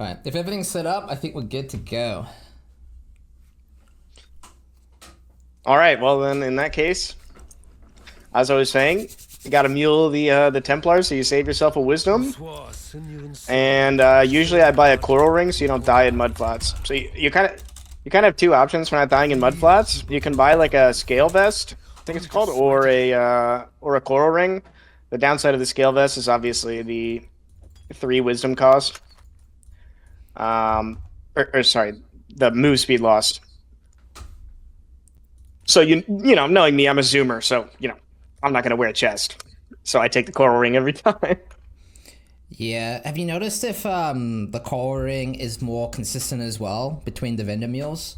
All right, if everything's set up, I think we're good to go. All right, well then, in that case, as I was saying, you got to mule the Templars so you save yourself a wisdom. And usually I buy a coral ring so you don't die in mudflats. So you kind of have two options for not dying in mudflats. You can buy like a scale vest, I think it's called, or a coral ring. The downside of the scale vest is obviously the 3 wisdom cost. Or sorry, the move speed lost. So you know, knowing me, I'm a zoomer, so I'm not gonna wear a chest. So I take the coral ring every time. Yeah, have you noticed if the coral ring is more consistent as well between the vendor mules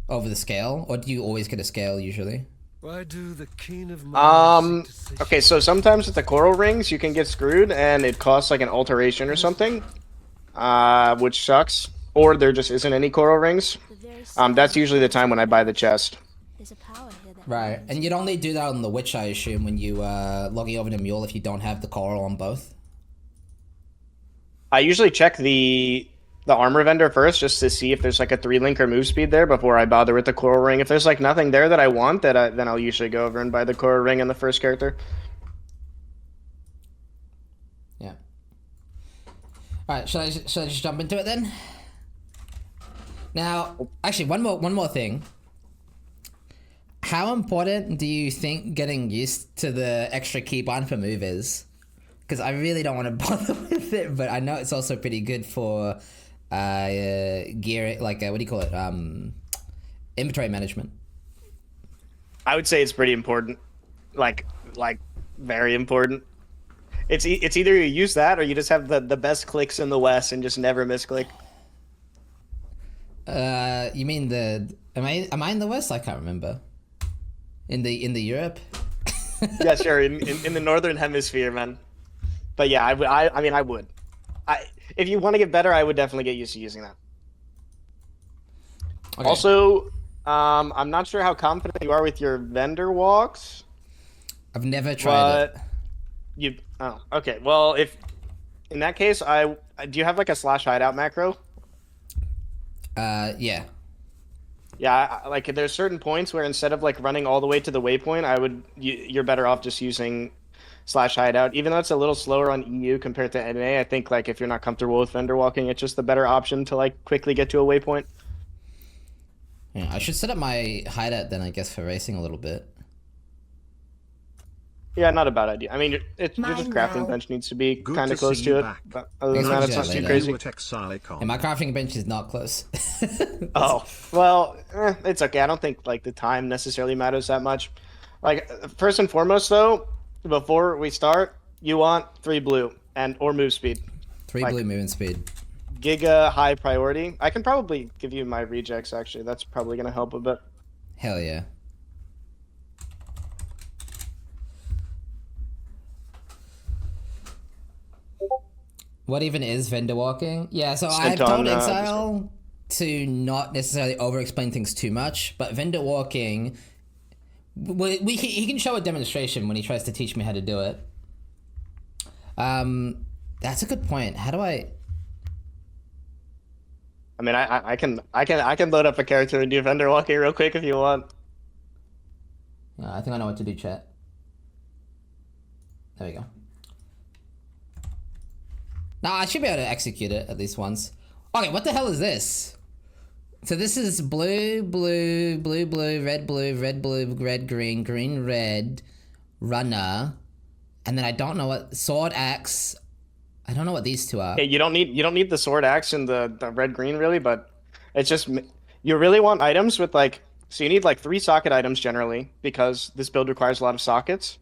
over the scale, or do you always get a scale usually? Why do the keen of mind Okay, so sometimes with the coral rings you can get screwed and it costs like an alteration or something, which sucks. Or there just isn't any coral rings. That's usually the time when I buy the chest. Right, and you'd only do that on the witch, I assume, when you logging over the mule if you don't have the coral on both. I usually check the armor vendor first just to see if there's like a 3-link or move speed there before I bother with the coral ring. If there's like nothing there that I want, then I'll usually go over and buy the coral ring and the first character. Yeah. All right, should I just jump into it then? Now, actually, one more thing. How important do you think getting used to the extra keybind for move is? Because I really don't want to bother with it, but I know it's also pretty good for gear, like what do you call it? Inventory management. I would say it's pretty important, like very important. It's either you use that or you just have the best clicks in the West and just never misclick. You mean the? Am I in the West? I can't remember. In the Europe. Yeah, sure. In the Northern Hemisphere, man. But yeah, I mean, I would. If you want to get better, I would definitely get used to using that. Okay. Also, I'm not sure how confident you are with your vendor walks. I've never tried it. Okay. Well, if in that case, do you have like a / hideout macro? Yeah. Yeah, like there's certain points where instead of like running all the way to the waypoint, you're better off just using / hideout. Even though it's a little slower on EU compared to NA, I think like if you're not comfortable with vendor walking, it's just the better option to like quickly get to a waypoint. Yeah, I should set up my hideout then, I guess, for racing a little bit. Yeah, not a bad idea. I mean, your just crafting bench needs to be kind of close to it. But other than that, it's not too crazy. And my crafting bench is not close. Oh, well, it's okay. I don't think like the time necessarily matters that much. Like first and foremost, though, before we start, you want 3 blue or move speed. 3 blue movement speed. Giga high priority. I can probably give you my rejects. Actually, that's probably gonna help a bit. Hell yeah. What even is vendor walking? Yeah, so I've told Imexile to not necessarily over-explain things too much, but vendor walking, he can show a demonstration when he tries to teach me how to do it. That's a good point. How do I? I mean, I can load up a character and do vendor walking real quick if you want. Yeah, I think I know what to do, chat. There we go. Nah, I should be able to execute it at least once. Okay, what the hell is this? So this is blue, blue, blue, blue, red, blue, red, blue, red, green, green, red, runner, and then I don't know what sword, axe. I don't know what these two are. Okay, you don't need the sword, axe, and the red, green really, but it's just you really want items with like so you need like 3 socket items generally because this build requires a lot of sockets.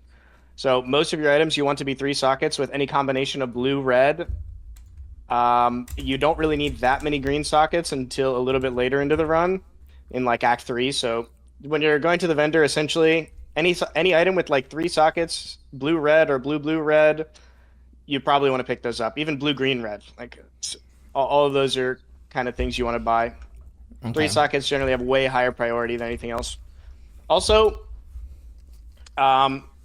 So most of your items you want to be 3 sockets with any combination of blue, red. You don't really need that many green sockets until a little bit later into the run, in like Act 3. So when you're going to the vendor, essentially any item with like 3 sockets, blue, red, or blue, blue, red, you probably want to pick those up. Even blue, green, red, like all of those are kind of things you want to buy. Okay. 3 sockets generally have way higher priority than anything else. Also,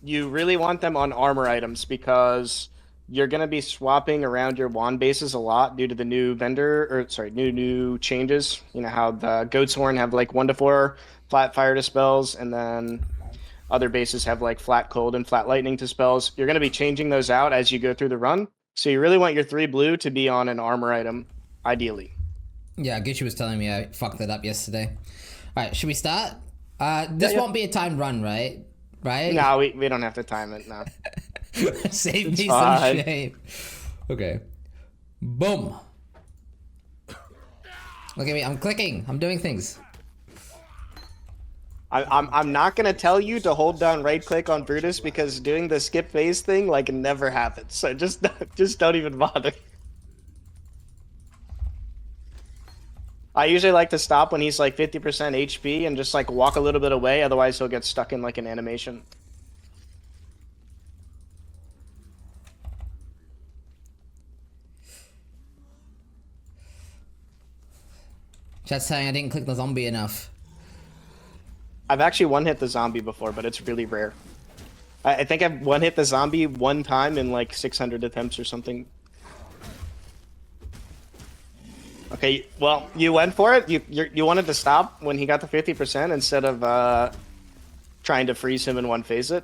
you really want them on armor items because you're gonna be swapping around your wand bases a lot due to the new new changes. You know how the Goat's Horn have like 1 to 4 flat fire to spells, and then other bases have like flat cold and flat lightning to spells. You're gonna be changing those out as you go through the run. So you really want your 3 blue to be on an armor item, ideally. Yeah, Gucci was telling me I fucked that up yesterday. All right, should we start? This won't be a timed run, right? Right? No, we don't have to time it. No. Save It's me fine. some shame. Okay. Boom. Look at me. I'm clicking. I'm doing things. I'm not gonna tell you to hold down right click on Brutus because doing the skip phase thing like never happens. So just don't even bother. I usually like to stop when he's like 50% HP and just like walk a little bit away. Otherwise, he'll get stuck in like an animation. Chat's saying I didn't click the zombie enough. I've actually one-hit the zombie before, but it's really rare. I think I've one-hit the zombie 1 time in like 600 attempts or something. Okay, well, you went for it. You wanted to stop when he got to 50% instead of trying to freeze him and one phase it.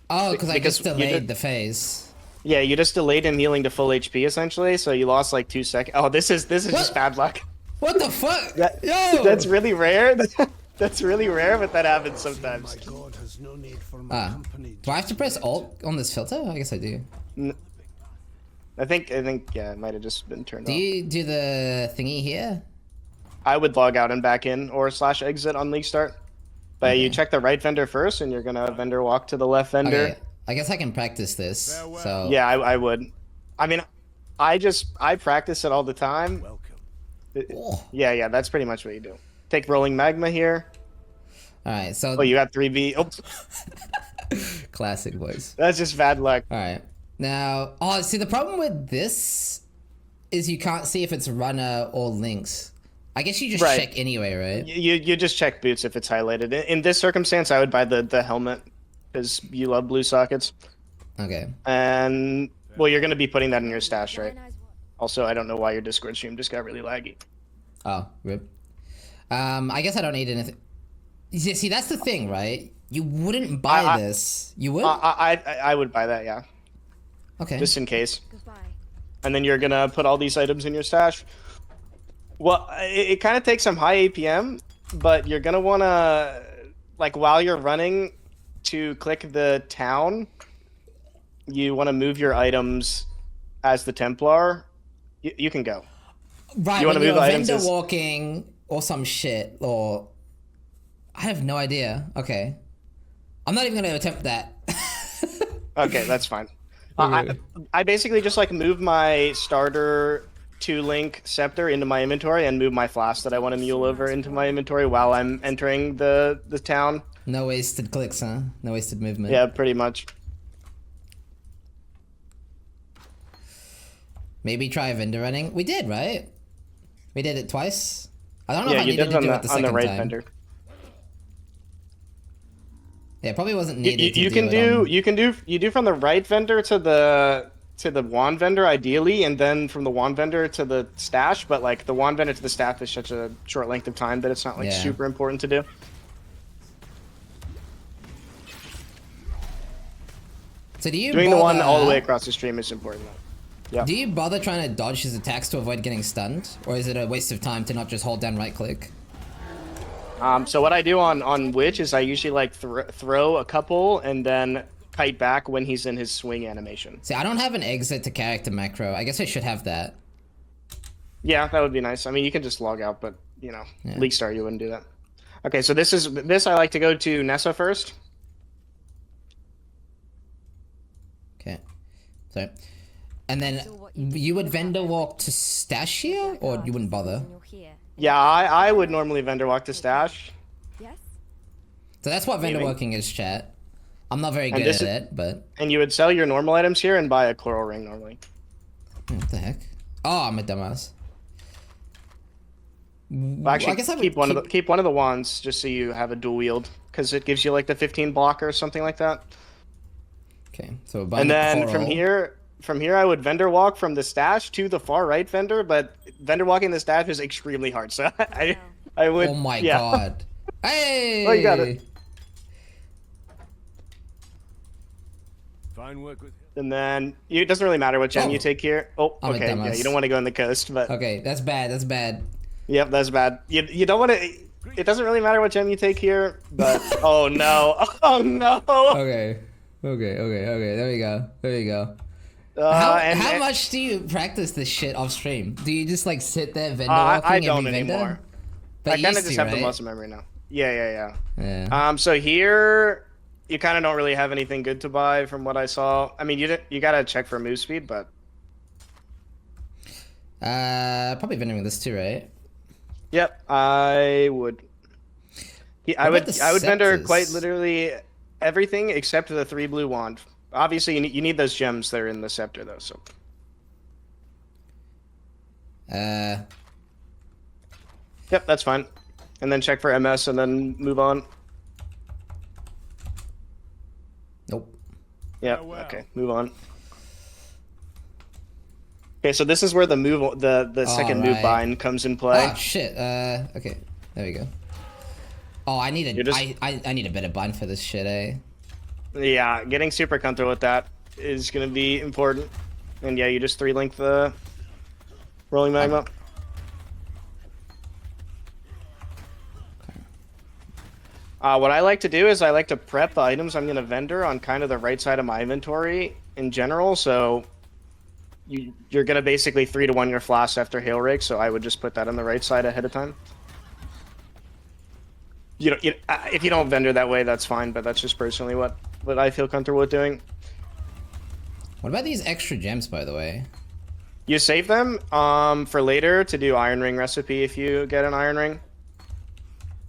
Oh, because I just you delayed the phase. Yeah, you just delayed him healing to full HP essentially, so you lost like 2 seconds. Oh, this is just bad luck. What the fuck? Yo! That's really rare. That's really rare, but that happens sometimes. My god has no need for my company. Do I have to press Alt on this filter? I guess I do. I think yeah, it might have just been turned Do off. you do the thingy here? I would log out and back in or /exit on league start. But you check the right vendor first, and you're gonna vendor walk to the left vendor. Okay. I guess I can practice this. So Yeah, I would. I mean, I practice it all the time. Welcome. Yeah, that's pretty much what you do. Take rolling magma here. All right. So Oh, you got 3B. Oops, classic voice. that's just bad luck. All right. Now, see, the problem with this is you can't see if it's runner or links. I guess you just Right. check anyway, right? You just check boots if it's highlighted. In this circumstance, I would buy the helmet because you love blue sockets. Okay. And well, you're gonna be putting that in your stash, right? Also, I don't know why your Discord stream just got really laggy. Oh, rip. I guess I don't need anything. See, that's the thing, right? You wouldn't buy this. You would? I would buy that, yeah, Okay. just in case. Goodbye. And then you're gonna put all these items in your stash. Well, it kind of takes some high APM, but you're gonna wanna, like, while you're running to click the town, you want to move your items as the Templar. You can go. Right, You wanna when move you're items vendor as- walking or some shit, or... I have no idea. Okay. I'm not even going to attempt that. Okay, that's fine. Okay. I basically just like move my starter 2-link scepter into my inventory and move my flask that I want to mule over into my inventory while I'm entering the town. No wasted clicks, huh? No wasted movement. Yeah, pretty much. Maybe try vendor running. We did, right? We did it twice. I don't know Yeah, if I you needed did to on do the it the second right time. vendor. Yeah, it probably wasn't needed. You can do from the right vendor to the wand vendor ideally, and then from the wand vendor to the stash. But like the wand vendor to the stash is such a short length of time that it's not like Yeah. super important to do. So do you Doing the one all the way bother- across the stream is important. Yeah. Do you bother trying to dodge his attacks to avoid getting stunned? Or is it a waste of time to not just hold down right click? So what I do on Witch is I usually like throw a couple and then kite back when he's in his swing animation. See, I don't have an exit to character macro. I guess I should have that. Yeah, that would be nice. I mean, you can just log out, but you know, Yeah. League Star you wouldn't do that. Okay, so this I like to go to Nessa first. Okay. So, and then you would vendor walk to stash here, or you wouldn't bother? Yeah, I would normally vendor walk to stash. Yes? So that's what vendor Maybe. walking is, chat. I'm not very And good this at is- it, but And you would sell your normal items here and buy a coral ring normally. what the heck? Oh, I'm a dumbass. Well, actually, I guess I would keep one of the wands just so you have a dual wield, because it gives you like the 15 blocker or something like that. Okay, so a bunch And of then coral. from here, I would vendor walk from the stash to the far right vendor, but vendor walking the stash is extremely hard. So I would. Oh my yeah. god. Hey! Oh, you got it. Fine work with him. And then it doesn't really matter what gem you take here. Oh, I'm a okay. Yeah, dumbass. you don't want to go on the coast, but Okay, that's bad. That's bad. yep, that's bad. You don't want to. It doesn't really matter what gem you take here, but oh no, oh no. Okay. Okay. There we go. There you go. How much do you practice this shit off stream? Do you just like sit there vendor walking I don't every vendor? anymore. But I kind of used just to, have the right? muscle memory now. Yeah. Yeah. So here, you kind of don't really have anything good to buy from what I saw. I mean, you gotta check for move speed, but Probably vendoring this too, right? yep, I would. I would vendor scepters? quite literally everything except the 3 blue wand. Obviously, you need those gems that are in the scepter though. So yep, that's fine. And then check for MS and then move on. Nope. Yep. Oh, wow. Okay, move on. Okay, so this is where the second move Alright. bind comes in play. Oh shit. Okay. There we go. Oh, I need You're just- I need a better bind for this shit, eh? Yeah, getting super comfortable with that is going to be important. And yeah, you just 3-link the rolling magma. What I like to do is I like to prep the items I'm going to vendor on kind of the right side of my inventory in general. So you're going to basically 3-to-1 your flask after Hail Rake. So I would just put that on the right side ahead of time. If you don't vendor that way, that's fine. But that's just personally what I feel comfortable with doing. What about these extra gems, by the way? You save them for later to do Iron Ring recipe if you get an Iron Ring.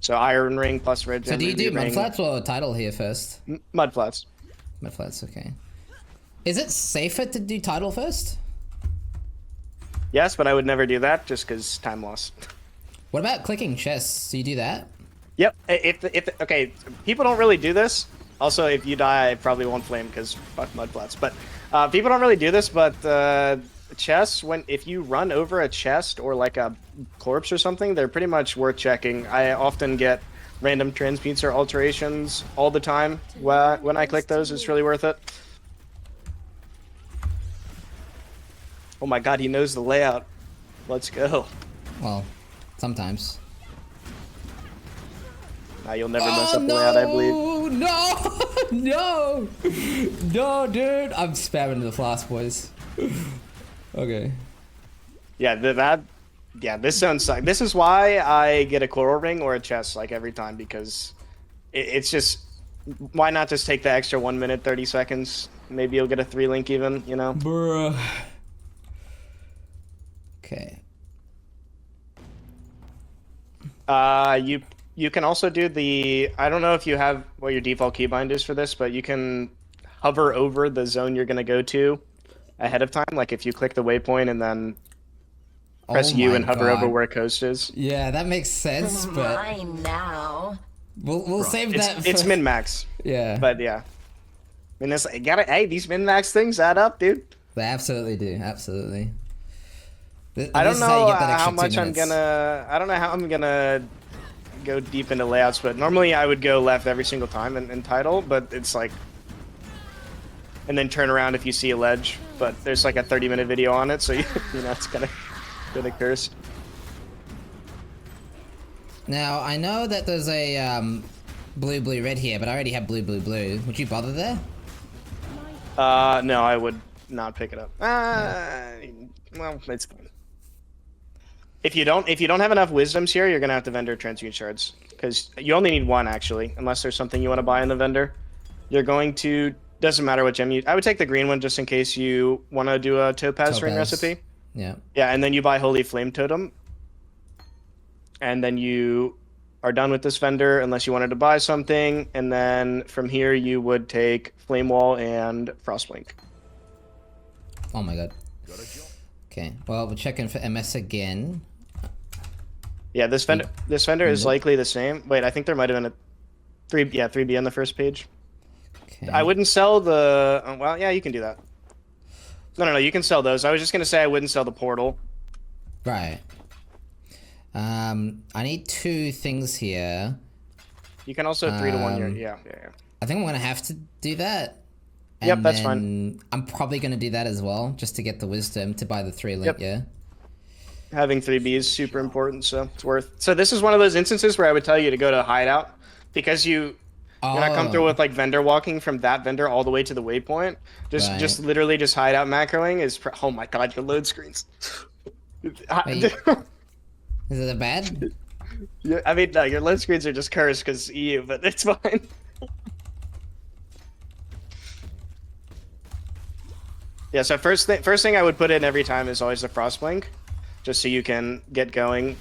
So Iron Ring plus Red Gem. So do you do Ruby Ring. mud flats or title here first? Mud flats. Mud flats, okay. Is it safer to do title first? Yes, but I would never do that just because time loss. What about clicking chests? Do you do that? Yep. Okay, people don't really do this. Also, if you die, I probably won't flame because fuck mud flats. But people don't really do this. But chests, if you run over a chest or like a corpse or something, they're pretty much worth checking. I often get random transmutes or alterations all the time. When I click those, it's really worth it. Oh my god, he knows the layout. Let's go. Well, sometimes. You'll never mess up the layout, I believe. No, no, dude! I'm spamming the flask, boys. Okay. Yeah, this sounds like this is why I get a coral ring or a chest like every time because it's just why not just take the extra 1 minute 30 seconds? Maybe you'll get a 3-link even, you know. Bruh. Okay. You can also do the I don't know if you have what your default keybind is for this, but you can hover over the zone you're gonna go to ahead of time. Like if you click the waypoint and then press Oh U my and hover God. over where coast is. Yeah, that makes sense, but Mine now. we'll save that. For... It's min max, Yeah, but yeah. I mean, hey, these min max things add up, dude. they absolutely do. Absolutely. I don't This is how you know get that how extra 2 much I'm minutes. gonna. I don't know how I'm gonna go deep into layouts, but normally I would go left every single time in title, but it's like, and then turn around if you see a ledge. But there's like a 30-minute video on it, so you know it's gonna curse. Now I know that there's a blue, blue, red here, but I already have blue, blue, blue. Would you bother there? No, I would not pick it up. Well, it's fine. If you don't have enough wisdoms here, you're gonna have to vendor transmute shards because you only need 1 actually, unless there's something you want to buy in the vendor. You're going to doesn't matter what gem you. I would take the green one just in case you want to do a topaz ring Topaz. recipe. Yeah. Yeah, and then you buy Holy Flame Totem, and then you are done with this vendor unless you wanted to buy something, and then from here you would take Flame Wall and Frostblink. Oh my god. Okay. Well, we're checking for MS again. Yeah, this vendor is likely the same. Wait, I think there might have been a 3B on the first page. Okay. I wouldn't sell the. Well, yeah, you can do that. No. You can sell those. I was just gonna say I wouldn't sell the portal. Right. I need 2 things here. You can also 3 to 1 your yeah. I think I'm gonna have to do that. Yep, that's then fine. I'm probably gonna do that as well, just to get the wisdom to buy the 3 link. Yep. Yeah. Having 3B is super important, so it's worth. So this is one of those instances where I would tell you to go to hideout because you're not come through with like vendor walking from that vendor all the way to the waypoint. Just literally just hideout macroing is. Oh my god, your load screens. Wait, is it bad? Yeah, I mean, no, your load screens are just cursed because EU, but it's fine. Yeah, so first thing I would put in every time is always the Frostblink, just so you can get going,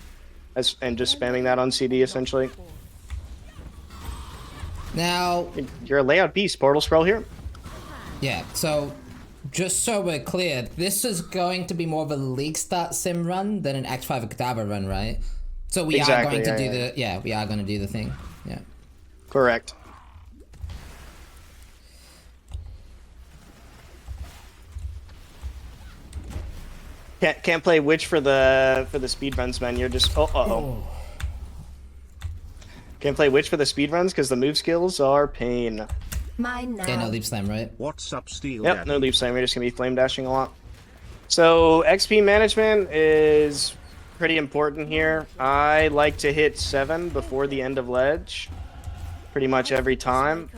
and just spamming that on CD essentially. Now, you're a layout beast. Portal scroll here. Yeah, so just so we're clear, this is going to be more of a league start sim run than an Act 5 Kadabra run, right? So we are going to do we are going to do the thing. Yeah. Correct. Can't play Witch for the speed runs, man. You're just oh. Can't play Witch for the speed runs because the move skills are pain. Mine now. Okay, no leap slam, right? What's up, Steel? Yep, no leap slam. We're just gonna be flame dashing a lot. So XP management is pretty important here. I like to hit 7 before the end of ledge, pretty much every time.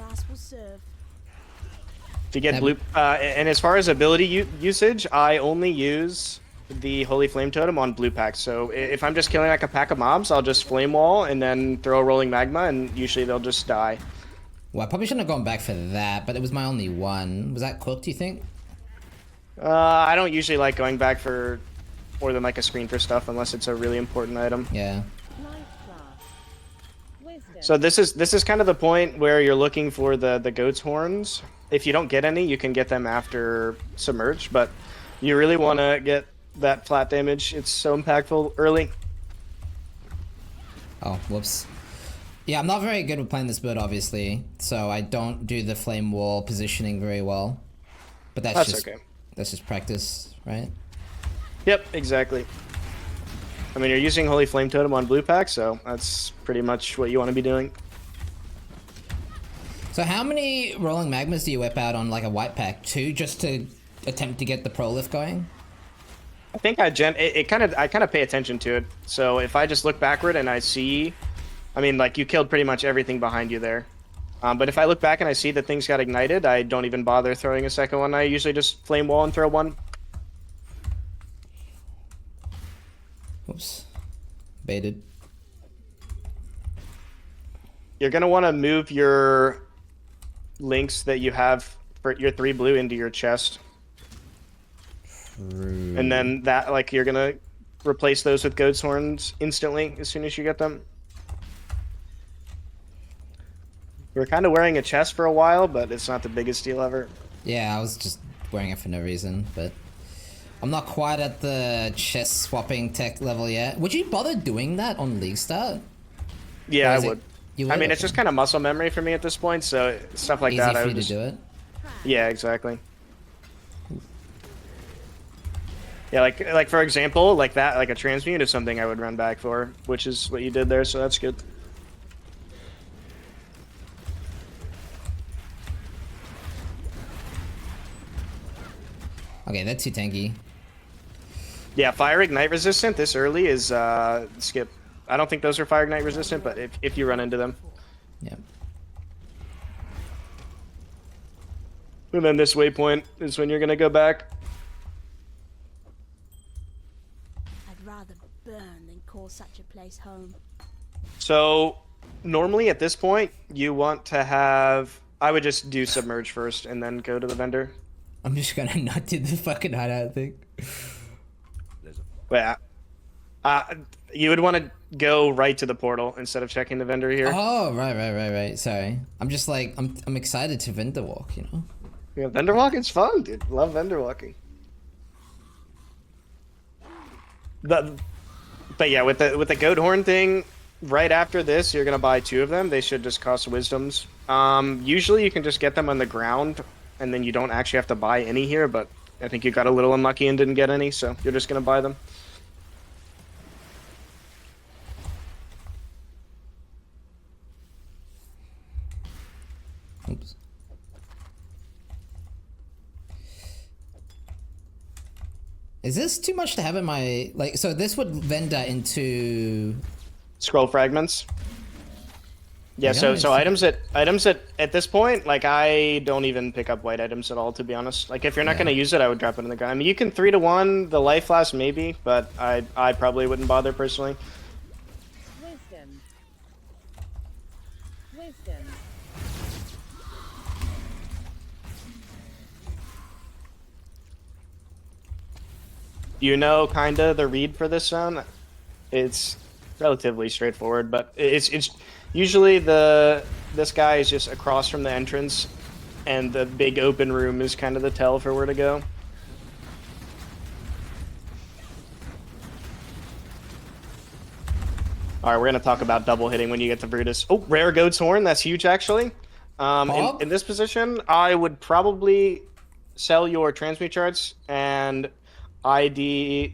To get blue, and as far as ability usage, I only use the Holy Flame Totem on blue packs. So if I'm just killing like a pack of mobs, I'll just flame wall and then throw a rolling magma, and usually they'll just die. Well, I probably shouldn't have gone back for that, but it was my only one. Was that cooked, do you think? I don't usually like going back for more than like a screen for stuff unless it's a really important item. Yeah. So this is kind of the point where you're looking for the goat's horns. If you don't get any, you can get them after submerge, but you really want to get that flat damage. It's so impactful early. Oh, whoops. Yeah, I'm not very good with playing this build, obviously, so I don't do the flame wall positioning very well. But that's just okay. That's just practice, right? Yep, exactly. I mean, you're using Holy Flame Totem on blue pack, so that's pretty much what you want to be doing. So how many rolling magmas do you whip out on like a white pack? 2 just to attempt to get the pro lift going? I think I kind of pay attention to it. So if I just look backward and I see, I mean, like you killed pretty much everything behind you there. But if I look back and I see that things got ignited, I don't even bother throwing a second one. I usually just flame wall and throw one. Oops. Baited. You're going to want to move your links that you have for your 3 blue into your chest. True. And then that, like, you're going to replace those with goat's horns instantly as soon as you get them. You were kind of wearing a chest for a while, but it's not the biggest deal ever. Yeah, I was just wearing it for no reason, but I'm not quite at the chest swapping tech level yet. Would you bother doing that on League Start? Yeah, I would. You would. I mean, it's just kind of muscle memory for me at this point, so stuff like easy that. for you to do it. Yeah, exactly. Yeah, like for example, like that, like a transmute is something I would run back for, which is what you did there, so that's good. Okay, that's too tanky. Yeah, fire ignite resistant this early is skip. I don't think those are fire ignite resistant, but if you run into them. Yeah. And then this waypoint is when you're gonna go back. I'd rather burn than call such a place home. So normally at this point you want to have. I would just do submerge first and then go to the vendor. I'm just gonna not do the fucking hideout thing. Yeah. You would want to go right to the portal instead of checking the vendor here. Oh, right. Sorry. I'm just like, I'm excited to vendor walk, you know? Yeah, vendor walking's fun, dude. Love vendor walking. But yeah, with the goat horn thing, right after this, you're gonna buy 2 of them. They should just cost wisdoms. Usually you can just get them on the ground, and then you don't actually have to buy any here. But I think you got a little unlucky and didn't get any, so you're just gonna buy them. Oops. Is this too much to have in my, like, so this would vendor into Scroll fragments. Yeah, so items at this point, like I don't even pick up white items at all, to be honest. Like if you're not gonna use it, I would drop it in the ground. I mean, you can 3-1 the life flask maybe, but I probably wouldn't bother personally. Wisdom. Wisdom. You know, kinda the read for this zone. It's relatively straightforward, but it's usually this guy is just across from the entrance, and the big open room is kind of the tell for where to go. All right, we're gonna talk about double hitting when you get to Brutus. Oh, rare goat's horn. That's huge, actually. In this position, I would probably sell your transmute charts and ID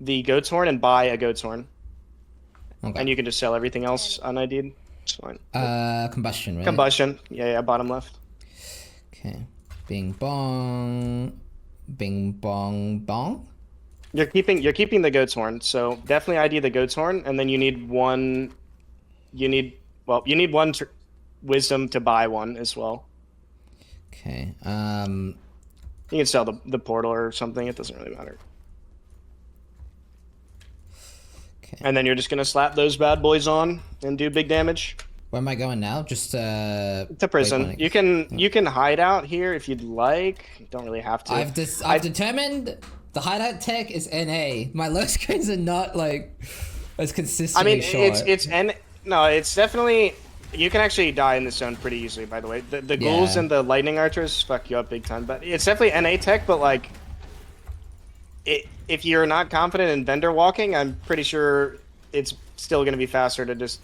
the goat's horn and buy a goat's horn. Okay. And you can just sell everything else unID'd. It's fine. Combustion, right? Combustion. Yeah, bottom left. Okay. Bing bong. Bing bong bong. You're keeping the goat's horn, so definitely ID the goat's horn, and then you need one. You need one wisdom to buy one as well. Okay. You can sell the portal or something. It doesn't really matter. Okay. And then you're just gonna slap those bad boys on and do big damage. Where am I going now? Just to prison. You can hide out here if you'd like. You don't really have to. I've determined the hideout tech is NA. My low screens are not like as consistently short. It's definitely. You can actually die in this zone pretty easily, by the way. The ghouls and the lightning archers fuck you up big time, but it's definitely NA tech, but like if you're not confident in vendor walking, I'm pretty sure it's still going to be faster to just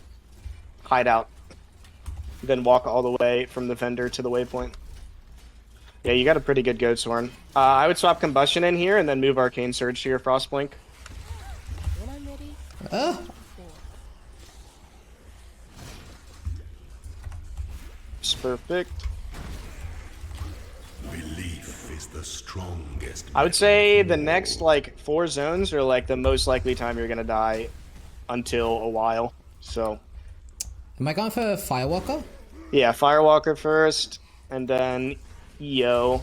hide out than walk all the way from the vendor to the waypoint. Yeah, you got a pretty good goat's horn. I would swap combustion in here and then move arcane surge to your frostblink. When I'm ready. It's perfect. Belief is the strongest. I would say the next like 4 zones are like the most likely time you're gonna die until a while. So Am I going for Firewalker? yeah, Firewalker first, and then EO.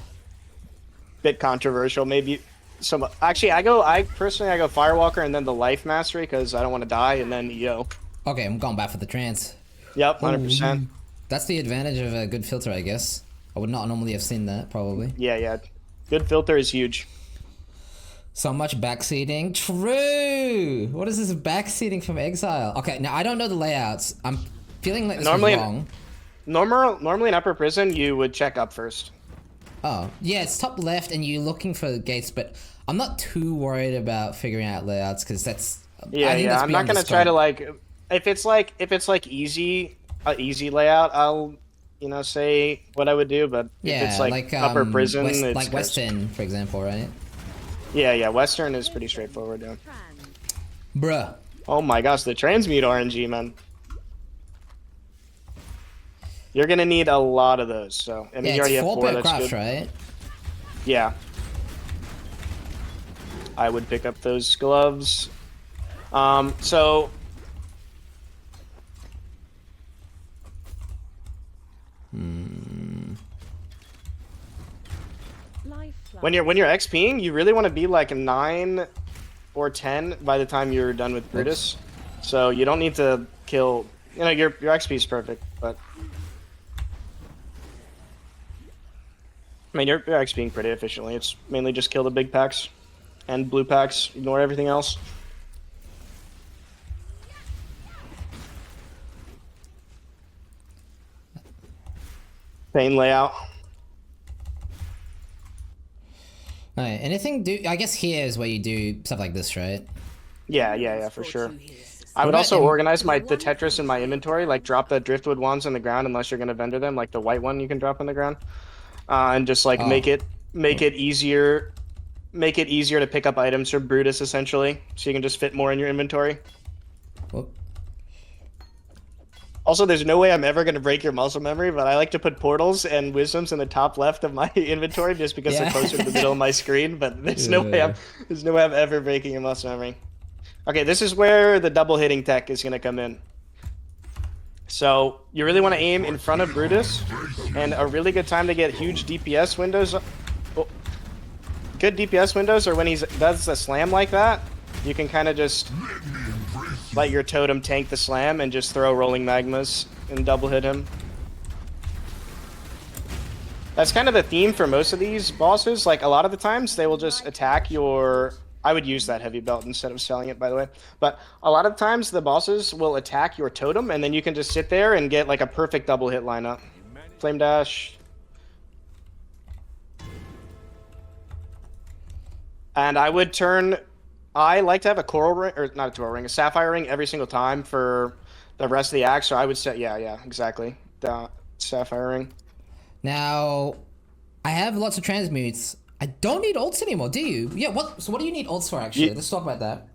Bit controversial, maybe. Some actually, I personally go Firewalker and then the Life Mastery because I don't want to die, and then EO. Okay, I'm going back for the trance. Yep, 100%. That's the advantage of a good filter, I guess. I would not normally have seen that, probably. Yeah. Good filter is huge. So much backseating. True! What is this backseating from Exile? Okay, now I don't know the layouts. I'm feeling like this is wrong. Normally in upper prison, you would check up first. Oh, yeah, it's top left and you're looking for the gates, but I'm not too worried about figuring out layouts because that's... Yeah, I'm not gonna try to like... If it's like easy layout, I'll, say what I would do, but if it's like upper prison, it's like Western, for example, right? Yeah, Western is pretty straightforward, yeah. Bruh. Oh my gosh, the transmute RNG, man. You're gonna need a lot of those, so... I mean, you already have 4, that's craft, good. Right? Yeah. I would pick up those gloves. So... When you're XPing, you really want to be like 9 or 10 by the time you're done with Brutus. So you don't need to kill... your XP is perfect, but... I mean, you're XPing pretty efficiently. It's mainly just kill the big packs and blue packs. Ignore everything else. Pain layout. Alright, anything I guess here is where you do stuff like this, right? Yeah, for sure. I would also organize the Tetris in my inventory, like drop the driftwood wands on the ground unless you're going to vendor them, like the white one you can drop on the ground. And just like make it make it easier to pick up items from Brutus, essentially, so you can just fit more in your inventory. Whoop. Also, there's no way I'm ever going to break your muscle memory, but I like to put portals and wisdoms in the top left of my inventory just because Yeah. they're closer to the middle of my screen. But there's no way I'm ever breaking your muscle memory. Okay, this is where the double hitting tech is going to come in. So you really want to aim in front of Brutus, and a really good time to get huge DPS windows. Oh, good DPS windows are when he does a slam like that. You can kind of just let your totem tank the slam and just throw rolling magmas and double hit him. That's kind of the theme for most of these bosses. Like, a lot of the times they will just attack your... I would use that heavy belt instead of selling it, by the way. But a lot of times the bosses will attack your totem, and then you can just sit there and get like a perfect double hit lineup. Flame dash. And I would turn... I like to have a coral ring, or not a coral ring, a sapphire ring every single time for the rest of the act. So I would set, yeah, exactly. The sapphire ring. Now, I have lots of transmutes. I don't need ults anymore, do you? Yeah, so what do you need ults for, actually? Let's talk about that.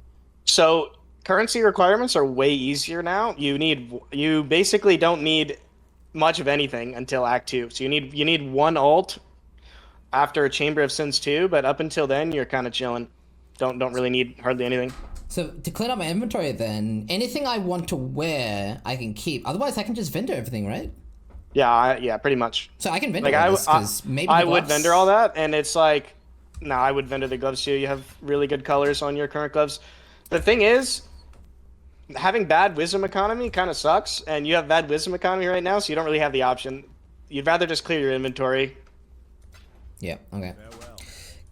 So currency requirements are way easier now. You basically don't need much of anything until Act 2. So you need one ult after Chamber of Sins 2, but up until then you're kind of chilling. Don't really need hardly anything. So to clean up my inventory then, anything I want to wear, I can keep. Otherwise, I can just vendor everything, right? Yeah, pretty much. So I can vendor Like all this, 'cause maybe I the would gloves- vendor all that, and it's like, no, I would vendor the gloves too. You have really good colors on your current gloves. The thing is, having bad wisdom economy kind of sucks, and you have bad wisdom economy right now, so you don't really have the option. You'd rather just clear your inventory. Yeah, okay.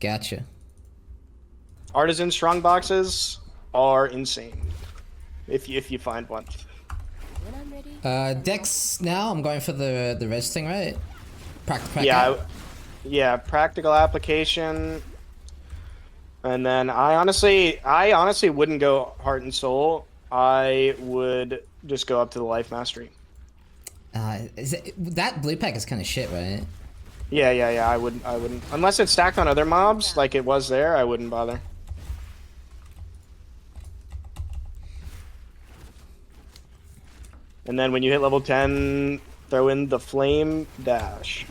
Gotcha. Artisan strong boxes are insane. If you find one. When I'm ready. Dex now, I'm going for the res thing, right? Yeah, practical application. And then I honestly wouldn't go heart and soul. I would just go up to the life mastery. That blue pack is kind of shit, right? Yeah, I wouldn't. Unless it's stacked on other mobs, like it was there, I wouldn't bother. And then when you hit level 10, throw in the flame dash.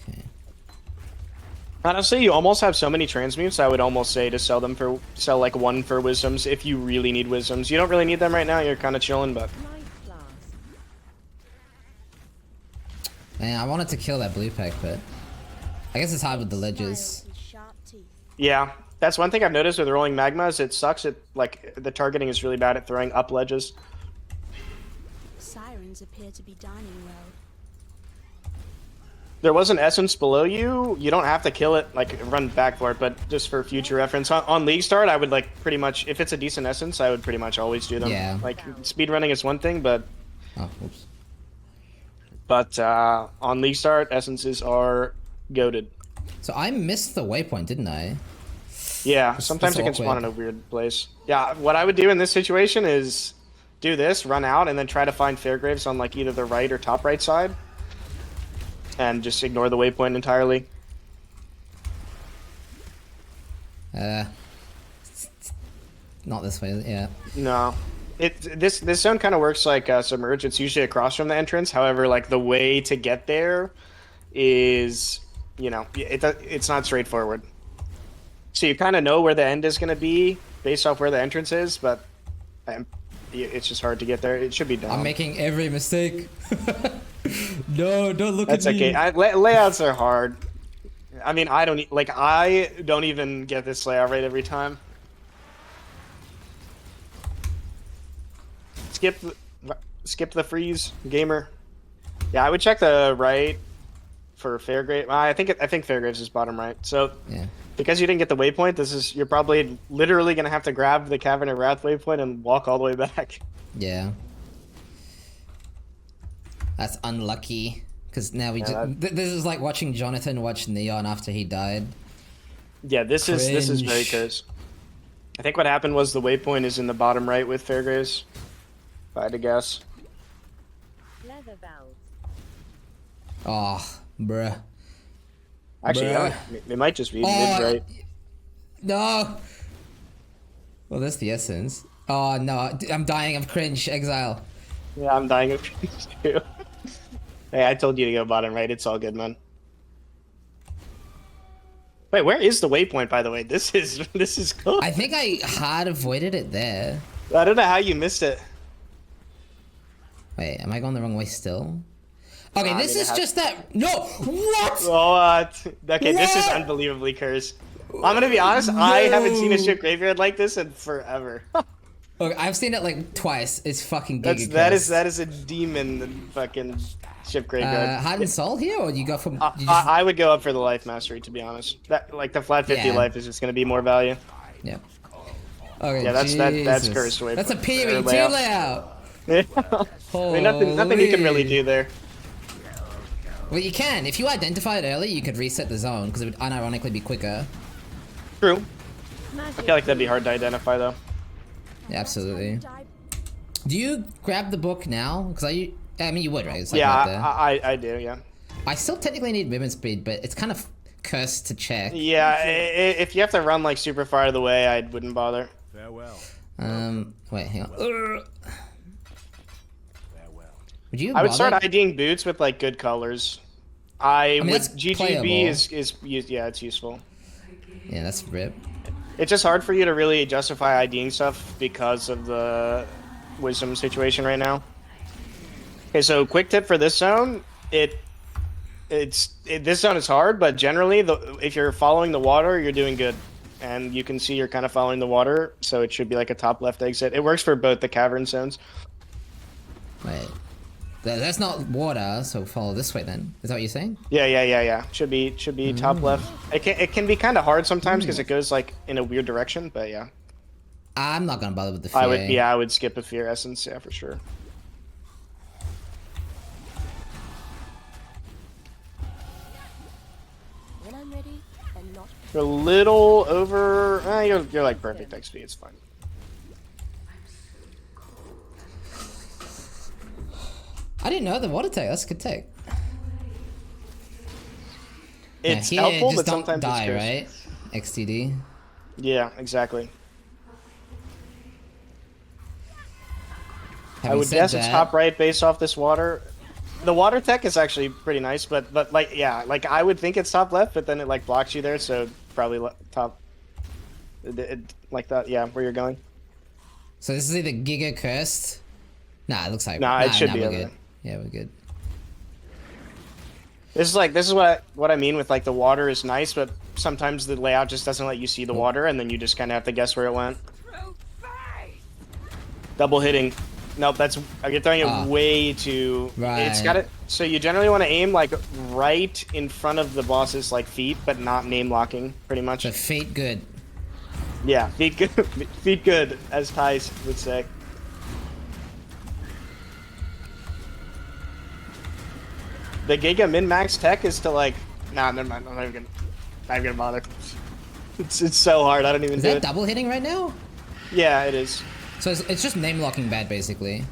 Okay. Honestly, you almost have so many transmutes, I would almost say to sell like one for wisdoms if you really need wisdoms. You don't really need them right now, you're kind of chilling, but... Nice class. Man, I wanted to kill that blue pack, but I guess it's hard with the ledges. Smiles with sharp teeth. Yeah, that's one thing I've noticed with rolling magmas. It sucks. Like, the targeting is really bad at throwing up ledges. Sirens appear to be dining well. There was an essence below you. You don't have to kill it, like run back for it, but just for future reference, on League Start, I would like pretty much, if it's a decent essence, I would pretty much always do them. Yeah. Like, speedrunning is one thing, but Oh, oops. On League Start, essences are goated. So I missed the waypoint, didn't I? Yeah, sometimes it can awkward. spawn in a weird place. Yeah, what I would do in this situation is do this, run out, and then try to find Fairgraves on like either the right or top right side. And just ignore the waypoint entirely. Not this way, yeah. No. This zone kind of works like Submerge. It's usually across from the entrance. However, like the way to get there is, you know, it's not straightforward. So you kind of know where the end is going to be based off where the entrance is, but it's just hard to get there. It should be down. I'm making every mistake. No, don't look That's at me. okay. Layouts are hard. I mean, I don't even get this layout right every time. Skip the freeze, gamer. Yeah, I would check the right for Fairgrave. I think Fairgraves is bottom right. So Yeah. because you didn't get the waypoint, you're probably literally gonna have to grab the Cavern of Wrath waypoint and walk all the way back. Yeah. That's unlucky. Because now Yeah, this is like watching Jonathan watch Neon after he died. Yeah, this is very Cringe. cursed. I think what happened was the waypoint is in the bottom right with Fairgraves. If I had to guess. Leather belt. Oh, Bruh. Actually, Bruh. it might just be Oh, mid right. No! Well, that's the essence. Oh no, I'm dying of cringe, Exile. Yeah, I'm dying of cringe too. Hey, I told you to go bottom right. It's all good, man. Wait, where is the waypoint, by the way? This is cool. I think I had avoided it there. I don't know how you missed it. Wait, am I going the wrong way still? Okay, I this mean, is just that. No! What? What? Okay, this is What? unbelievably cursed. I'm gonna be honest, I haven't seen a ship graveyard like this in forever. Okay, I've seen it like twice. It's fucking giga that cursed. is a demon fucking ship graveyard. Heart and soul here, or you go from? You just, I would go up for the life mastery, to be honest. That like the flat 50 Yeah. life is just gonna be more value. yeah. Okay. Yeah, that's Jesus. cursed away. That's a from PoE their 2 layout. layout. Yeah. I mean, nothing you can really do there. Well, you can. If you identify it early, you could reset the zone because it would unironically be quicker. True. I feel like that'd be hard to identify though. Yeah, absolutely. Do you grab the book now? Because I mean, you would, right? It's like Yeah, right there. I do. Yeah. I still technically need movement speed, but it's kind of cursed to check. Yeah, if you have to run like super far out of the way, I wouldn't bother. Farewell. Wait, hang on. Would you? I would start bother? IDing boots with like good colors. I mean, would that's GGB playable. is yeah, it's useful. Yeah, that's rip. It's just hard for you to really justify IDing stuff because of the wisdom situation right now. Okay, so quick tip for this zone, this zone is hard, but generally if you're following the water, you're doing good. And you can see you're kind of following the water, so it should be like a top left exit. It works for both the cavern zones. Wait, that's not water, so follow this way then. Is that what you're saying? Yeah. Should be top left. It can be kind of hard sometimes because it goes like in a weird direction, but yeah. I'm not gonna bother with the fear. I would skip a fear essence, yeah, for sure. When I'm ready, and not You're a little over. You're like perfect XP. It's fine. I didn't know the water tech. That's a good tech. It's here, helpful, just but don't sometimes die, it's cursed. right? XTD. Yeah, exactly. I Having would said guess it's that- top right based off this water. The water tech is actually pretty nice, but like yeah, like I would think it's top left, but then it like blocks you there, so probably top. Like that, yeah, where you're going. So this is either Giga cursed. Nah, it looks like. Nah, it should be we're over good. there. Yeah, we're good. This is what I mean with like the water is nice, but sometimes the layout just doesn't let you see the water, and then you just kind of have to guess where it went. Double hitting. Nope, you're throwing it way too. Right. It's got it. So you generally want to aim like right in front of the boss's like feet, but not name locking, pretty much. The fate good. Yeah, feet good, feet good, as Ty would say. The Giga min-max tech is to like, nah, never mind. I'm not even gonna bother. It's so hard. I don't even Is do that it. double hitting right now? Yeah, it is. So it's just name locking bad, basically.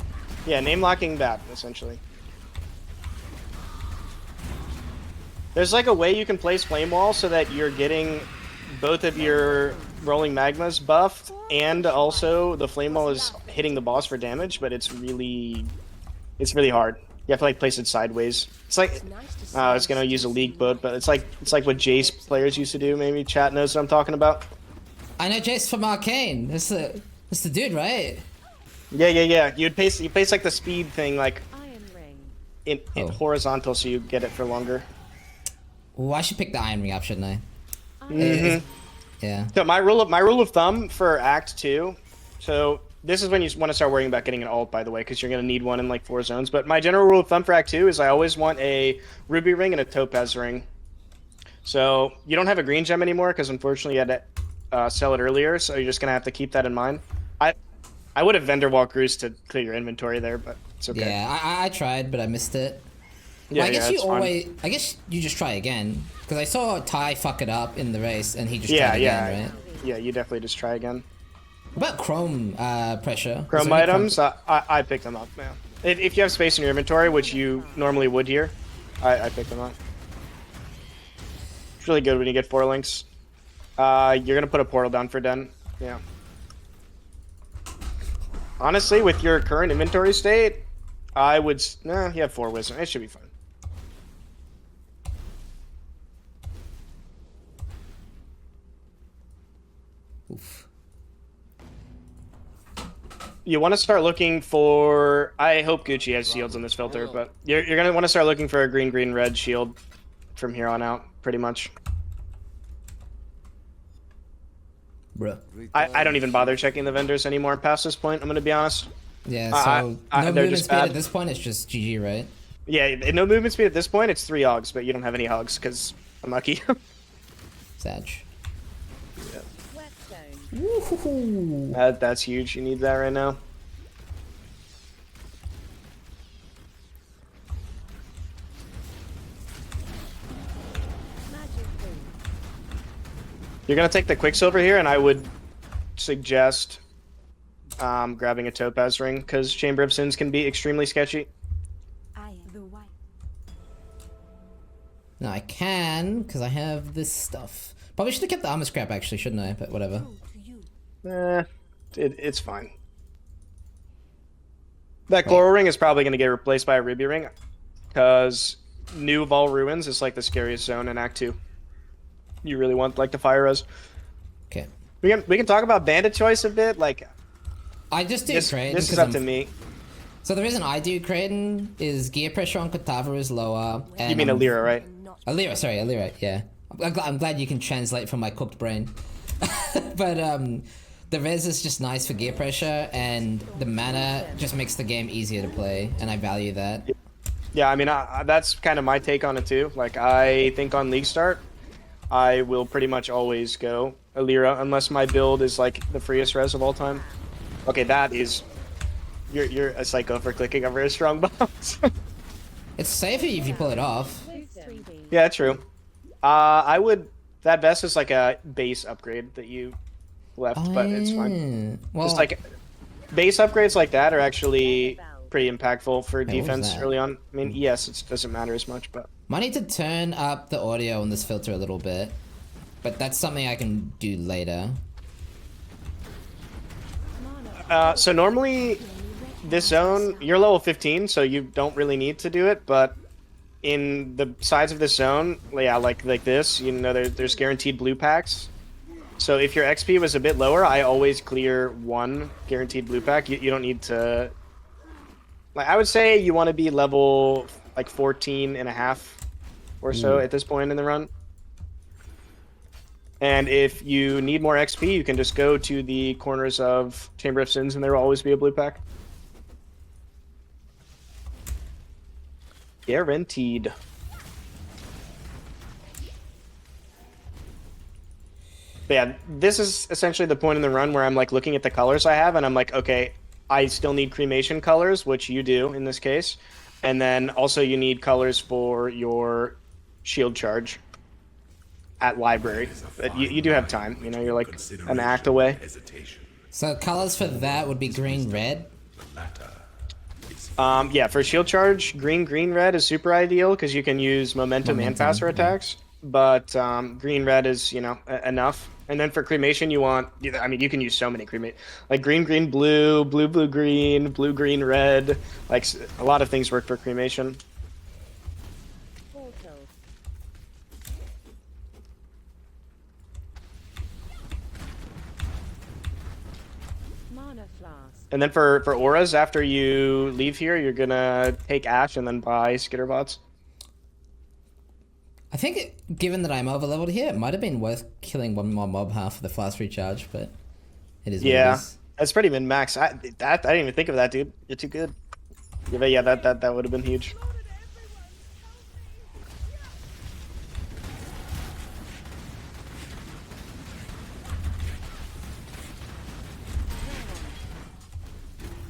Yeah, name locking bad, essentially. There's like a way you can place Flame Wall so that you're getting both of your rolling magmas buffed, and also the Flame Wall is hitting the boss for damage, but it's really hard. You have to like place it sideways. It's like, I was gonna use a league boat, but it's like what Jace players used to do. Maybe chat knows what I'm talking about. I know Jace from Arcane. That's the dude, right? Yeah. You place like the speed thing like Iron ring. in horizontal, so you get it for longer. Oh, I should pick the Iron Ring up, shouldn't I? Mm-hmm. Yeah. So my rule of thumb for Act 2, so this is when you want to start worrying about getting an ult, by the way, because you're going to need one in like 4 zones. But my general rule of thumb for Act 2 is I always want a ruby ring and a topaz ring. So you don't have a green gem anymore because unfortunately you had to sell it earlier, so you're just going to have to keep that in mind. I would have vendor walk Ruse to clear your inventory there, but it's okay. Yeah, I tried, but I missed it. Yeah, Well, I guess it's fine. I guess you just try again, because I saw Ty fuck it up in the race, and he just Yeah, tried again, right? Yeah, you definitely just try again. What about Chrome pressure? Chrome Is there any items, I picked them up, man. If you have space in your inventory, which you normally would here, I picked them up. really good when you get 4 links. You're gonna put a portal down for Den. Yeah. Honestly, with your current inventory state, I would. Nah, you have 4 wisdom. It should be fine. Oof. You want to start looking for. I hope Gucci has shields in this filter, but you're gonna want to start looking for a green, green, red shield from here on out, pretty much. Bruh. I don't even bother checking the vendors anymore past this point. I'm gonna be honest. Yeah, so no they're movement just speed bad. at this point, it's just GG, right? Yeah, no movement speed at this point. It's 3 hogs, but you don't have any hogs because I'm lucky. Sag. Whetstone. Woohoo! That's huge. You need that right now. Magic boom. You're gonna take the Quicksilver here, and I would suggest grabbing a Topaz ring because Chamber of Sins can be extremely sketchy. I am the white. No, I can, because I have this stuff. Probably should have kept the armor scrap, actually, shouldn't I? But whatever. To you. It's fine. That Coral ring is probably gonna get replaced by a Ruby ring because New Vol Ruins is like the scariest zone in Act 2. You really want like the fire res. Okay. We can talk about bandit choice a bit. Like I just do Kraden. this is 'cause up to me. So the reason I do Kraden is gear pressure on Katava is lower. And You mean Alira, right? Not Alira, sorry, Alira, yeah. I'm glad you can translate from my cooked brain. But the res is just nice for gear pressure, and the mana just makes the game easier to play, and I value that. Yeah, I mean that's kind of my take on it too. Like I think on League Start, I will pretty much always go Alira unless my build is like the freest res of all time. Okay, that is. You're a psycho for clicking a very strong box. It's safer if you pull it off. Wisdom. Yeah, true. I would. That vest is like a base upgrade that you left, but it's fine. Well, Just like base upgrades like that are actually pretty impactful for what was defense that? early on. I mean, yes, it doesn't matter as much, but might need to turn up the audio on this filter a little bit, but that's something I can do later. so normally this zone you're level 15, so you don't really need to do it, but in the sides of this zone, yeah, like this, you know, there's guaranteed blue packs. So if your XP was a bit lower, I always clear 1 guaranteed blue pack. You don't need to. Like I would say you want to be level like 14 and a half or so at this point in the run. And if you need more XP, you can just go to the corners of Chamber of Sins and there will always be a blue pack. Guaranteed. But yeah, this is essentially the point in the run where I'm like looking at the colors I have and I'm like, okay, I still need cremation colors, which you do in this case. And then also you need colors for your shield charge at library. But you do have time, you know, you're like an act away. Hesitation. So colors for that would be green, red. The latter is Yeah, for shield charge, green, green, red is super ideal because you can use momentum and faster attacks. But green, red is, you know, enough. And then for cremation, you want, I mean, you can use so many cremate, like green, green, blue, blue, blue, green, blue, green, red. Like a lot of things work for cremation. Portal. Mana flask. And then for auras, after you leave here, you're gonna take Ash and then buy Skitterbots. I think, given that I'm overleveled here, it might have been worth killing one more mob half of the fast recharge, but it is what it Yeah, is. that's pretty min max. I didn't even think of that, dude. You're too good. Yeah, but yeah, that would have been huge.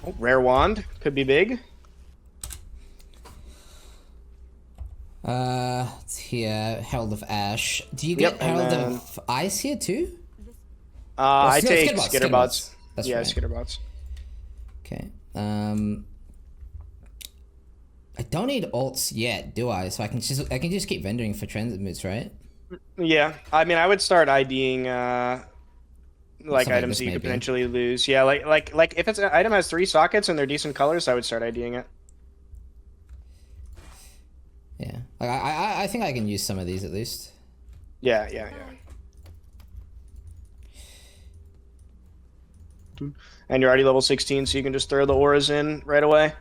Oh, rare wand could be big. It's here, Herald of Ash. Do you Yep, get and Herald then- of Ice here too? I Skitterbots, take Skitterbots. Skitterbots. That's Yeah, right. Skitterbots. Okay. I don't need alts yet, do I? So I can just keep vendoring for transit moves, right? Yeah, I mean, I would start IDing like Something like items this that you could maybe. potentially lose. Yeah, like if it's an item has 3 sockets and they're decent colors, I would start IDing it. Yeah. Like I think I can use some of these at least. Yeah, yeah, yeah. And you're already level 16, so you can just throw the auras in right away.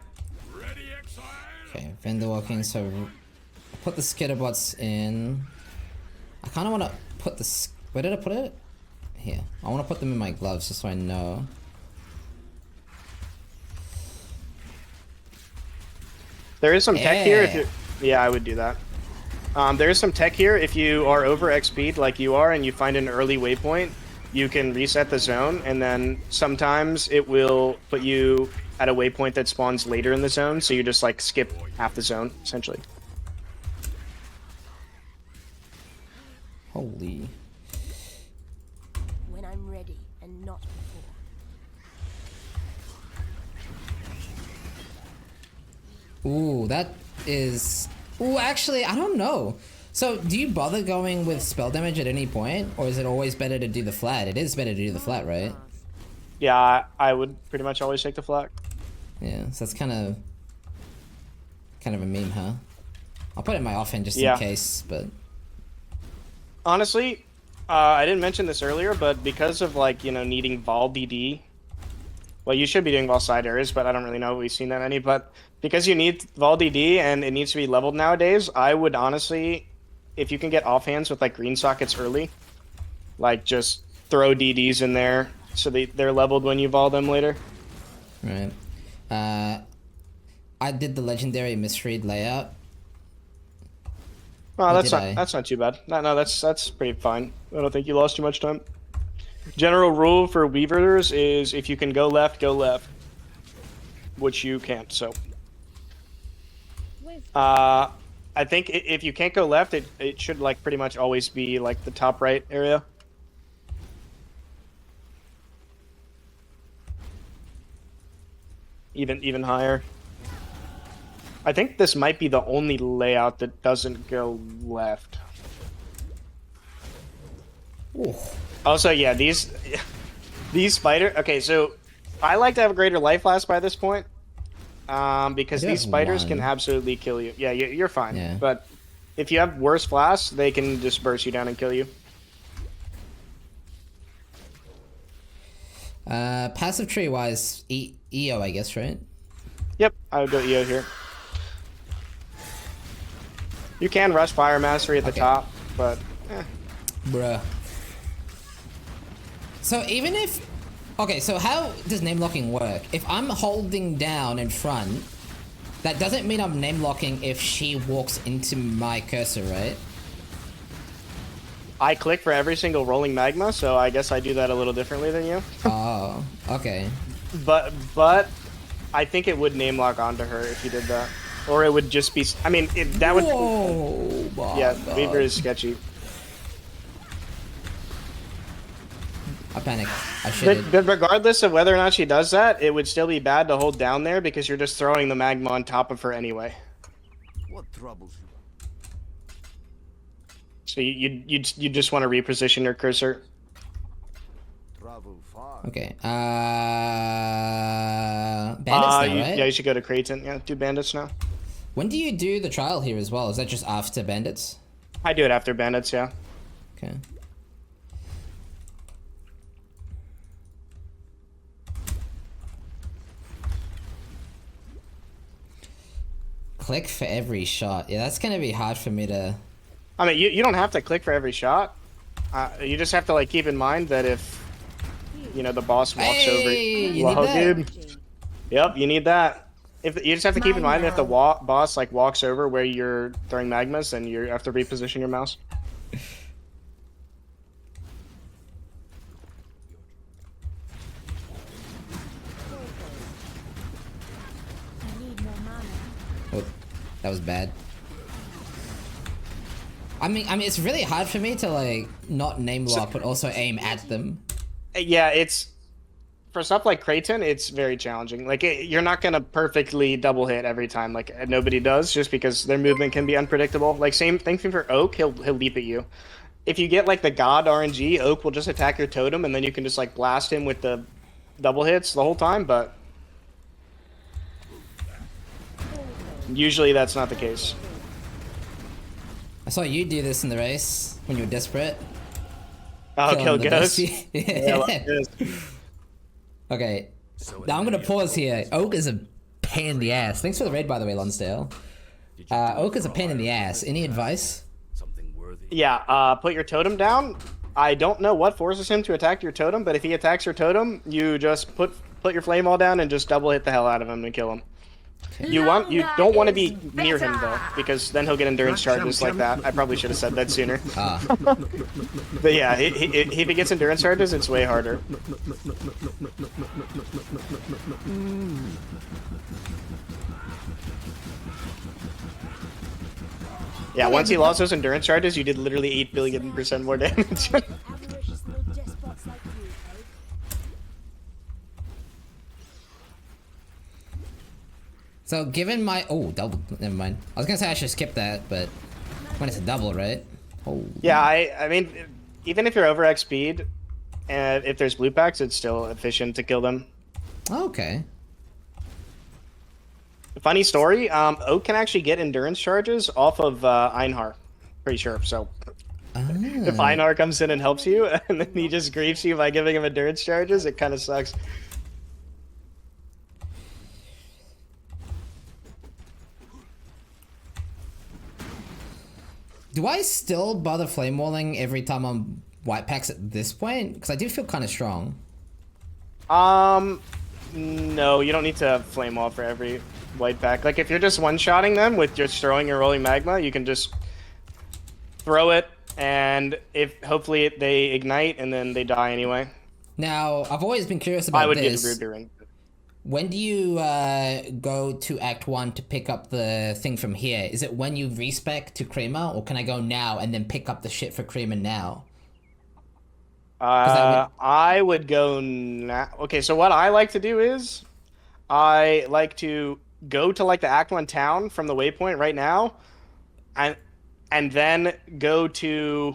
Okay, vendor walking. So put the skitterbots in. I kind of want to put the. Where did I put it? Here. I want to put them in my gloves just so I know. There is some tech here if Yeah. you. Yeah, I would do that. There is some tech here if you are over XP'd like you are and you find an early waypoint, you can reset the zone, and then sometimes it will put you at a waypoint that spawns later in the zone, so you just like skip half the zone essentially. Holy. When I'm ready and not before. Ooh, that is. Ooh, actually, I don't know. So, do you bother going with spell damage at any point, or is it always better to do the flat? It is better to do the flat, right? Yeah, I would pretty much always take the flak. Yeah, so that's kind of a meme, huh? I'll put it in my offhand just Yeah. in case, but Honestly, I didn't mention this earlier, but because of like, you know, needing Vol DD, well, you should be doing Vol side areas, but I don't really know if we've seen that any, but because you need Vol DD and it needs to be leveled nowadays, I would honestly, if you can get offhands with like green sockets early, like just throw DDs in there so they're leveled when you Vol them later. right. I did the legendary misread layout. Oh, Or did I? that's not too bad. No, that's pretty fine. I don't think you lost too much time. General rule for Weavers is if you can go left, which you can't. So, With I think if you can't go left, it should like pretty much always be like the top right area. Even higher. I think this might be the only layout that doesn't go left. Ooh. Also, yeah, these spider. Okay, so I like to have a greater life last by this point, because I do these have spiders can one. absolutely kill you. Yeah, you're fine. Yeah. But if you have worse flasks, they can just burst you down and kill you. Passive tree wise, EO, I guess, right? Yep, I would go EO here. You can rush Fire Mastery at the Okay. top, but Bruh. So even if... Okay, so how does name locking work? If I'm holding down in front, that doesn't mean I'm name locking if she walks into my cursor, right? I click for every single rolling magma, so I guess I do that a little differently than you. Oh, okay. But I think it would name lock onto her if you did that, or it would just be. I mean, that would. Whoa, my Yeah, God. Weaver is sketchy. I panicked. I shitted. But regardless of whether or not she does that, it would still be bad to hold down there because you're just throwing the magma on top of her anyway. What troubles you? So you just want to reposition your cursor. Travel far. Okay. Bandits now, right? Yeah, you should go to Creighton. Yeah, do bandits now. When do you do the trial here as well? Is that just after bandits? I do it after bandits. Yeah. Okay. Click for every shot. Yeah, that's gonna be hard for me to... I mean, you don't have to click for every shot. You just have to like keep in mind that if you know the boss walks Hey, over. you need Whoa, that. dude. Yep, you need that. If you just have to keep in mind that if the boss like walks over where you're throwing magmas, then you have to reposition your mouse. I need more mana. Oh, that was bad. I mean, it's really hard for me to like not name lock, but also aim at them. Yeah, it's for stuff like Creighton, it's very challenging. Like you're not gonna perfectly double hit every time, like nobody does, just because their movement can be unpredictable. Like same thing for Oak, he'll leap at you. If you get like the God RNG, Oak will just attack your totem, and then you can just like blast him with the double hits the whole time. But usually that's not the case. I saw you do this in the race when you were desperate. Oh, Killing kill the Ghost. Dusty. Yeah, like this. Okay, now I'm gonna pause here. Oak is a pain in the ass. Thanks for the raid, by the way, Lonsdale. Oak is a pain in the ass. Any advice? Something worthy. Yeah, put your totem down. I don't know what forces him to attack your totem, but if he attacks your totem, you just put your flame all down and just double hit the hell out of him and kill him. You don't want to be near him though, because then he'll get endurance charges like that. I probably should have said that sooner. But yeah, if he gets endurance charges, it's way harder. Yeah, once he lost those endurance charges, you did literally 8 billion% more damage. Avaricious little despots like you, eh? So given my double, never mind. I was gonna say I should skip that, but when it's a double, right? Oh. Yeah, I mean, even if you're over X speed, and if there's blue packs, it's still efficient to kill them. Okay. Funny story, Oak can actually get endurance charges off of Einhar. Pretty sure, so if Einar comes in and helps you, and then he just griefs you by giving him endurance charges, it kind of sucks. Do I still bother flame walling every time I'm white packs at this point? Because I do feel kind of strong. No, you don't need to flame wall for every white pack. Like if you're just one-shotting them with just throwing your rolling magma, you can just throw it, and if hopefully they ignite and then they die anyway. Now, I've always been curious about I would this. get the Ruby Ring. When do you go to Act 1 to pick up the thing from here? Is it when you respec to Creamer, or can I go now and then pick up the shit for Creamer now? I would go now. Okay, so what I like to do is I like to go to like the Act 1 town from the waypoint right now, and then go to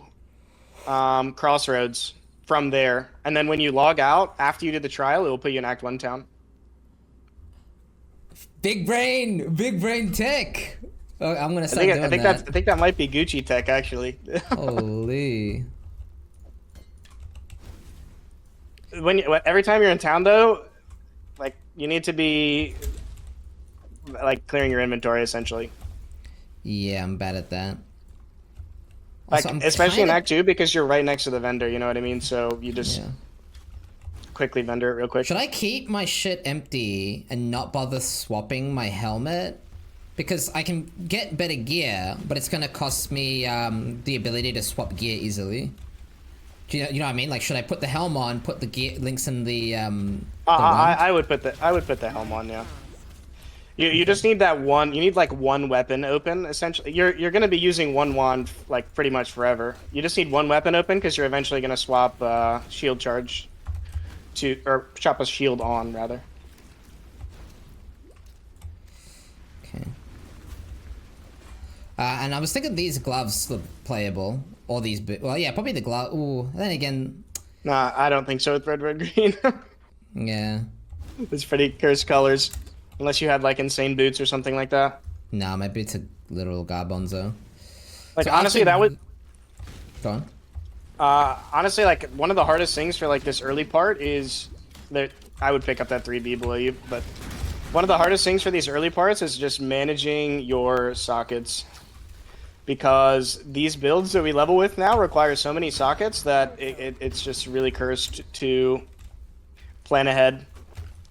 Crossroads from there. And then when you log out, after you did the trial, it will put you in Act 1 town. Big brain tech. Oh, I'm gonna start doing I think that. I think that might be Gucci tech actually. Holy. Every time you're in town though, like you need to be like clearing your inventory essentially. Yeah, I'm bad at that. Like Also, especially in Act 2 because you're right next to the vendor, you know what I mean? So you just quickly vendor it real quick. Should I keep my shit empty and not bother swapping my helmet? Because I can get better gear, but it's gonna cost me the ability to swap gear easily. Do you know what I mean? Like, should I put the helm on, put the gear links in the I would put the helm on, yeah. You just need that one. You need like one weapon open. Essentially, you're gonna be using one wand like pretty much forever. You just need one weapon open because you're eventually gonna swap shield charge or chop a shield on rather. Okay. And I was thinking these gloves look playable, or these. Well, yeah, probably the glove. Ooh, then again. Nah, I don't think so with red, green. Yeah. It's pretty cursed colors, unless you had like insane boots or something like that. Nah, my boots are literal garbonzo. Like So honestly, after- that would. Go on. Honestly, like one of the hardest things for like this early part is that I would pick up that 3B below you, but one of the hardest things for these early parts is just managing your sockets, because these builds that we level with now require so many sockets that it's just really cursed to plan ahead,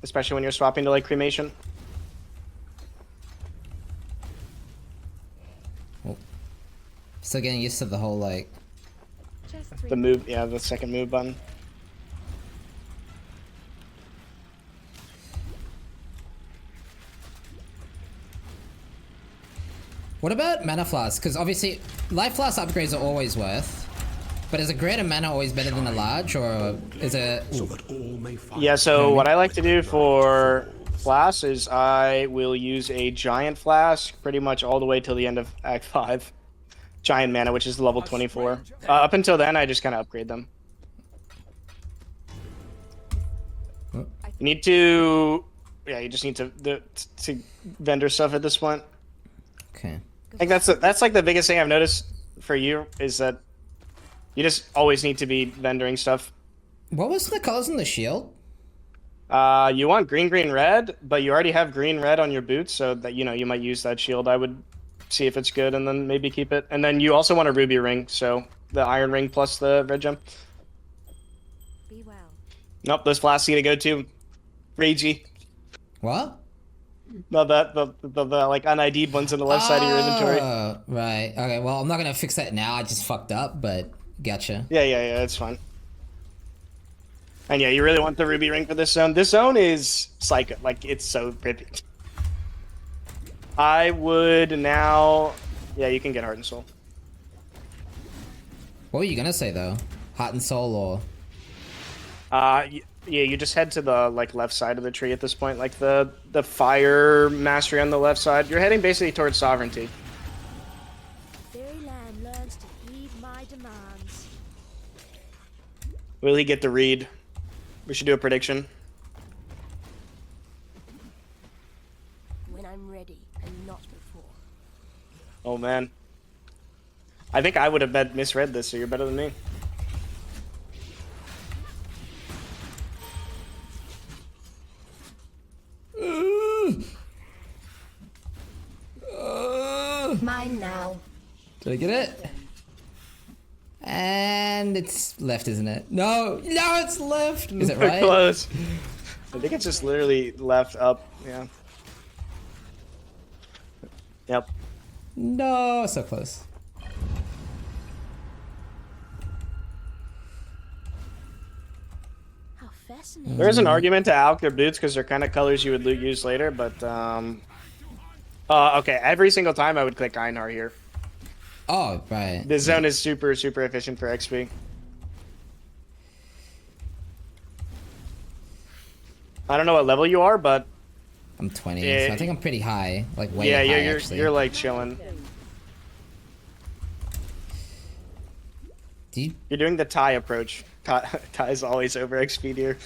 especially when you're swapping to like cremation. Still getting used to the whole like. The move, yeah, the second move button. What about mana flask? Because obviously, life flask upgrades are always worth. But is a greater mana always better than a large, or is it? So that all may find Yeah, so what I like to do for flasks is I will use a giant flask pretty much all the way till the end of Act 5. Giant mana, which is level 24. Up until then, I just kind of upgrade them. You need to... Yeah, you just need to vendor stuff at this point. Okay. I think that's like the biggest thing I've noticed for you is that you just always need to be vendoring stuff. What was the colors on the shield? You want green, green, red, but you already have green, red on your boots, so that you might use that shield. I would see if it's good, and then maybe keep it. And then you also want a ruby ring, so the iron ring plus the red gem. Be well. Nope, those flasks need to go to Ragey. What? No, the like un-ID'd ones on the left side of your inventory. Right. Okay. Well, I'm not gonna fix that now. I just fucked up, but gotcha. Yeah, it's fine. And yeah, you really want the ruby ring for this zone. This zone is psycho. Like, it's so pretty. I would now... Yeah, you can get Heart and Soul. What were you gonna say though? Heart and soul, or? Yeah, you just head to the left side of the tree at this point, like the fire mastery on the left side. You're heading basically towards sovereignty. Fairyland learns to heed my demands. Will he get the read? We should do a prediction. When I'm ready, and not before. Oh man, I think I would have misread this, so you're better than me. Mine now. Did I get it? And it's left, isn't it? No, it's left. Is it right? Close. I think it's just literally left, up. Yeah. Yep. No, so close. How fascinating. There is an argument to alch their boots because they're kind of colors you would use later, but okay, every single time I would click Einar here. Oh, right. This zone is super efficient for XP. I don't know what level you are, but I'm 20, Yeah. so I think I'm pretty high. Like, way yeah, high, you're actually. you're like chilling. Do you... You're doing the Thai approach. Thai's always over XP here.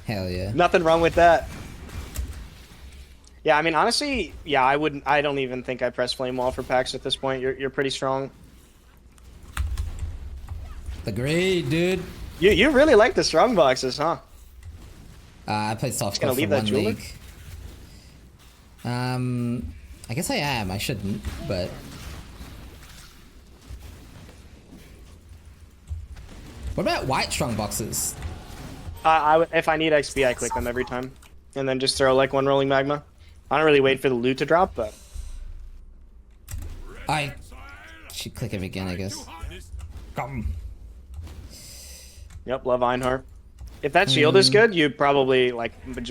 Hell yeah. Nothing wrong with that. Yeah, I mean, honestly, yeah, I don't even think I press Flame Wall for packs at this point. You're pretty strong. The grade, dude. You really like the strong boxes, huh? I played soft Gonna for leave that one jeweler? league. I guess I am. I shouldn't, but... What about white strong boxes? If I need XP, I click them every time, and then just throw like one rolling magma. I don't really wait for the loot to drop, but I should click it again, I guess. Come. yep, love Einhar. If that shield is good, you probably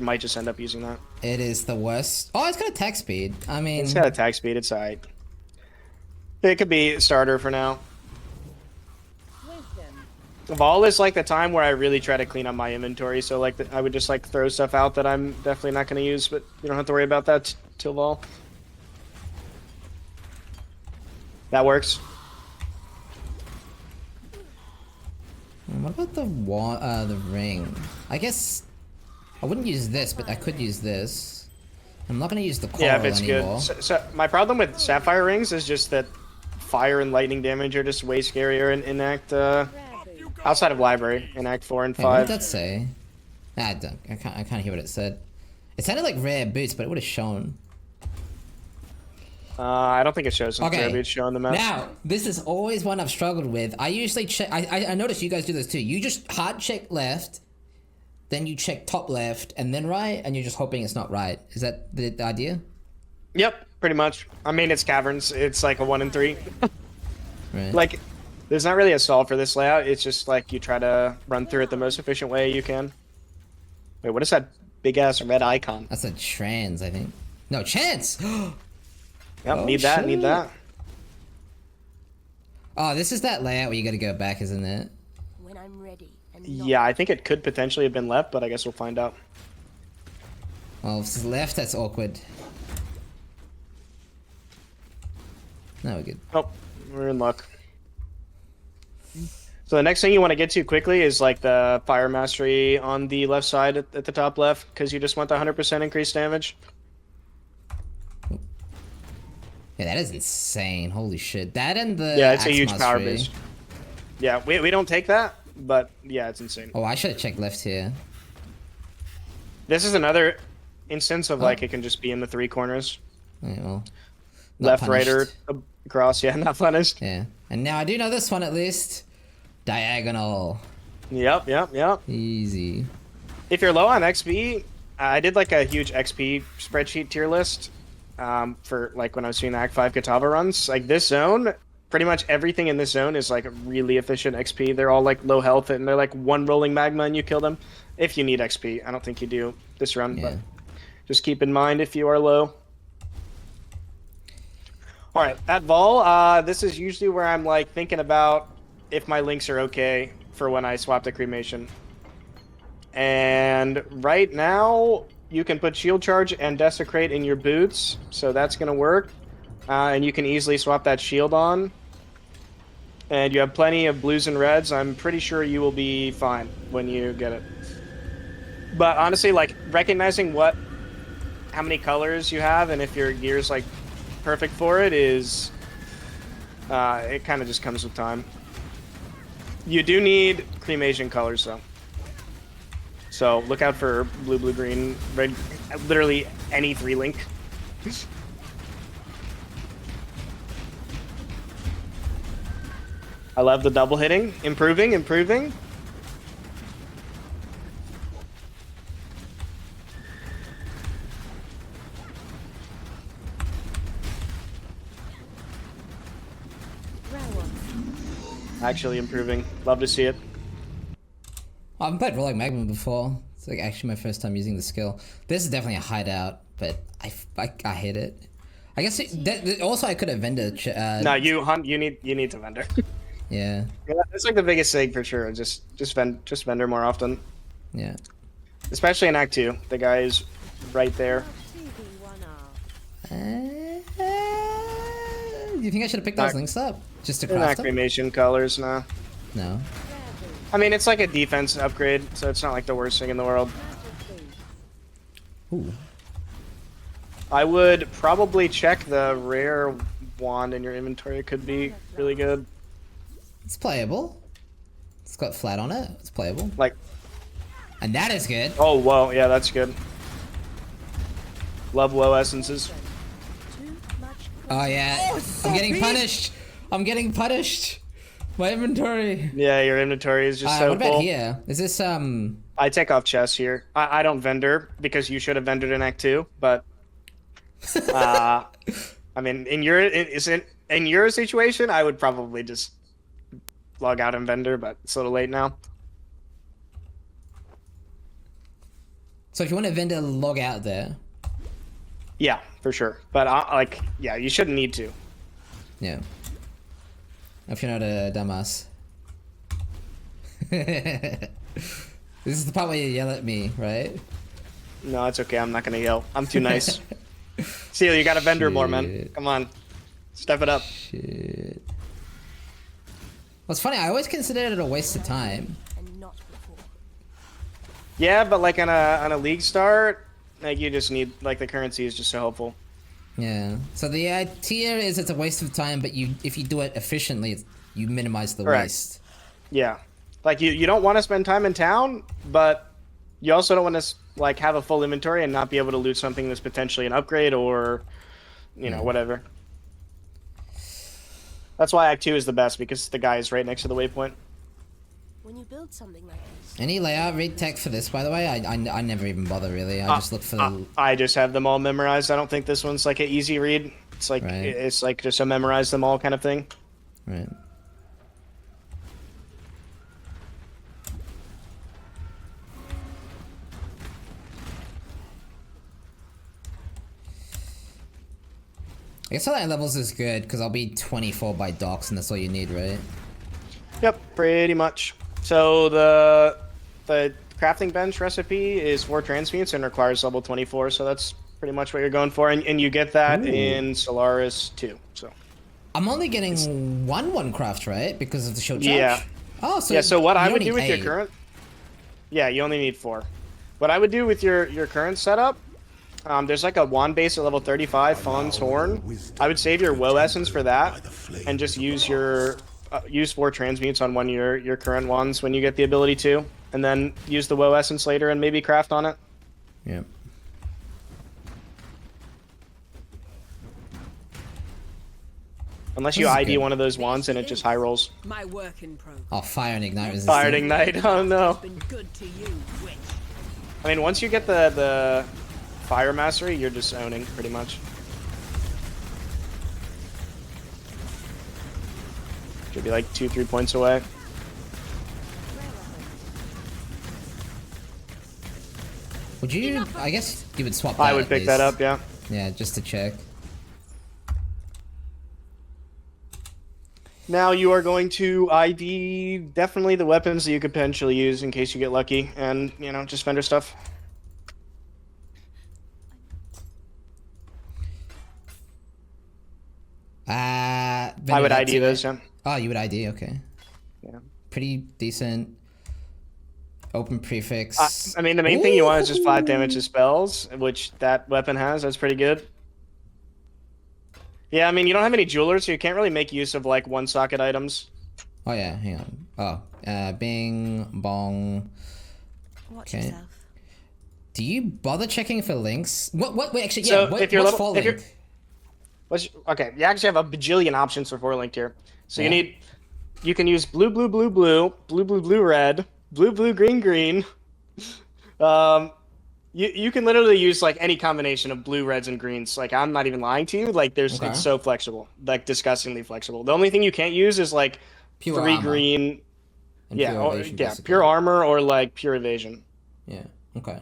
might just end up using that. It is the worst. Oh, it's got attack speed. I mean, It's got attack speed. It's alright. It could be starter for now. Vol is like the time where I really try to clean up my inventory, so like I would just like throw stuff out that I'm definitely not going to use, but you don't have to worry about that till Vol. That works. what about the ring? I guess I wouldn't use this, but I could use this. I'm not gonna use the coral Yeah, if it's anymore. good. So my problem with Sapphire rings is just that fire and lightning damage are just way scarier in Act outside of Library in Act 4 and Hey, what 5. did that say? Nah, I can't hear what it said. It sounded like rare boots, but it would have shown. I don't think it shows some Okay. it's showing the map. Now, this is always one I've struggled with. I usually check. I notice you guys do this too. You just hard check left, then you check top left, and then right, and you're just hoping it's not right. Is that the idea? Yep, pretty much. I mean, it's caverns. It's like a 1 in 3. Right. Like, there's not really a solve for this layout. It's just like you try to run through it the most efficient way you can. Wait, what is that big ass red icon? That's a trans, I think. No, chance. Yep, Oh, need that, need shit. that. Oh, this is that layout where you gotta go back, isn't it? When I'm ready and not Yeah, I think it could potentially have been left, but I guess we'll find out. Well, if it's left, that's awkward. No, we're good. Oh, we're in luck. So the next thing you want to get to quickly is like the fire mastery on the left side at the top left, because you just want the 100% increased damage. Yeah, that is insane. Holy shit. That and the Yeah, it's a axe huge power mastery. boost. Yeah, we don't take that, but yeah, it's insane. Oh, I should have checked left here. This is another instance of like it can just be in the three corners. Yeah, well, not Left, right, or punished. across. Yeah, not punished. Yeah. And now I do know this one at least. Diagonal. Yep. Easy. If you're low on XP, I did like a huge XP spreadsheet tier list for like when I was doing the Act 5 Katava runs. Like this zone, pretty much everything in this zone is like really efficient XP. They're all like low health and they're like one rolling magma and you kill them. If you need XP, I don't think you do this run, Yeah. but just keep in mind if you are low. All right, at Vol, this is usually where I'm like thinking about if my links are okay for when I swap to cremation. And right now, you can put shield charge and desecrate in your boots, so that's gonna work. And you can easily swap that shield on. And you have plenty of blues and reds. I'm pretty sure you will be fine when you get it. But honestly, like recognizing how many colors you have, and if your gear's like perfect for it, is it kind of just comes with time. You do need cremation colors though. So look out for blue, blue, green, red, literally any 3-link. I love the double hitting. Improving. Actually improving. Love to see it. I haven't played Rolling Magma before. It's like actually my first time using the skill. This is definitely a hideout, but I hate it. I guess also I could have vendor. No, you need to vendor. Yeah. Yeah, that's like the biggest thing for sure. Just vendor more often. Yeah. Especially in Act 2. The guy is right there. Do you think I should have picked those links up just to They're craft not them? cremation colors, no. No. I mean, it's like a defense upgrade, so it's not like the worst thing in the world. Ooh. I would probably check the rare wand in your inventory. It could be really good. It's playable. It's got flat on it. It's playable. Like, And that is good. oh, whoa, yeah, that's good. Love low essences. Oh yeah. I'm getting punished. I'm getting punished. My inventory. Yeah, your inventory is just so what about full. here? Is this I take off chests here. I don't vendor because you should have vendored in Act 2, but I mean, in your situation, I would probably just log out and vendor, but it's a little late now. So if you want to vendor, log out there. Yeah, for sure. But yeah, you shouldn't need to. Yeah. If you're not a dumbass. This is the part where you yell at me, right? No, it's okay. I'm not gonna yell. I'm too nice. Seal, you gotta vendor more, man. Shit. Come on, step it up. Shit. Well, it's funny. I always considered it a waste of time. and not before. Yeah, but like on a league start, like you just need like the currency is just so helpful. Yeah. So the idea is it's a waste of time, but if you do it efficiently, you minimize the Correct. waste. Yeah, like you don't want to spend time in town, but you also don't want to like have a full inventory and not be able to loot something that's potentially an upgrade or, you know, whatever. That's why Act 2 is the best, because the guy is right next to the waypoint. When you build something like this, Any layout read tech for this, by the way? I never even bother really. I just look for the. I just have them all memorized. I don't think this one's like an easy read. It's like Right. it's like just a memorize them all kind of thing. Right. guess higher levels is good because I'll be 24 by docks, and that's all you need, right? Yep, pretty much. So the crafting bench recipe is 4 transmutes and requires level 24, so that's pretty much what you're going for, and you get that Ooh. in Solaris too. So I'm only getting one craft, right? Because of the shield charge? Yeah. Oh, so yeah, so what you I don't would do need with your 8. current... Yeah, you only need 4. What I would do with your current setup, there's like a wand base at level 35, Fawn's Horn. I would save your woe essence for that, and just use your use 4 transmutes on one of your current wands when you get the ability to, and then use the woe essence later and maybe craft on it. Yeah. Unless you This is ID good. one of those wands and it just high rolls. My work in progress. Oh, fire and ignite resistance. Fire and ignite, oh no. Been good to you, witch. I mean, once you get the fire mastery, you're just owning pretty much. Should be like 2-3 points away. Would you? I guess you would swap. I that would at pick that least. up, yeah. Yeah, just to check. Now you are going to ID definitely the weapons that you could potentially use in case you get lucky, and, you know, just vendor stuff. I would ID those, yeah. Oh, you would ID, okay. Yeah. Pretty decent. Open prefix. I mean, the main thing you want is just flat damage to spells, which that weapon has. That's pretty good. Yeah, I mean, you don't have any jewelers, so you can't really make use of, like, one-socket items. Oh, yeah, hang on. Oh, bing, bong. Watch Okay. yourself. Do you bother checking for links? Wait, actually, So, yeah, what, if you're what's level- for if you're- link? Okay, you actually have a bajillion options for 4 linked here. So Yeah. you can use blue, blue, blue, blue, blue, blue, blue, red, blue, blue, green, green. You can literally use like any combination of blue, reds, and greens. Like, I'm not even lying to you. Like, Okay. it's so flexible, like disgustingly flexible. The only thing you can't use is like Pure 3 armor green, and yeah, pure or, evasion, yeah, basically. pure armor or like pure evasion. Yeah, okay.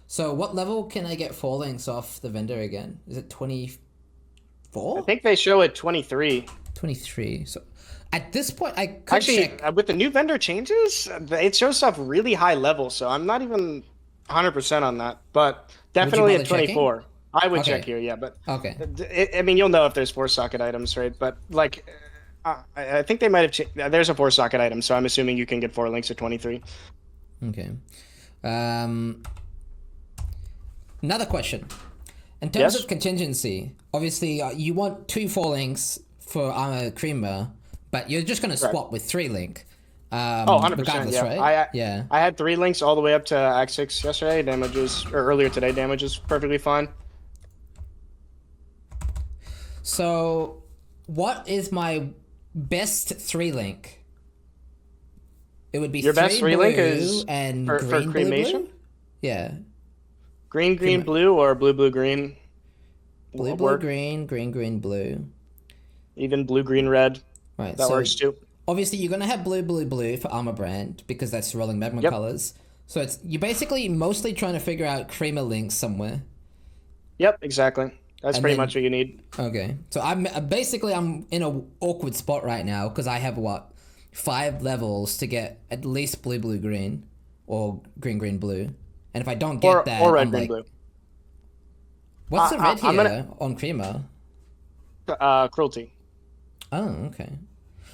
So what level can I get 4 links off the vendor again? Is it 24? I think they show at 23. 23. So at this point, I could Actually, check. with the new vendor changes, it shows stuff really high level, so I'm not even 100% on that, but definitely bother at 24. I would Okay. check here, yeah, but Okay. I mean, you'll know if there's 4-socket items, right? But like, I think they might have changed. There's a 4-socket item, so I'm assuming you can get 4 links at 23. Okay. Another question. In terms Yes? of contingency, obviously you want 2 4 links for armor creamer, but you're just gonna swap with 3 link. Oh, 100%. Regardless, Yeah. right? Yeah. I had 3 links all the way up to Act 6 yesterday. Damages, or earlier today, damage is perfectly fine. So, what is my best 3 link? It would be Your best 3 3 link blue is and for green blue, cremation? blue? Yeah. Green, green, blue, or blue, blue, green. Blue, Will blue, work. green, green, green, blue. Even blue, green, red. Right. That so works too. obviously you're gonna have blue, blue, blue for armor brand because that's rolling magma Yep. colors. So it's you're basically mostly trying to figure out creamer links somewhere. Yep, exactly. That's And pretty then- much what you need. Okay. So I'm in a awkward spot right now because I have 5 levels to get at least blue, blue, green, or green, green, blue. And if I don't get that, Or red, I'm green, like, blue. what's the red I'm here gonna- on creamer? Cruelty. Oh, okay.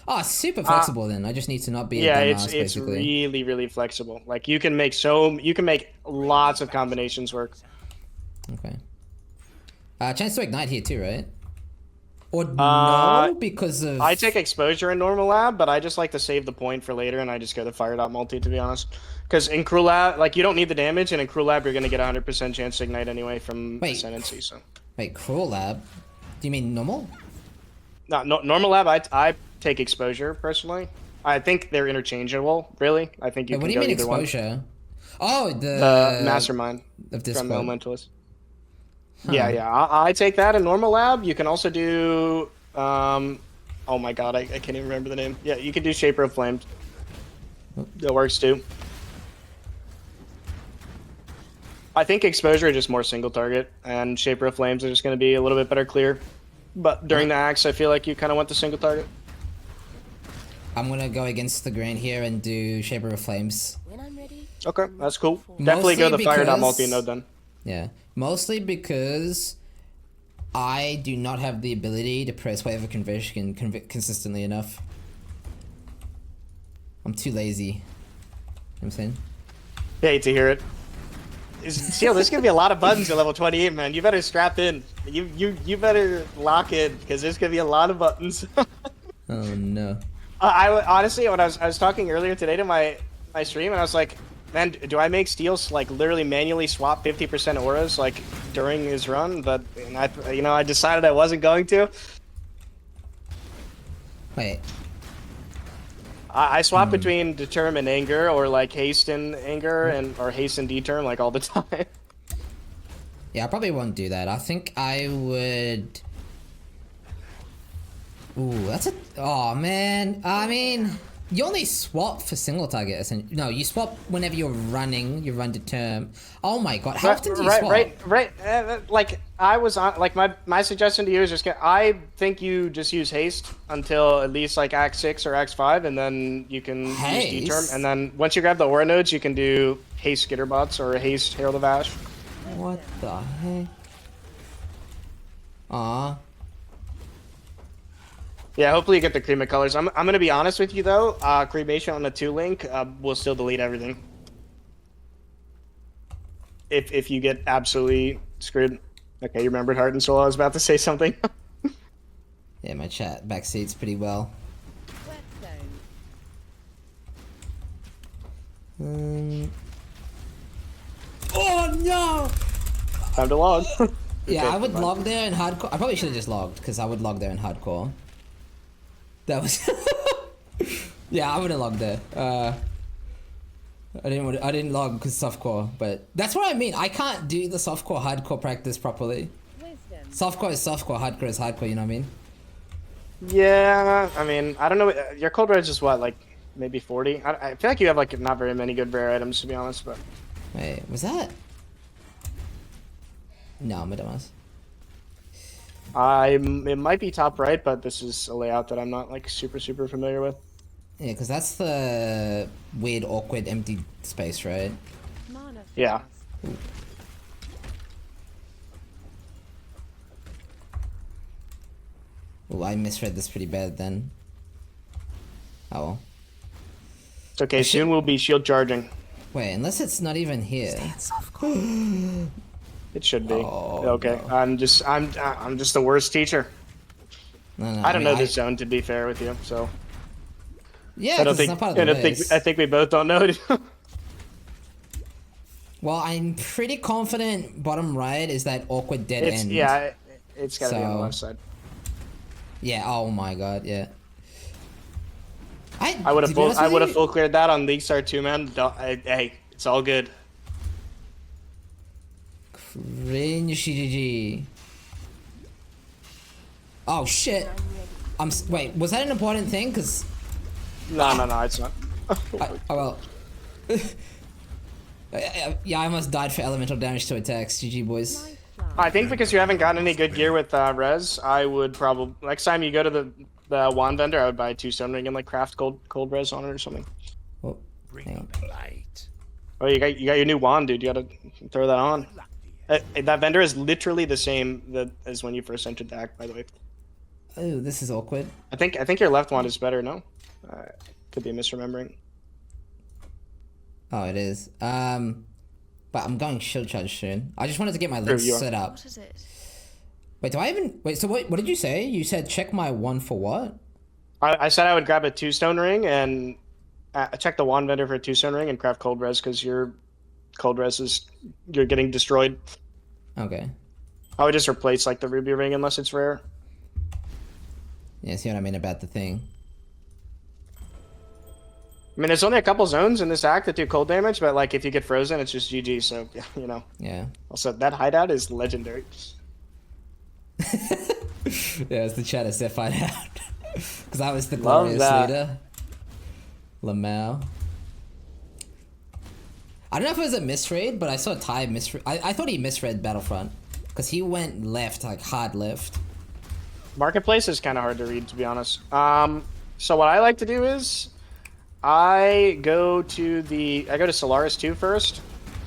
Oh, super flexible then. I just need to not be Yeah, a it's dumbass, basically. really, really flexible. Like, you can make lots of combinations work. Okay. Chance to ignite here too, right? Or no, because of... I take exposure in normal lab, but I just like to save the point for later, and I just go to fire dot multi, to be honest. Because in cruel lab, like, you don't need the damage, and in cruel lab, you're gonna get 100% chance to ignite anyway from Wait. Ascendancy. So Wait, Cruel Lab? Do you mean normal? no, normal lab, I take exposure personally. I think they're interchangeable. Really, I think you Wait, can what do you go mean either exposure? Oh, the... Mastermind of this from one. Elementalist. Yeah. I take that in normal lab. You can also do. Oh my god, I can't even remember the name. Yeah, you can do Shaper of Flames. That works too. I think exposure is just more single target, and Shaper of Flames are just going to be a little bit better clear. But during the axe, I feel like you kind of went the single target. I'm gonna go against the grain here and do Shaper of Flames. When I'm ready, Okay, that's cool. Definitely go the fire dot multi node then. Yeah, mostly because I do not have the ability to press Wave of Conviction consistently enough. I'm too lazy. You know what I'm saying? Hate to hear it. Steel, there's gonna be a lot of buttons at level 28, man. You better strap in. You better lock in because there's gonna be a lot of buttons. Oh no. Honestly, when I was talking earlier today to my stream, and I was like, man, do I make Steels like literally manually swap 50% auras like during his run? But I decided I wasn't going to. Wait. I swap between Determ and Anger, or like Haste and Anger, or Haste and Determ, like all the time. Yeah, I probably won't do that. I think I would. Ooh, that's a. Oh man. I mean, you only swap for single target. No, you swap whenever you're running. You run Determ. Oh my god, how often do you swap? Right. Like I was on. Like my suggestion to you is just I think you just use Haste until at least like Act 6 or Act 5, and then you can use Determ. And then once you grab the aura nodes, you can do Haste Skitterbots or Haste Herald of Ash. What the heck? Aw. Yeah, hopefully you get the Crema colors. I'm gonna be honest with you though. Cremation on the 2-link will still delete everything. If you get absolutely screwed. Okay, you remembered Heart and Soul. I was about to say something. Yeah, my chat backseats pretty well. Oh no! Time to log. Yeah, Okay, I would fine. log there in hardcore. I probably should have just logged because I would log there in hardcore. That was. Yeah, I would have logged there. I didn't log because softcore, but that's what I mean. I can't do the softcore hardcore practice properly. Softcore is softcore, hardcore is hardcore. You know what I mean? Yeah, I mean, I don't know. Your cold red is what, like maybe 40? I feel like you have like not very many good rare items to be honest, but. Wait, was that? No, I'm a dumbass. It might be top right, but this is a layout that I'm not like super familiar with. Yeah, because that's the weird, awkward, empty space, right? Yeah. Oh, I misread this pretty bad then. Oh well. It's okay. Soon we'll be shield charging. Wait, unless it's not even here. It should be. Oh, Okay. no. I'm just the worst teacher. No, I don't know this zone, to be fair with you. So Yeah, I don't 'cause think. it's not part of the race. I think we both don't know it. Well, I'm pretty confident bottom right is that awkward dead It's end. yeah. It's gotta be on the So- left side. Yeah. Oh my god. Yeah. I would have full cleared that on League Star 2, man. Hey, it's all good. Cringe GG. Oh shit. Wait, was that an important thing? Cause No, it's not. oh well. Yeah, I almost died for elemental damage to attacks. GG boys. I think because you haven't gotten any good gear with Res, I would probably next time you go to the wand vendor, I would buy a 2-stone ring and like craft cold Res on it or something. Oh, hang on. Oh, you got your new wand, dude. You gotta throw that on. That vendor is literally the same as when you first entered the act, by the way. Oh, this is awkward. I think your left wand is better. No, could be misremembering. Oh, it is. But I'm going shield charge soon. I just wanted to get my links you are. set up. What is it? Wait, do I even wait? So what did you say? You said check my one for what? I said I would grab a 2-stone ring and check the wand vendor for a 2-stone ring and craft cold res because your cold res you're getting destroyed. Okay. I would just replace like the ruby ring unless it's rare. Yeah, see what I mean about the thing. I mean, there's only a couple zones in this act that do cold damage, but like if you get frozen, it's just GG. So you know. Yeah. Also, that hideout is legendary. Yeah, it's the chat as if I'd out. Because I was the Love glorious that. leader. Lamau. I don't know if it was a misread, but I saw Ty misread. I thought he misread Battlefront. Because he went left, like hard left. Marketplace is kind of hard to read, to be honest. So what I like to do is I go to Solaris 2 first.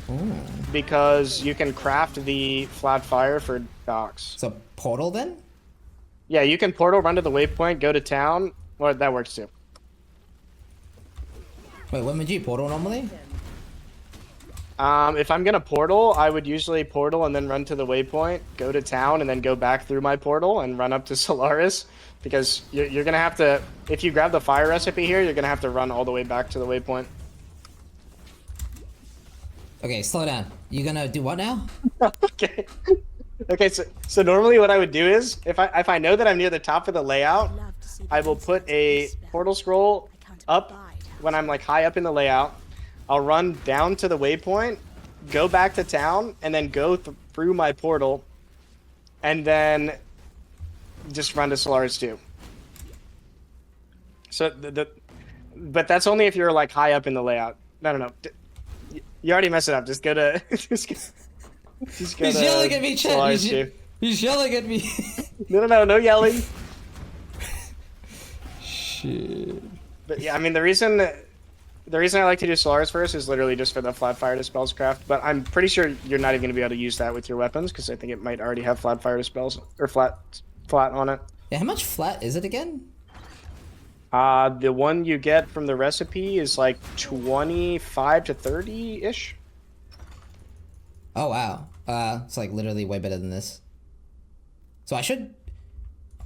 Ooh. Because you can craft the flat fire for docks. So portal then? Yeah, you can portal, run to the waypoint, go to town. Well, that works too. Wait, when would you portal normally? If I'm gonna portal, I would usually portal and then run to the waypoint, go to town, and then go back through my portal and run up to Solaris. Because you're gonna have to, if you grab the fire recipe here, you're gonna have to run all the way back to the waypoint. Okay, slow down. You gonna do what now? Okay. Okay, so normally what I would do is, if I know that I'm near the top of the layout, I'd love to see the I will put insides of a this spell. portal scroll I can't up abide how when I'm like high up in the layout. I'll run down to the waypoint, go back to town, and then go through my portal, and then just run to Solaris 2. So but that's only if you're like high up in the layout. No. You already messed it up. Just go to just go He's to yelling at me, Chad. Solaris 2. He's yelling at me. No yelling. Shit. But yeah, I mean the reason I like to do Solaris first is literally just for the flat fire dispels craft. But I'm pretty sure you're not even gonna be able to use that with your weapons because I think it might already have flat fire dispels or flat on it. Yeah, how much flat is it again? The one you get from the recipe is like 25 to 30-ish. Oh wow. It's like literally way better than this. So I should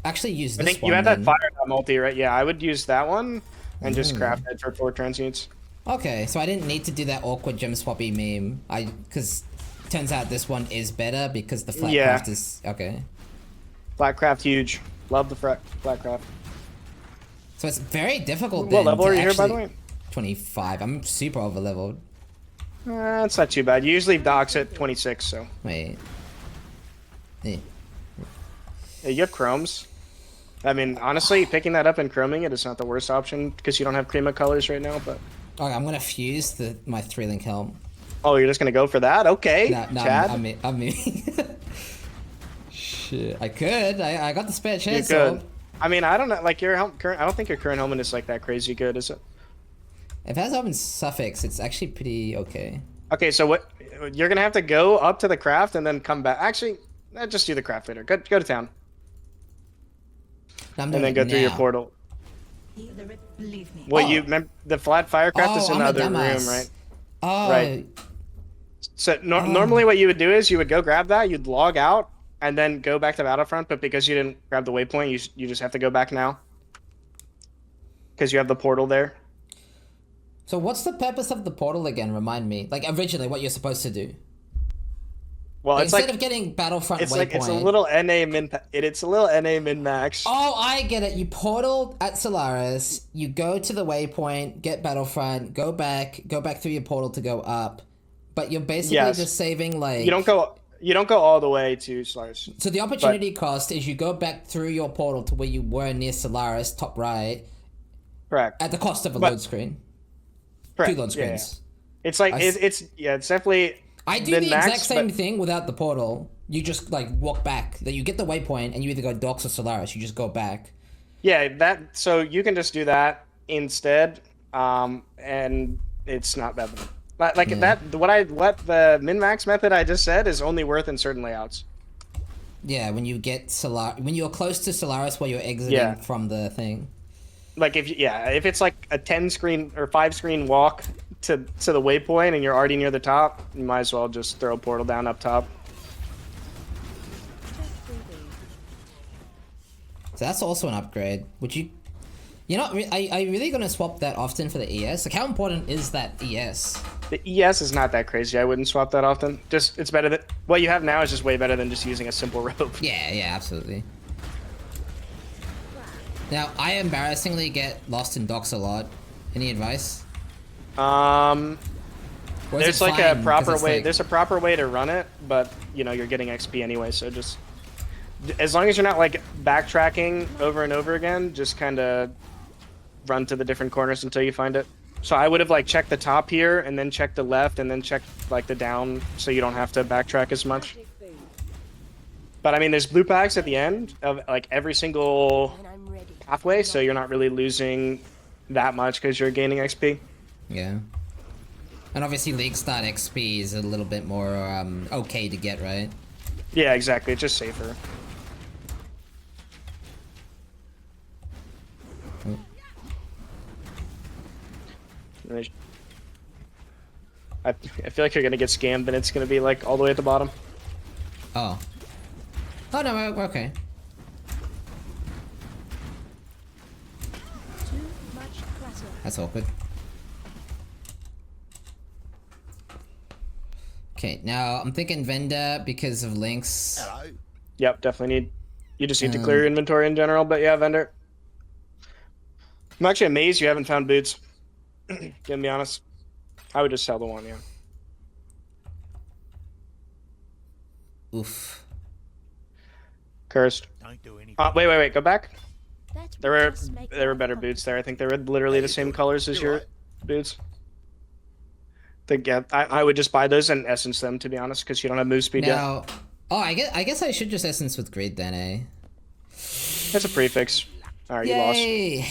actually use this I think one you have then. that fire multi, right? Yeah, I would use that one and just craft it for 4 transmutes. Okay, so I didn't need to do that awkward gem swappy meme. Because turns out this one is better because the flat Yeah. craft is okay. Flat craft huge. Love the flat craft. So it's very difficult. What then level to are you here, by the actually- way? 25. I'm super over leveled. It's not too bad. You usually docks at 26, so. Wait. Eh. Yeah, you have chromes. I mean, honestly, picking that up and chroming it is not the worst option because you don't have Crema colors right now, but... Okay, I'm gonna fuse my 3-link helm. Oh, you're just gonna go for that? Okay, No, Chad. I'm Shit, I could. I got the spare You chance. could. I mean, I don't know, like, your current... I don't think your current helmet is, like, that crazy good, is it? If it has open suffix, it's actually pretty okay. Okay, so what... You're gonna have to go up to the craft and then come back. Actually, just do the craft later. Go to town. No, I'm And doing then go it through your now. portal. Believe me. Well, Oh. you remember the flat fire craft is in I'm the a other dumbass. room, right? Oh, Right. So normally what you would do is you would go grab that, you'd log out, and then go back to Battlefront, but because you didn't grab the waypoint, you just have to go back now. Because you have the portal there. So what's the purpose of the portal again? Remind me. Like originally, what you're supposed to do. Well, Like, it's instead like of getting Battlefront it's waypoint. like it's a little NA min. It's a little NA min max. Oh, I get it. You portal at Solaris. You go to the waypoint, get Battlefront, go back through your portal to go up. But you're basically Yes. just saving like. You don't go all the way to Solaris. So the opportunity cost is you go back through your portal to where you were near Solaris, top right, Correct. at the cost of a But- load screen. Correct. 2 load Yeah, yeah. screens. It's like I it's definitely. I do min-max, the exact same but- thing without the portal. You just like walk back. That you get the waypoint and you either go docks or Solaris. You just go back. Yeah, that. So you can just do that instead, and it's not bad. Like Yeah. that. What the min max method I just said is only worth in certain layouts. Yeah, when you get when you're close to Solaris where you're exiting Yeah. from the thing. Like if it's like a 10 screen or 5 screen walk to the waypoint and you're already near the top, you might as well just throw a portal down up top. So that's also an upgrade. Would you? You're not. Are you really gonna swap that often for the ES? Like, how important is that ES? The ES is not that crazy. I wouldn't swap that often. Just it's better than what you have now is just way better than just using a simple rope. Yeah, absolutely. Now, I embarrassingly get lost in docks a lot. Any advice? Um, Or is there's it like fine? a 'Cause proper it's way. like- There's a proper way to run it, but you know you're getting XP anyway. So just as long as you're not like backtracking over and over again, just kind of run to the different corners until you find it. So I would have like checked the top here and then checked the left and then checked like the down, so you don't have to backtrack as much. But I mean, there's blue packs at the end of like every single When I'm ready. pathway, so you're not really losing that much because you're gaining XP. Yeah. And obviously League Start XP is a little bit more okay to get, right? Yeah, exactly. It's just safer. I feel like you're gonna get scammed and it's gonna be like all the way at the bottom. Oh. Oh no, we're okay. Too much clutter. That's awkward. Okay, now I'm thinking vendor because of links. Hello. Yep, definitely need. You just need to clear your inventory in general, but yeah, vendor. I'm actually amazed you haven't found boots. Gonna be honest. I would just sell the one, yeah. Oof. Cursed. Don't do anything. Wait, go back. That There would were just make there were life better boots there. I think they were complicated. literally the same colors as You're your right. boots. Yeah, I would just buy those and essence them, to be honest, because you don't have move speed yet. Now, oh, I guess I should just essence with grid then, eh? That's a prefix. Alright, you lost. Yay!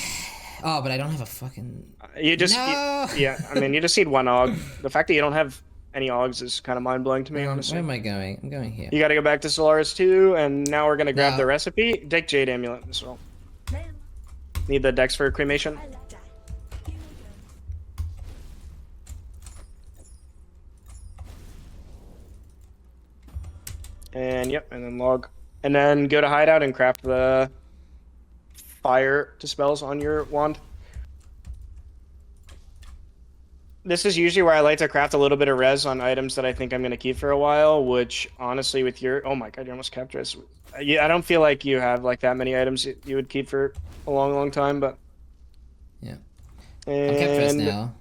Oh, but I don't have a fucking. You just No! yeah, I mean you just need one AUG. The fact that you don't have any AUGs is kind of mind blowing to me, Where honestly. am I going? I'm going here. You gotta go back to Solaris 2, and now we're gonna grab No. the recipe. Take Jade Amulet as well. Ma'am, Need the Dex for cremation. I like that. Here we go. And yep, and then log. And then go to hideout and craft the fire dispels on your wand. This is usually where I like to craft a little bit of res on items that I think I'm going to keep for a while, which honestly with your... Oh my god, you almost kept res. Yeah, I don't feel like you have like that many items you would keep for a long time, but... Yeah. I'm kept res And now.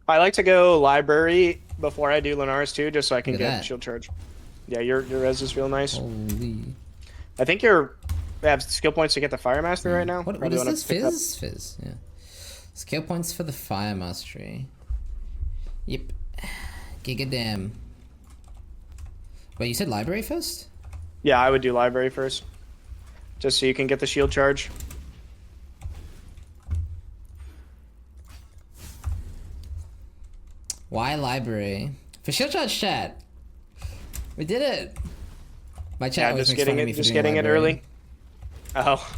I like to go library before I do Lunaris too, just so I can Look at get that. shield charge. Yeah, your res is real nice. Holy. I think you're... I have skill points to get the Fire Mastery right now. What Probably is wanna this? pick up- Fizz? Fizz, yeah. Skill points for the Fire Mastery. Yep. Giga damn. Wait, you said library first? Yeah, I would do library first. Just so you can get the shield charge. Why library? For shield charge chat. We did it. My chat Yeah, always just makes fun getting of me it, for just doing getting it library. early. Oh,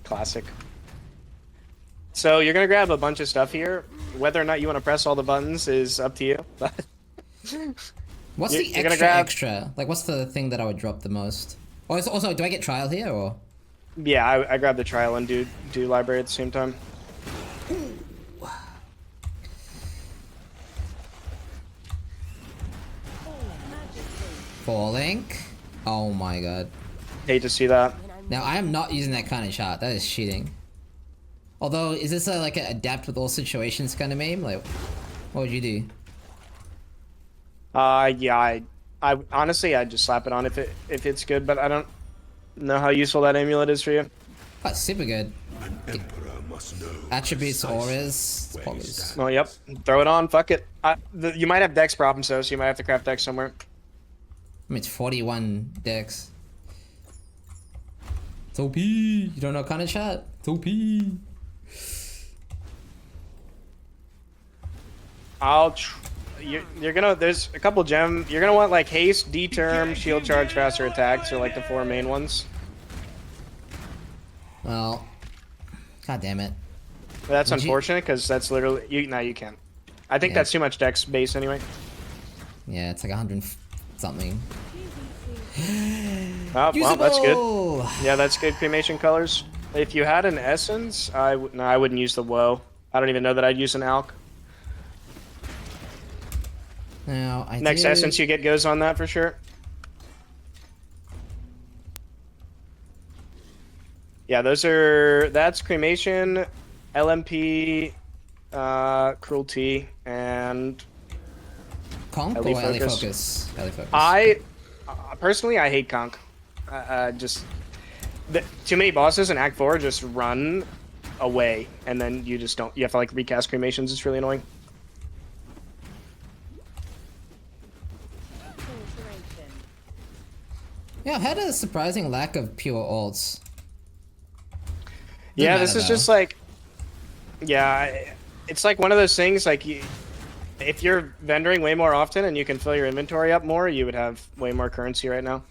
classic. So you're gonna grab a bunch of stuff here. Whether or not you want to press all the buttons is up to you. But What's You're- the you're gonna extra grab- extra? Like, what's the thing that I would drop the most? Oh, also, do I get trial here or? yeah, I grab the trial and do library at the same time. For Link? Oh my god. Hate to see that. When I'm Now, I am not using that kind of chart. That is cheating. Although, is this like a adapt with all situations kind of meme? Like, what would you do? Yeah, I honestly I'd just slap it on if it's good, but I don't know how useful that amulet is for you. Oh, it's super good. Emperor must know. Attributes, precisely auras, where probably. you stand. Oh, yep. Throw it on. Fuck it. You might have dex problems though, so you might have to craft dex somewhere. I mean, it's 41 dex. It's OP. You don't know kind of chat. It's OP. You're gonna. There's a couple gem. You're gonna want like haste, D-term, shield charge, faster attacks, are like the 4 main ones. Well, god damn it. But that's Would you- unfortunate because that's literally you. No, you can't. I think Yeah. that's too much dex base anyway. Yeah, it's like 100 something. Oh, well, that's good. Usable! Yeah, that's good cremation colors. If you had an essence, no, I wouldn't use the woe. I don't even know that I'd use an alk. Now, I Next do... essence you get goes on that for sure. Yeah, that's cremation, LMP, cruelty, and Conk LE or LE focus. Focus? LE Focus. Personally, I hate conk. Too many bosses in Act 4 just run away, and then you just don't. You have to like recast cremations. It's really annoying. Yeah, I've had a surprising lack of pure alts. Yeah, matter, this is though. just like, yeah, it's like one of those things. Like, if you're vendoring way more often and you can fill your inventory up more, you would have way more currency right now.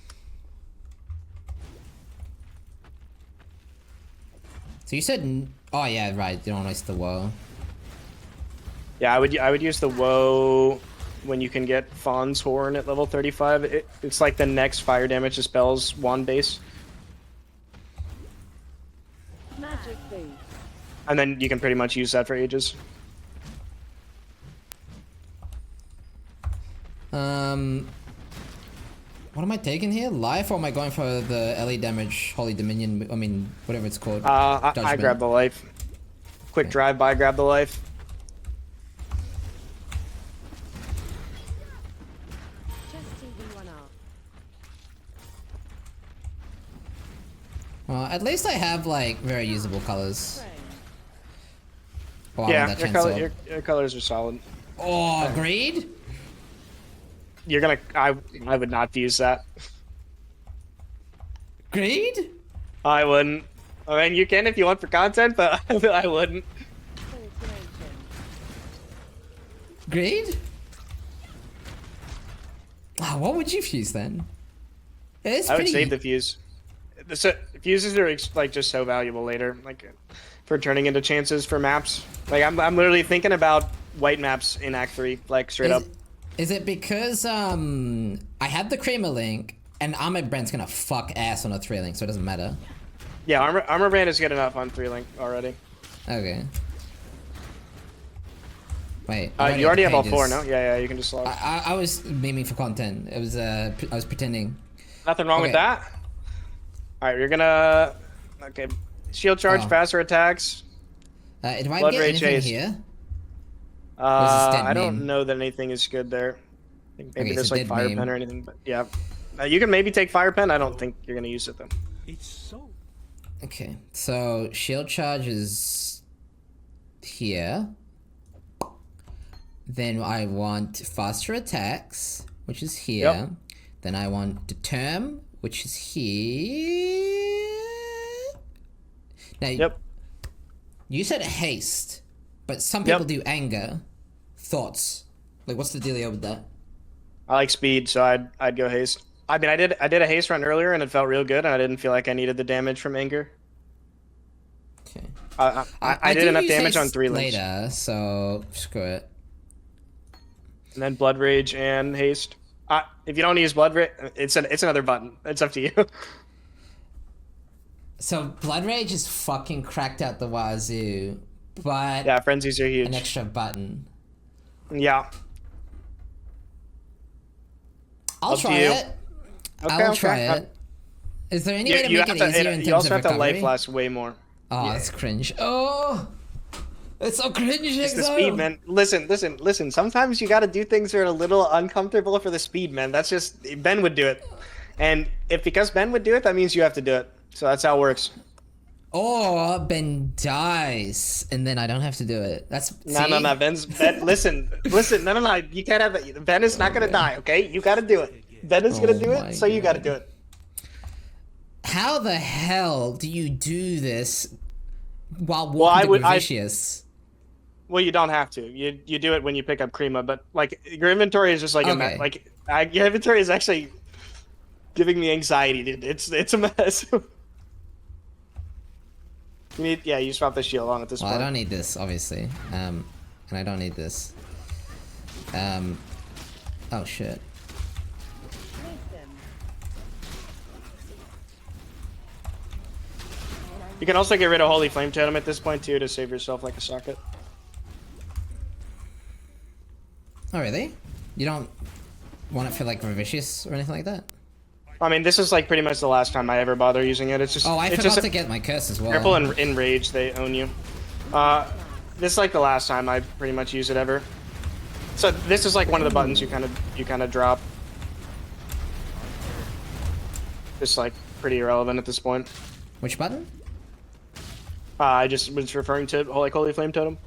So you said, oh yeah, right. You don't waste the woe. Yeah, I would use the woe when you can get Fawn's Horn at level 35. It's like the next fire damage dispels wand base, Magic boost. and then you can pretty much use that for ages. What am I taking here? Life, or am I going for the LE damage, Holy Dominion? I mean, whatever it's called. I Judgment. grab the life. Quick drive by, grab the life. Just TV one up. Well, at least I have like very usable colors. Friend. Oh, I Yeah, want that chainsaw. your colors are solid. Oh, greed? You're gonna. I would not use that. Greed? I wouldn't. I mean, you can if you want for content, but I wouldn't. Filtration. Greed? Ah, what would you fuse then? It's I would pretty. save the fuse. The fuses are like just so valuable later, like for turning into chances for maps. Like I'm literally thinking about white maps in Act 3, like straight up. Is it because I had the Creamer link and Ahmed Brand's gonna fuck ass on a 3 link, so it doesn't matter. Yeah, armor brand is good enough on 3 link already. Okay. Wait. You already have all pages. 4, no? Yeah, you can just log. I was memeing for content. It was I was pretending. Nothing wrong with Okay. that. All right, you're gonna. Okay, shield charge, Oh. faster attacks. Do I Blood get Rage anything Haste. here? Or is this dead I don't meme? know that anything is good there. I think maybe Okay, there's so like dead fire meme. pen or anything, but yeah. You can maybe take fire pen. I don't think you're gonna use it though. It's so Okay, so shield charge is here. Then I want faster attacks, which is here. Yep. Then I want determ, which is here. Now, Yep. you said haste, but some Yep. people do anger. Thoughts? Like, what's the dealio with that? I like speed, so I'd go haste. I mean, I did a haste run earlier and it felt real good, and I didn't feel like I needed the damage from anger. Okay. I did do enough use damage on haste 3 links, later, so screw it. and then blood rage and haste. If you don't use blood rage, it's another button. It's up to you. So Blood Rage is fucking cracked out the wazoo, but Yeah, frenzies are an huge. extra button. Yeah. I'll Up to try you. it. Okay, I'll okay. try it. Is there any way to You make have it easier in you terms also of have to recovery? life last way more. Oh, that's cringe. Oh, it's so cringe. It's the speed, man. Listen. Sometimes you got to do things that are a little uncomfortable for the speed, man. That's just Ben would do it, and if because Ben would do it, that means you have to do it. So that's how it works. Or Ben dies, and then I don't have to do it. That's No, see? Ben. Listen. No. You can't have it. Ben is not gonna die. Okay, you got to do it. Ben is gonna Oh do my it, so you got to God. do it. How the hell do you do this while walking Well, I to would- I- Gravicious? Well, you don't have to. You do it when you pick up Krima, but like your inventory is just like a mess. Okay. Like your inventory is actually giving me anxiety, dude. It's a mess. You swap the shield on at this Well, I point. don't need this, obviously. And I don't need this. Oh shit. Listen. You can also get rid of Holy Flame Totem at this point too to save yourself like a socket. Oh really? You don't want it for like Gravicious or anything like that? I mean, this is like pretty much the last time I ever bother using it. It's just Oh, I it's forgot just to get my curse as well. careful in Rage, they own you. This is like the last time I pretty much use it ever. So this is like one of the buttons you kind of drop. Just like pretty irrelevant at this point. Which button? I just was referring to Holy Flame Totem.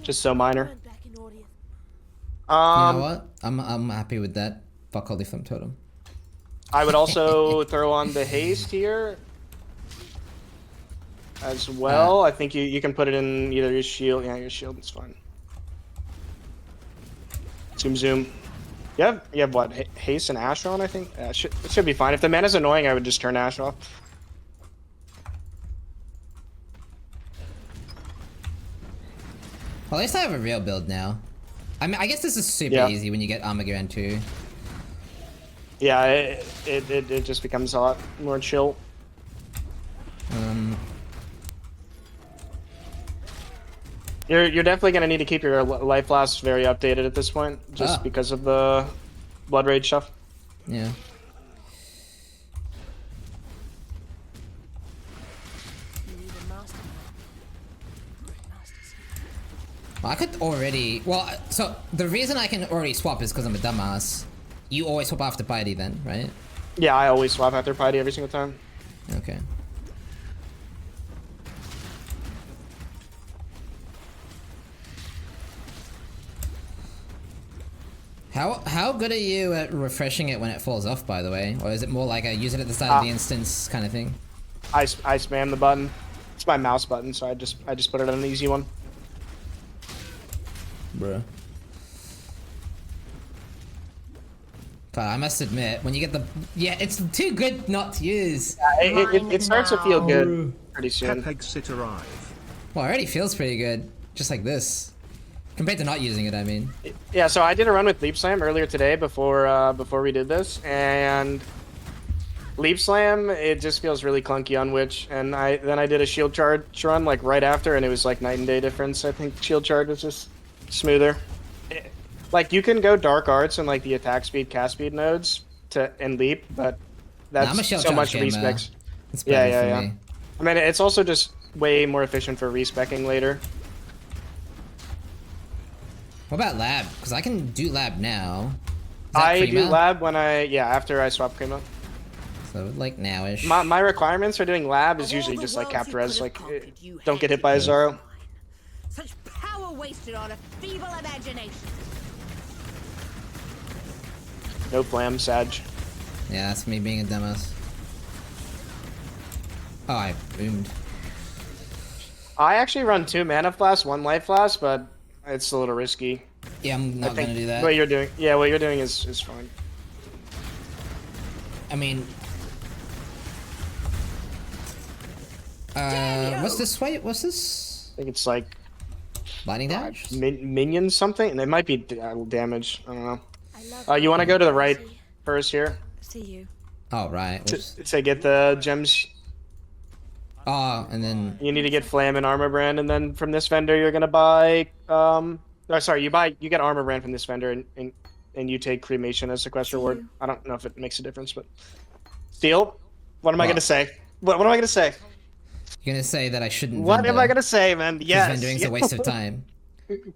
Just so minor. Burn back in audience. You know what? I'm happy with that. Fuck Holy Flame Totem. I would also throw on the haste here as well. I think you can put it in either your shield. Yeah, your shield is fine. Zoom, zoom. You have what? Haste and Ash on, I think? It should be fine. If the mana's annoying, I would just turn Ash off. Well, at least I have a real build now. I mean, I guess this is super easy when you get Armageddon too. Yeah, it just becomes a lot more chill. You're definitely gonna need to keep your life blast very updated at this point, just because of the blood rage stuff. Yeah. Well, I could already. Well, so the reason I can already swap is because I'm a dumbass. You always swap after piety, then, right? Yeah, I always swap after piety every single time. Okay. How good are you at refreshing it when it falls off, by the way? Or is it more like a use it at the start of the instance kind of thing? I spam the button. It's my mouse button, so I just put it on an easy one. Bruh. But I must admit, when you get the... Yeah, it's too good not to use. It starts to feel good pretty soon. Exit arrive. Well, it already feels pretty good. Just like this. Compared to not using it, I mean. Yeah, so I did a run with Leap Slam earlier today before we did this, and Leap Slam, it just feels really clunky on Witch, and then I did a Shield Charge run like right after, and it was like night and day difference. I think Shield Charge was just smoother. Like you can go Dark Arts and like the attack speed, cast speed nodes and Leap, but that's so much respecs. Yeah. Me. I mean, it's also just way more efficient for respecking later. What about lab? Because I can do lab now. I do lab when after I swap Primo. So like nowish. My requirements for doing lab is usually just like cap res, like don't get hit by a Zaro. Such power wasted on a feeble imagination. No flam, Sag. Yeah, that's me being a dumbass. Oh, I boomed. I actually run 2 mana flasks, 1 life flask, but it's a little risky. Yeah, I'm not gonna do that. What you're doing is fine. I mean, what's this? Wait, what's this? I think it's like Lightning damage? minions something, and it might be damage. I don't know. You want to go to the right first here See you. Oh right. to get the gems. Oh, and then You need to get Flam and Armor Brand, and then from this vendor you're gonna buy. You get Armor Brand from this vendor, and you take Cremation as a quest reward. I don't know if it makes a difference, but Steel. What am I gonna say? What am I gonna say? you're gonna say that I shouldn't. What vendor, am I gonna say, man? Yes. Vendoring's a waste of time.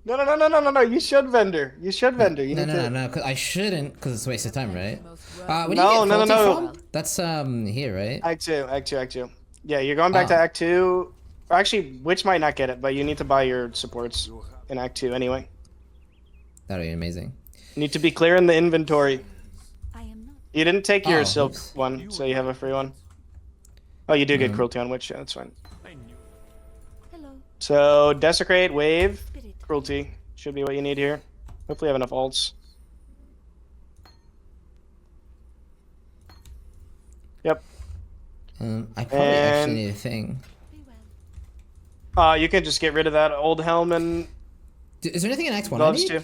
No. You should vendor. You should vendor. You No. Cause I shouldn't, because it's a waste of time, right? Where do No, you get no. From? That's here, right? Act 2. Yeah, you're going back to Act 2. Actually, Witch might not get it, but you need to buy your supports in Act 2 anyway. That'd be amazing. You need to be clear in the inventory. I am not. You didn't take your silk oops. one, so you have a free one. Oh, you do get Cruelty on Witch. Yeah, that's fine. Hello, So, Desecrate, Wave, spirit. Cruelty. Should be what you need here. Hopefully you have enough ults. Yep. I probably actually need a thing. Be well. You can just get rid of that old helm and Is there anything in X1 I gloves need? too.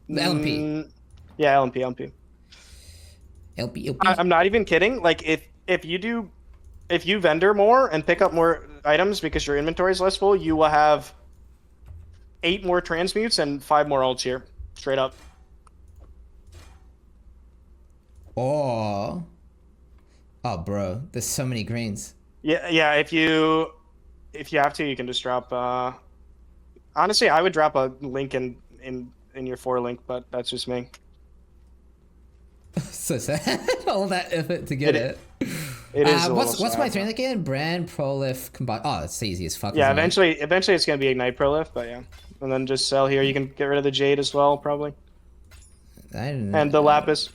The LMP. Yeah, LMP. LP. I'm not even kidding. Like if you vendor more and pick up more items because your inventory is less full, you will have 8 more transmutes and 5 more ults here, straight up. Oh, bro, there's so many greens. Yeah. If you have to, you can just drop. Honestly, I would drop a link in your 4 link, but that's just me. So sad. All that effort to get it. It is. What's my thing again? Brand Prolif combine. Oh, it's easy as fuck. Yeah, isn't it? eventually it's gonna be Ignite Prolif, but yeah, and then just sell here. You can get rid of the Jade as well, probably, I don't know. and the Lapis.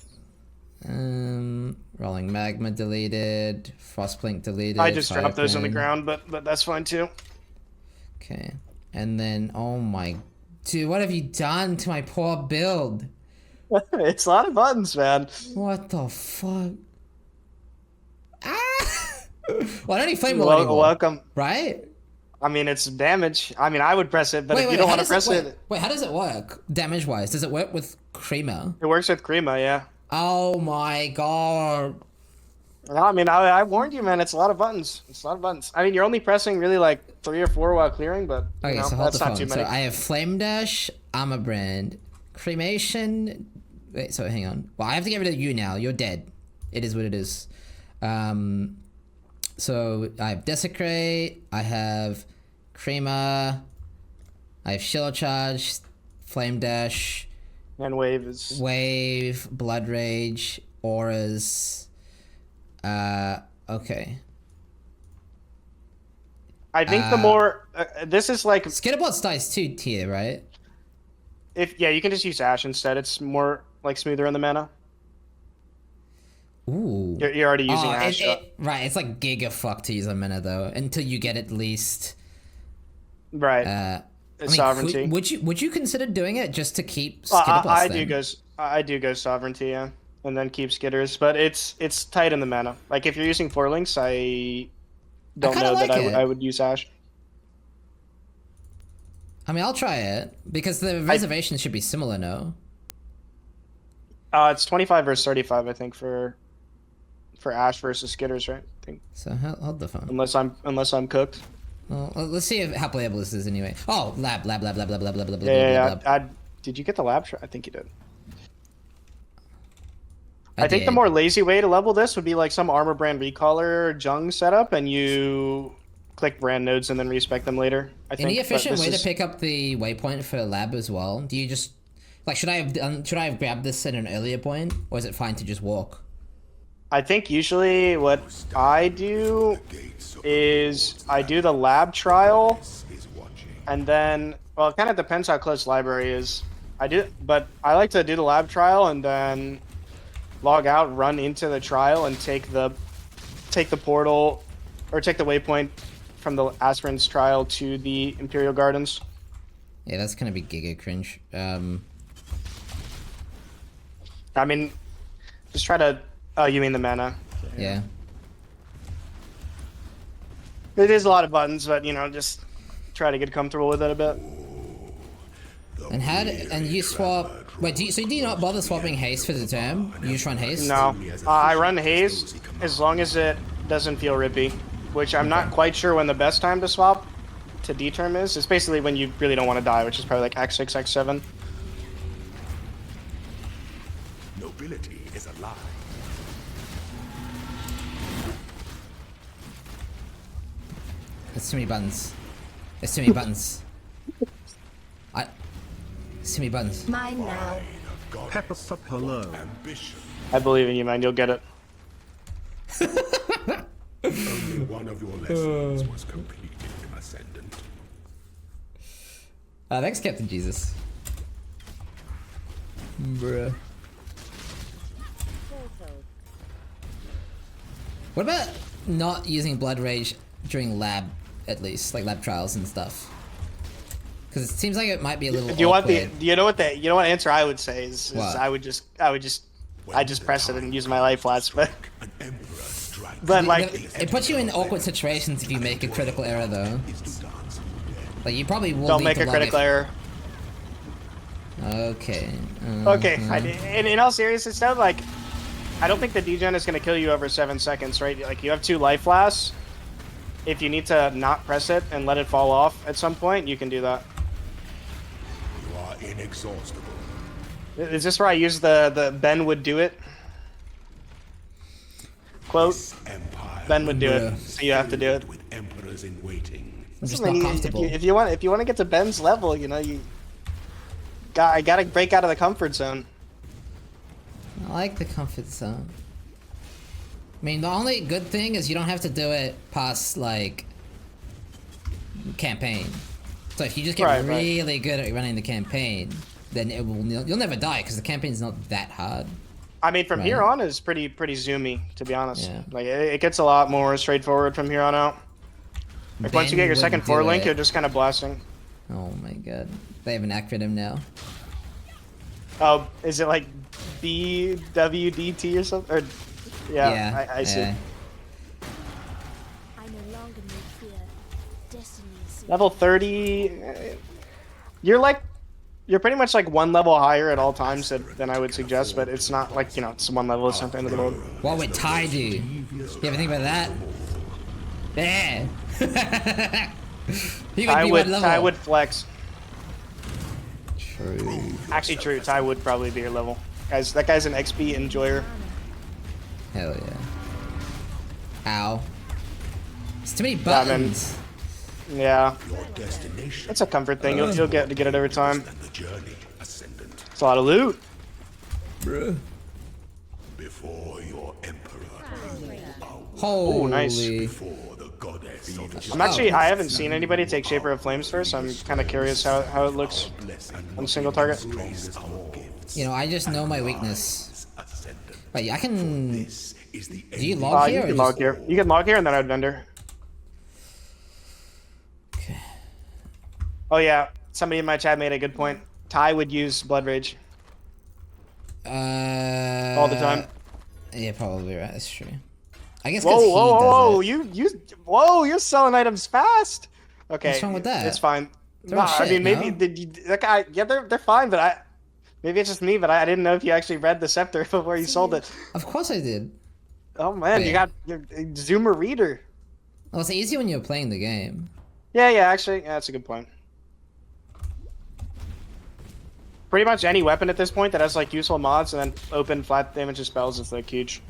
Rolling Magma deleted. Frostblink deleted. I just dropped those on the Firebrand. ground, but that's fine too. Okay. And then, oh my... Dude, what have you done to my poor build? It's a lot of buttons, man. What the fuck? Ah! Well, I don't need flame wall anymore, Welcome. right? I mean, it's damage. I mean, I would press it, but if you Wait, don't how want to does press it, Wait, how does it work, damage-wise? Does it work with Creamer? it works with Krima, yeah. Oh my god. No, I mean, I warned you, man. It's a lot of buttons. It's a lot of buttons. I mean, you're only pressing really like 3 or 4 while clearing, but Okay, you know, so hold that's the not phone. too many. So I have Flame Dash, Armor Brand, Cremation. Wait, so hang on. Well, I have to get rid of you now. You're dead. It is what it is. So I have Desecrate. I have Creamer. I have Shield Charge, Flame Dash, And wave is. Wave, Blood Rage, Auras. Okay. I think the more this is like Skitterbots dies 2 tier, right? yeah, you can just use Ash instead. It's more like smoother on the mana. Ooh. You're already using Oh, Ash. right, it's like giga fuck to use a mana though, until you get at least. Right. I mean, Sovereignty. would you consider doing it just to keep Skitterbots I do go sovereignty, yeah, and then keep skitters, but it's tight in the mana. Like if you're using 4 links, I don't kinda know like that it. I would use Ash. I mean, I'll try it because the reservation should be similar, no? It's 25 versus 35, I think, for Ash versus skitters, right? I think So hold the phone. unless I'm cooked. Well, let's see how playable this is anyway. Oh, lab. Yeah. Did you get the lab? I think you did. I think the did. more lazy way to level this would be like some armor brand recaller Jung setup, and you click brand nodes and then respec them later. I think. Any but efficient this way is- to pick up the waypoint for lab as well? Do you just like should I have grabbed this at an earlier point, or is it fine to just walk? I think usually what I do is I do the lab trial, and then well, it kind of depends how close library is. But I like to do the lab trial and then log out, run into the trial, and take the portal or take the waypoint from the Aspirant's trial to the Imperial Gardens. Yeah, that's gonna be giga cringe. I mean, just try to. Oh, you mean the mana? Yeah. It is a lot of buttons, but you know, just try to get comfortable with it a bit. And you swap. Wait, do you not bother swapping haste for the term? You just run haste? No, I run haste as long as it doesn't feel rippy, which I'm not quite sure when the best time to swap to D-term is. It's basically when you really don't want to die, which is probably like X6, X7. Nobility is a lie. There's too many buttons. There's too many buttons. There's too many buttons. Mine now. Pepper hello. Ambition. I believe in you, man. You'll get it. Only one of your lessons was completed, Ascendant. Thanks, Captain Jesus. Bruh. Portal. What about not using Blood Rage during lab, at least, like lab trials and stuff? Because it seems like it might be a little. Do you want awkward. the? You know what answer I would say is What? I just press it and use my life flats, but An emperor strikes. but like It puts you in awkward situations if you make a critical error, though. Is to dance. Like you probably will. don't need make to a log critical it. error. Okay. Okay, in all seriousness though, like, I don't think the degen is going to kill you over 7 seconds, right? Like, you have 2 life blasts. If you need to not press it and let it fall off at some point, you can do that. You are inexhaustible. Is this where I use the Ben would do it quote? Empire Ben would do Yeah. it, so you have to do it. with emperors in waiting. I'm just I mean, not comfortable. If you want to get to Ben's level, you know, I gotta break out of the comfort zone. I like the comfort zone. I mean, the only good thing is you don't have to do it past, like, campaign. So if you just get Right. really good at running the campaign, then you'll never die, because the campaign's not that hard. I mean, from Right. here on is pretty zoomy, to be honest. Yeah. Like it gets a lot more straightforward from here on out. Like once you get your Ben second wouldn't four do link, it. you're just kind of blasting. Oh my god. They have an acronym now. Oh, is it like BWDT or something? Or yeah, I see. yeah. I no longer need fear. Destiny is sealed. Level 30. You're pretty much like one level higher at all times than I would suggest, but it's not like, you know, it's one level, it's not the end of the world. What would Ty do? You ever think about that? Yeah. He would be one level. Ty would flex. True. Actually, true. Ty would probably be your level. Guys, that guy's an XP enjoyer. Hell yeah. Ow. It's too many man. buttons. Yeah, Your destination it's a comfort thing. You'll get to get it every time. and the journey, Ascendant. It's a lot of loot. Bruh. Before your emperor, Holy. nice. before the goddess of I haven't seen anybody take Shaper of Flames first. So I'm kind of curious how it looks on single target. You know, I just know my weakness. Ascendant. Wait, I can. This is the Do you end. log You here? Or can just... log here. You can log here and then I'd vendor. Okay. Oh yeah, somebody in my chat made a good point. Ty would use Blood Rage all the time. Yeah, probably right. That's true. I guess Whoa, because he whoa, does it. whoa! You're selling items fast. Okay, What's wrong with that? It's fine. They're No, all I shit, mean maybe no? that guy. Yeah, they're fine, but maybe it's just me. But I didn't know if you actually read the scepter before you sold it. Of course I did. Oh man, you Wait. got your Zoomer reader. Well, it's easy when you're playing the game. Yeah, actually, yeah, that's a good point. Pretty much any weapon at this point that has like useful mods and then open flat damage spells is like huge.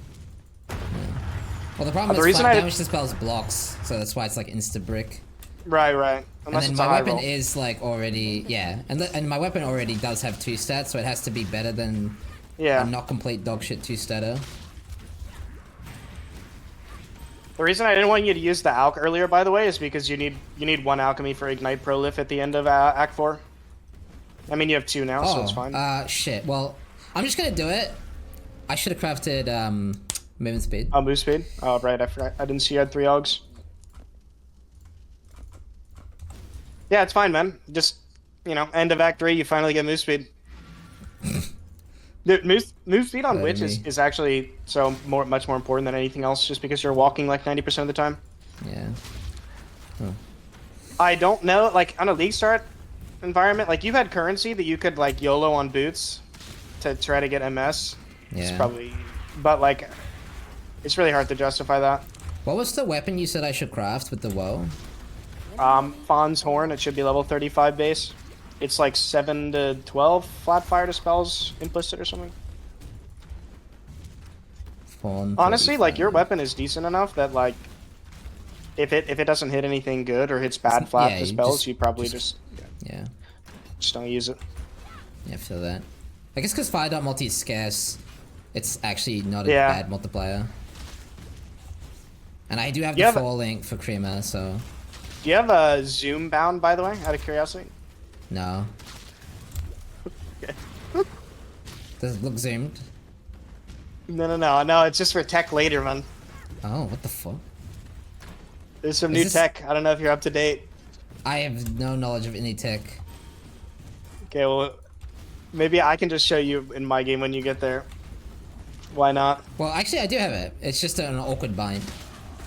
Well, the problem The is reason flat I- damage to spells blocks, so that's why it's like insta brick. Right. And Unless then it's a my high weapon roll. is like already and my weapon already does have 2 stats, so it has to be better than Yeah. a not complete dogshit 2 statter. The reason I didn't want you to use the alch earlier, by the way, is because you need 1 alchemy for ignite prolif at the end of Act 4. I mean, you have 2 now, so it's fine. Shit. Well, I'm just gonna do it. I should have crafted movement speed. Oh, move speed? Oh, right, I forgot. I didn't see you had 3 augs. Yeah, it's fine, man. Just, you know, end of Act 3, you finally get move speed. Dude, move speed on Witch is actually much more important than anything else, just because you're walking like 90% of the time. Yeah. I don't know, like, on a League Start environment, like, you've had currency that you could, like, YOLO on boots to try to get MS. It's Yeah. probably... But, like, it's really hard to justify that. What was the weapon you said I should craft with the woe? Fawn's Horn, it should be level 35 base. It's like 7 to 12 flat fire to spells implicit or something. Fawn Honestly, like, 35. your weapon is decent enough that, like, if it doesn't hit anything good or hits bad flat Yeah, to you spells, you probably just Yeah. just don't use it. Yeah, I feel that. I guess because fire dot multi is scarce, it's actually not a Yeah. bad multiplier. And I do have You the have- 4 link for Creamer, so Do you have a zoom bound, by the way, out of curiosity? no. Does it look zoomed? No, it's just for tech later, man. Oh, what the fuck? There's some Is new this- tech. I don't know if you're up to date. I have no knowledge of any tech. Okay, well, maybe I can just show you in my game when you get there. Why not? Well, actually, I do have it. It's just an awkward bind.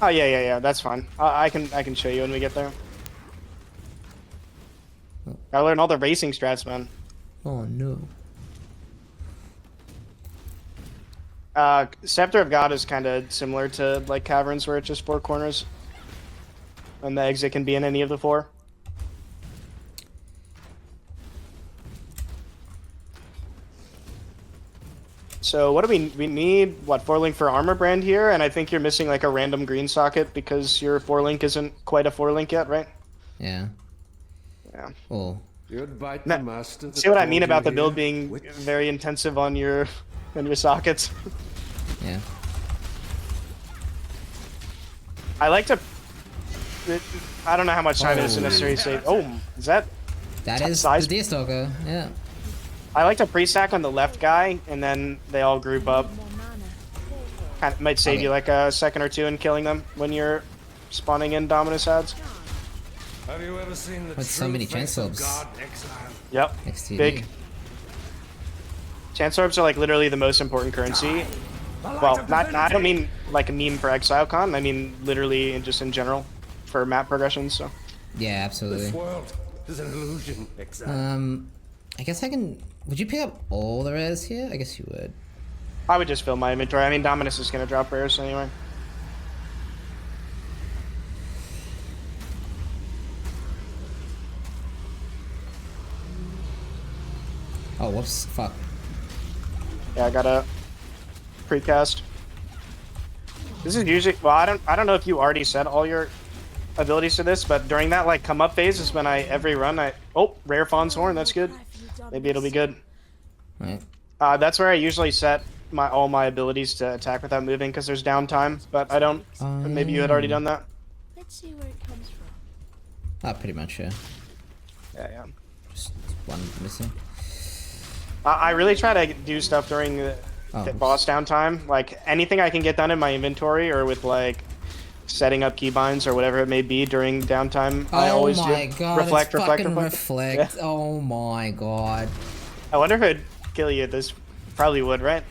Oh yeah, that's fine. I can show you when we get there. Gotta learn all the racing strats, man. Oh no. Scepter of God is kind of similar to like Caverns, where it's just 4 corners, and the exit can be in any of the 4. So what do we need? What 4-link for armor brand here? And I think you're missing like a random green socket because your 4-link isn't quite a 4-link yet, right? Yeah. Yeah. Oh. Goodbye, Now, master. that See what I called mean you about the here? build being Which- very intensive on your sockets. Yeah. I like to. I don't know how much time it is to Oh. necessarily say. Oh, is that? That is Size- the Deerstalker. Yeah. I like to pre-stack on the left guy, and then they all group up. More mana. Kind of might save Okay. you like a second or two in killing them when you're spawning in Dominus ads. Have you ever seen the With so true many face chance of subs. God Exile? Yep. XTD. Big. Chance orbs are like literally the most important currency. Well, not I don't mean like a meme for ExileCon. I mean literally and just in general for map progressions. So Yeah, This absolutely. world is an illusion, Exile. I guess I can. Would you pick up all the rares here? I guess you would. I would just fill my inventory. I mean Dominus is gonna drop rares anyway. Oh, whoops. Fuck. Yeah, I got a precast. This is usually well. I don't know if you already set all your abilities to this, but during that like come up phase is when every run rare Fawn's Horn. That's good. Maybe it'll be good. Right. That's where I usually set all my abilities to attack without moving because there's downtime. But I don't. Maybe you had already done that. Let's see where it comes from. Ah, pretty much, yeah. Yeah. Just one missing. I really try to do stuff during the boss downtime. Like anything I can get done in my inventory or with like setting up keybinds or whatever it may be during downtime. I always do. Oh my god, Reflect. Yeah. Oh my god. I wonder if it'd kill you. This probably would, right?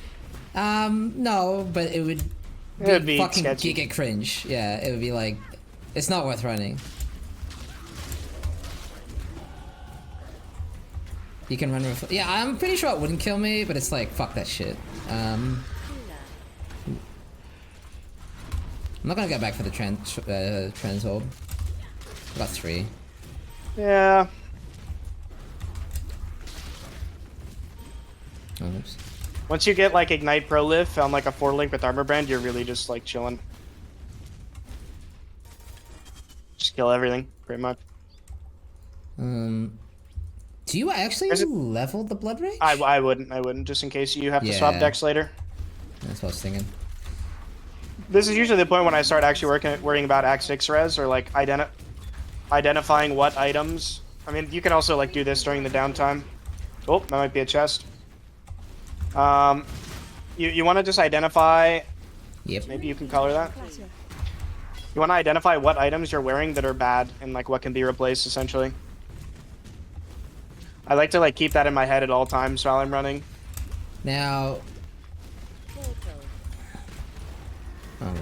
No, but it would It would be fucking sketchy. giga cringe. Yeah, it would be like, it's not worth running. You can run with, yeah, I'm pretty sure it wouldn't kill me, but it's like, fuck that shit. I'm not gonna go back for the trans orb. Got 3. Yeah. Oh, oops. Once you get like Ignite Pro Lift on like a 4-link with Armor Brand, you're really just like chilling. Just kill everything, pretty much. Do you actually Is it- level the blood rage? I wouldn't, just in case you have to swap Yeah. decks later. That's what I was thinking. This is usually the point when I start actually worrying about Act 6 res or like identifying what items. I mean, you can also like do this during the downtime. Oh, that might be a chest. You want to just identify. Yep. Maybe you can color that. Clatter. You want to identify what items you're wearing that are bad and like what can be replaced essentially. I like to like keep that in my head at all times while I'm running. Now, oh,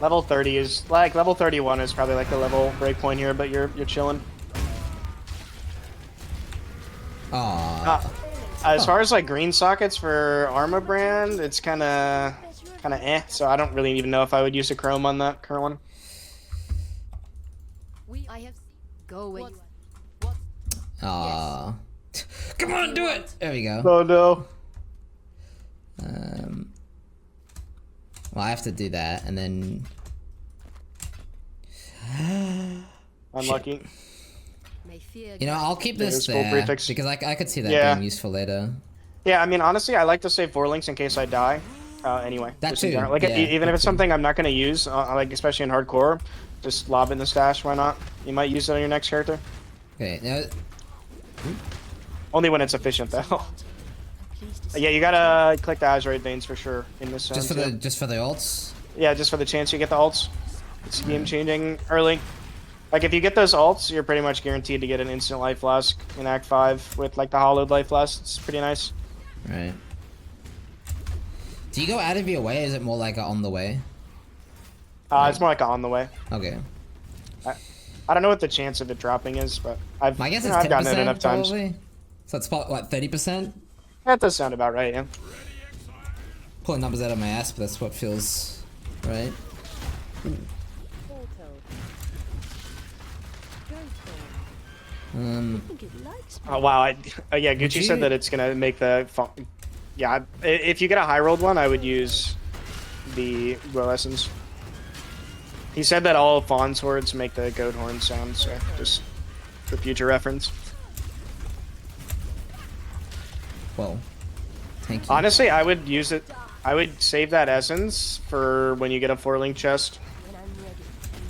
Level 30 is like level 31 is probably like the level break point here, but you're chilling. aw. As far as like green sockets for Arma brand, it's kind of eh. So I don't really even know if I would use a chrome on that current one. I have go where you Aw. Come on, do it! There we go. Oh no. Well, I have to do that, and then... Unlucky. may fear. You know, I'll keep Yeah, this it's full there, prefix. because I could see that Yeah. being useful later. Yeah, I mean honestly, I like to save 4 links in case I die. Anyway, That just in too, general. Like yeah, even that if it's too. something I'm not gonna use, like especially in hardcore, just lob in the stash. Why not? You might use it on your next character. Okay, now... Only when it's efficient though. Pleased to see Yeah, you gotta click the Azurite Veins for sure in this Just for sense, the yeah. just for the ults? Yeah, just for the chance you get the ults. It's game changing early. Like if you get those ults, you're pretty much guaranteed to get an instant life flask in Act 5 with like the hollowed life flask. It's pretty nice. Right. Do you go out of your way, or is it more like a on the way? It's more like a on the way. Okay. I don't know what the chance of it dropping is, but I've My guess you is know, 10% I've gotten it enough times. probably. So it's probably, what, 30%? That does sound about right, yeah. Pulling numbers out of my ass, but that's what feels right. Portal. Ghost I think it likes me. Oh wow, yeah, Gucci you- said that it's gonna make the yeah, if you get a high rolled one, I would use the Will Essence. He said that all Fawn swords make the goat horn sound, so just for future reference. Well, thank you. Honestly, I would use it. I would save that essence for when you get a 4-link chest. When I'm ready.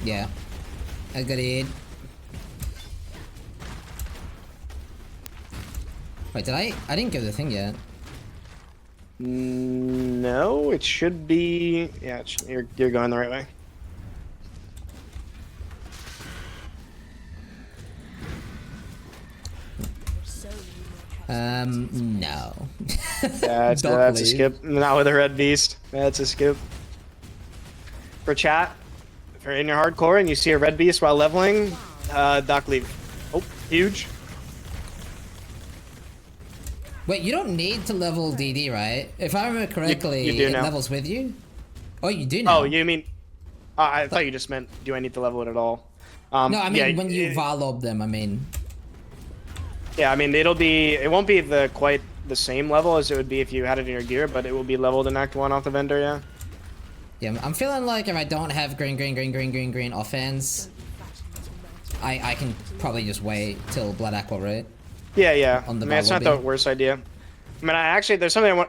Yeah. I got it. Wait, did I didn't go to the thing yet. No, it should be. Yeah, you're going the right way. So many more traps. No. That's Don't a leave. skip. Not with a red beast. That's a skip. For chat, if you're in your hardcore and you see a red beast while leveling, dock leave. Oh, huge. Wait, you don't need to level DD, right? If I remember correctly, you do it now. levels with you? Oh, you do now? Oh, you mean? I thought you just meant, do I need to level it at all? No, I mean yeah, when you Varlob them, I mean. Yeah, I mean it won't be quite the same level as it would be if you had it in your gear, but it will be leveled in Act 1 off the vendor, yeah. Yeah, I'm feeling like if I don't have green offense, I can probably just wait till Blood Aqua, right? Yeah. On the I mean, it's not lobby. the worst idea. I mean, there's something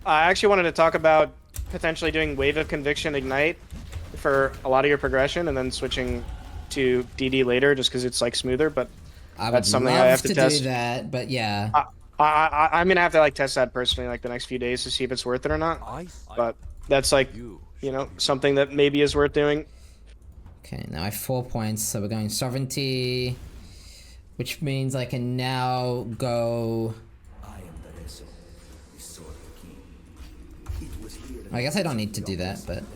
I actually wanted to talk about potentially doing Wave of Conviction Ignite for a lot of your progression and then switching to DD later just because it's like smoother, but I would that's something love I have to test. do that, but yeah. I'm gonna have to like test that personally like the next few days to see if it's worth it or not. But that's like, you know, something that maybe is worth doing. Okay, now I have 4 points, so we're going Sovereignty, which means I can now go... I guess I don't need to do that, but... Do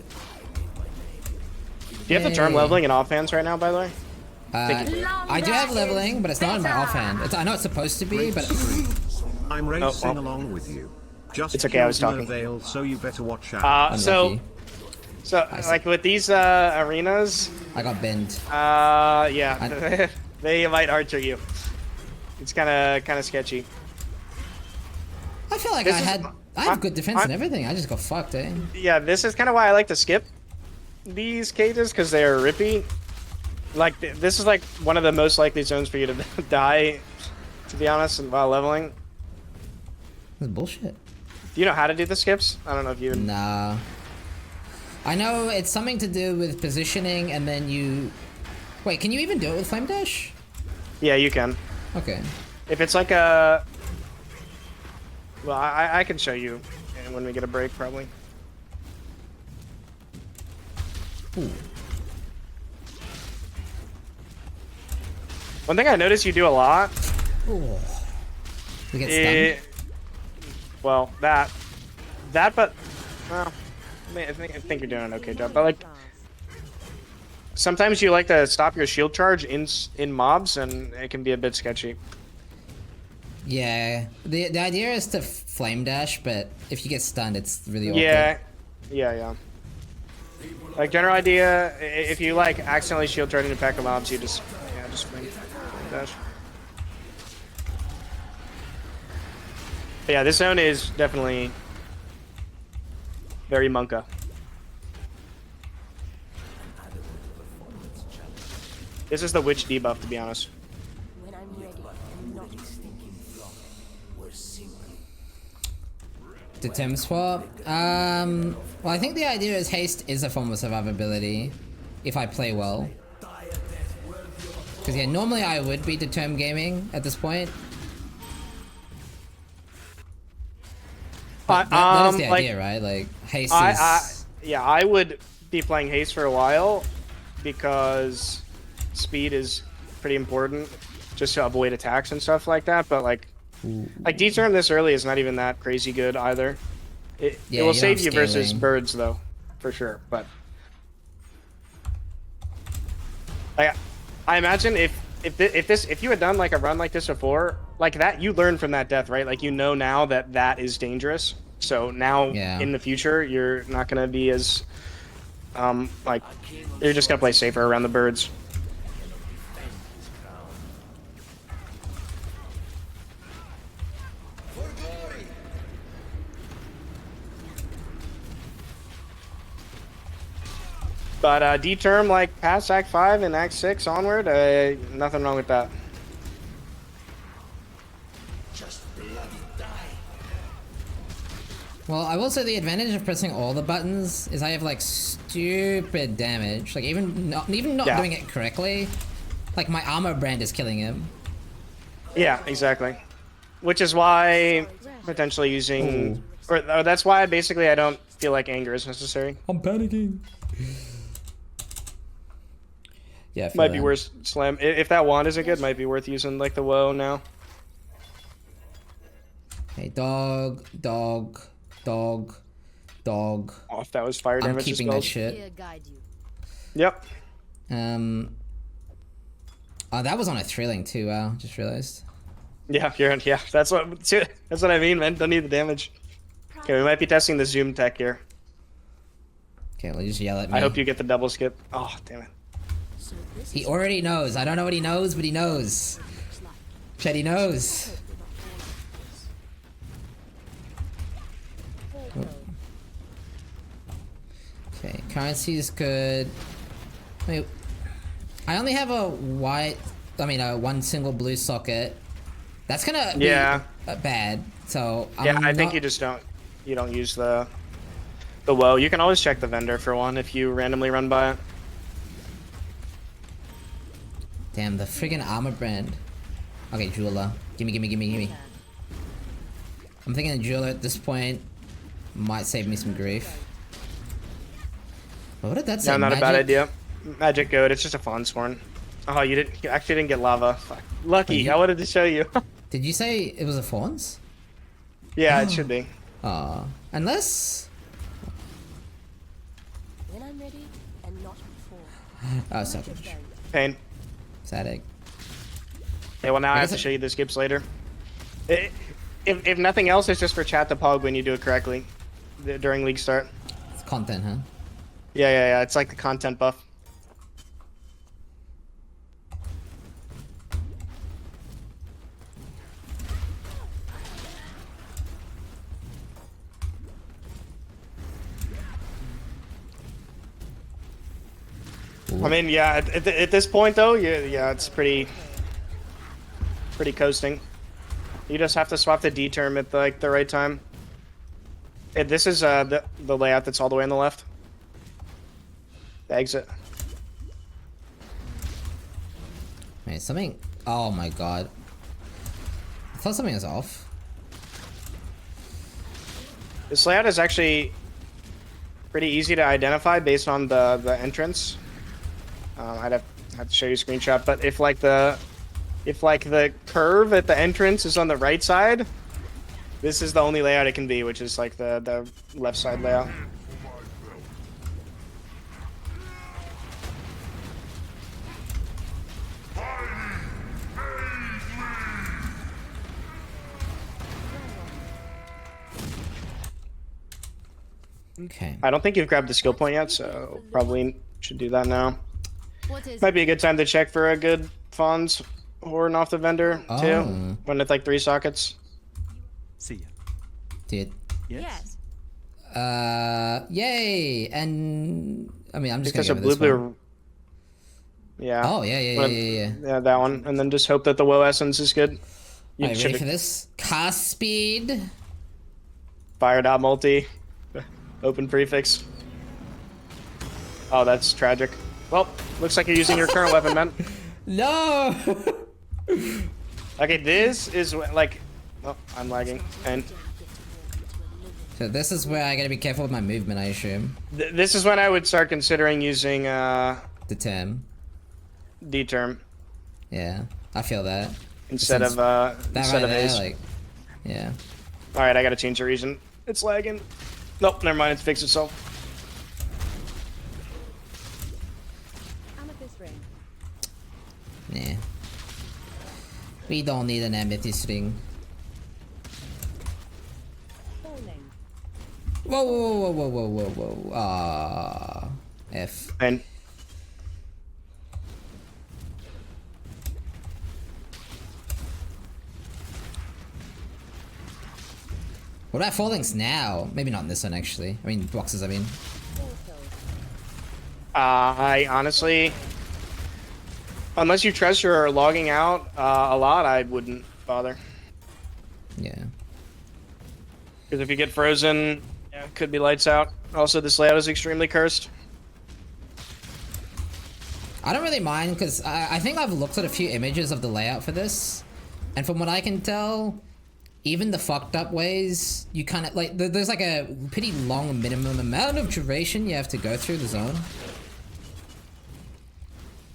you have the term Yay. leveling in offhands right now, by the way? I do have leveling, but it's not in my offhand. I know it's supposed to be, but... I'm racing well. along with you. Just It's okay, I was killed talking. Merveil, so you better watch out. Unlucky. So like with these arenas, I got binned. yeah, they might archer you. It's kind of sketchy. I feel like This I have good defense and everything. I just got fucked, eh? Yeah, this is kind of why I like to skip these cages because they're rippy. Like this is like one of the most likely zones for you to die, to be honest, while leveling. This is bullshit. Do you know how to do the skips? I don't know if you. Nah. I know it's something to do with positioning and then you... Wait, can you even do it with Flame Dash? Yeah, you can. Okay. If it's like a... Well, I can show you when we get a break, probably. Ooh. One thing I noticed you do a lot... Ooh. We get stunned? Well, that, but... Well, I think you're doing an okay job, but like... Sometimes you like to stop your shield charge in mobs, and it can be a bit sketchy. Yeah. The idea is to Flame Dash, but if you get stunned, it's really awkward. Yeah. Like, general idea, if you like accidentally shield charge into pack of mobs, you just flame dash. But yeah, this zone is definitely very Monka. This is the witch debuff, to be honest. When I'm ready, and not The Tim swap? Well, I think the idea is haste is a form of survivability if I play well. Because yeah, normally I would be determ gaming at this point. But that is the idea, right? Like haste is... Yeah, I would be playing haste for a while because speed is pretty important just to avoid attacks and stuff like that. But like determ this early is not even that crazy good either. It will save you versus birds though, for sure. But I imagine if you had done like a run like this before, like that, you learn from that death, right? Like you know now that is dangerous. So now in the future, you're not gonna be as like you're just gonna play safer around the birds. But D-term, like past Act 5 and Act 6 onward, nothing wrong with that. Well, I will say the advantage of pressing all the buttons is I have like stupid damage. Like even not doing it correctly, like my armor brand is killing him. Yeah, exactly. which is why potentially using, or that's why basically I don't feel like anger is necessary. I'm panicking. Yeah, I feel Might be that. worth slam. If that wand isn't good, might be worth using like the woe now. Hey, dog, dog, dog, dog. Oh, if that was fire I'm damage keeping spells. that shit. Fear guide you. Yep. Oh, that was on a thrilling too. Wow, just realized. Yeah, yeah. That's what I mean, man. Don't need the damage. Okay, we might be testing the zoom tech here. Okay, well, just yell at me. I hope you get the double skip. Oh, damn it. So this He is already knows. I don't know what he knows, but he knows. what it looks like. Chet, he knows. Portal. Okay, currency is good. Wait, I only have a white. I mean, one single blue socket. That's gonna be bad. So Yeah, I'm I think not- you just don't use the woe. You can always check the vendor for one if you randomly run by it. Damn, the friggin' armor brand. Okay, jeweler. Gimme. I'm thinking a jeweler at this point might save me some grief. But what did that say? No, not a bad Magic? idea. Magic goat. It's just a fawn sworn. Oh, you actually didn't get lava. Fuck. Lucky. I wanted to show you. Did you say it was a fawns? Yeah, it should be. Unless. When I'm ready and not before. Oh, savage. Pain. Sad egg. Yeah, well now I have guess to show you the skips later. If nothing else, it's just for chat to pog when you do it correctly during league start. It's content, huh? Yeah. It's like the content buff. I mean, yeah. At this point, though, yeah, it's pretty coasting. You just have to swap the D term at the right time. This is the layout that's all the way on the left. The exit. Wait, something. Oh my god. I thought something was off. This layout is actually pretty easy to identify based on the entrance. I'd have to show you a screenshot, but if the curve at the entrance is on the right side, this is the only layout it can be, which is like the left side layout. Okay. I don't think you've grabbed the skill point yet, so probably should do that now. What is Might be a good time to check for a good Fawns hoarding off the vendor too, Oh. when it's like 3 sockets. See ya. Did. Yes. Yay! And I mean, I'm just Because gonna of go with blue this one. blue. Yeah. Oh yeah. Yeah, that one, and then just hope that the woe essence is good. You Alright, should ready for this? Cast speed. fired out multi, open prefix. Oh, that's tragic. Well, looks like you're using your current weapon, man. No. Okay, this is like, oh, I'm lagging, and So this is where I gotta be careful with my movement, I assume. this is when I would start considering using The term. D term Yeah, I feel that. instead Since of That instead right of there, Ace. like, yeah. All right, I gotta change the region. It's lagging. Nope, never mind. It's fixed itself. Amethyst ring. Nah. We don't need an amethyst ring. Falling. Whoa. F. And What about fallings now? Maybe not in this one, actually. I mean, boxes, I mean. Portal. I honestly, unless you trust you're logging out a lot, I wouldn't bother. Yeah. Because if you get frozen, yeah, it could be lights out. Also, this layout is extremely cursed. I don't really mind, because I think I've looked at a few images of the layout for this. And from what I can tell, even the fucked up ways, you kind of like there's like a pretty long minimum amount of duration you have to go through the zone.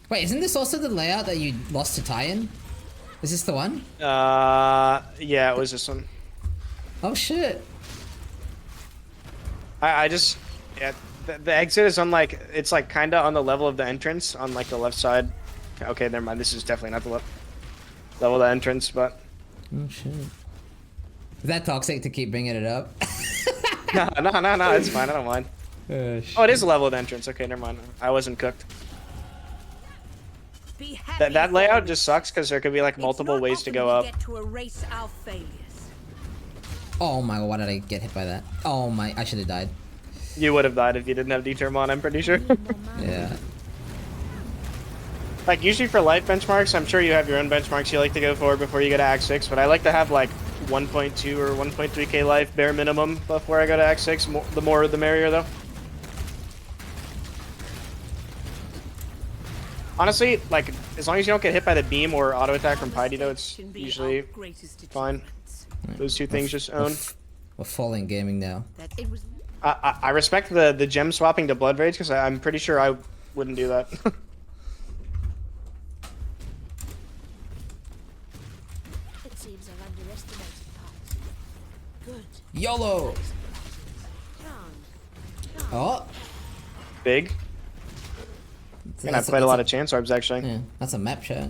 Wait, isn't this also the layout that you lost to tie-in? Is this the one? Yeah, it was this one. Oh shit. I just, yeah, the exit is on like, it's like kind of on the level of the entrance on like the left side. Okay, never mind. This is definitely not the level of the entrance, but. Oh shit. Is that toxic to keep bringing it up? No, it's fine. I don't mind. Oh, it is a level of the entrance. Okay, never mind. I wasn't cooked. That layout just sucks because there could be like multiple ways to go up. Oh my god, why did I get hit by that? Oh my, I should have died. You would have died if you didn't have determ on, I'm pretty sure. Yeah. Like usually for life benchmarks, I'm sure you have your own benchmarks you like to go for before you go to Act 6, but I like to have like 1.2 or 1.3k life bare minimum before I go to Act 6. The more the merrier though. Honestly, like, as long as you don't get hit by the beam or auto attack from Piety though, it's usually fine. Those two things just own. We're falling gaming now. I respect the gem swapping to Blood Rage because I'm pretty sure I wouldn't do that. It seems I've underestimated parts. Good. YOLO! Oh! Big. And I've played a lot of chance orbs actually. Yeah, that's a map shot.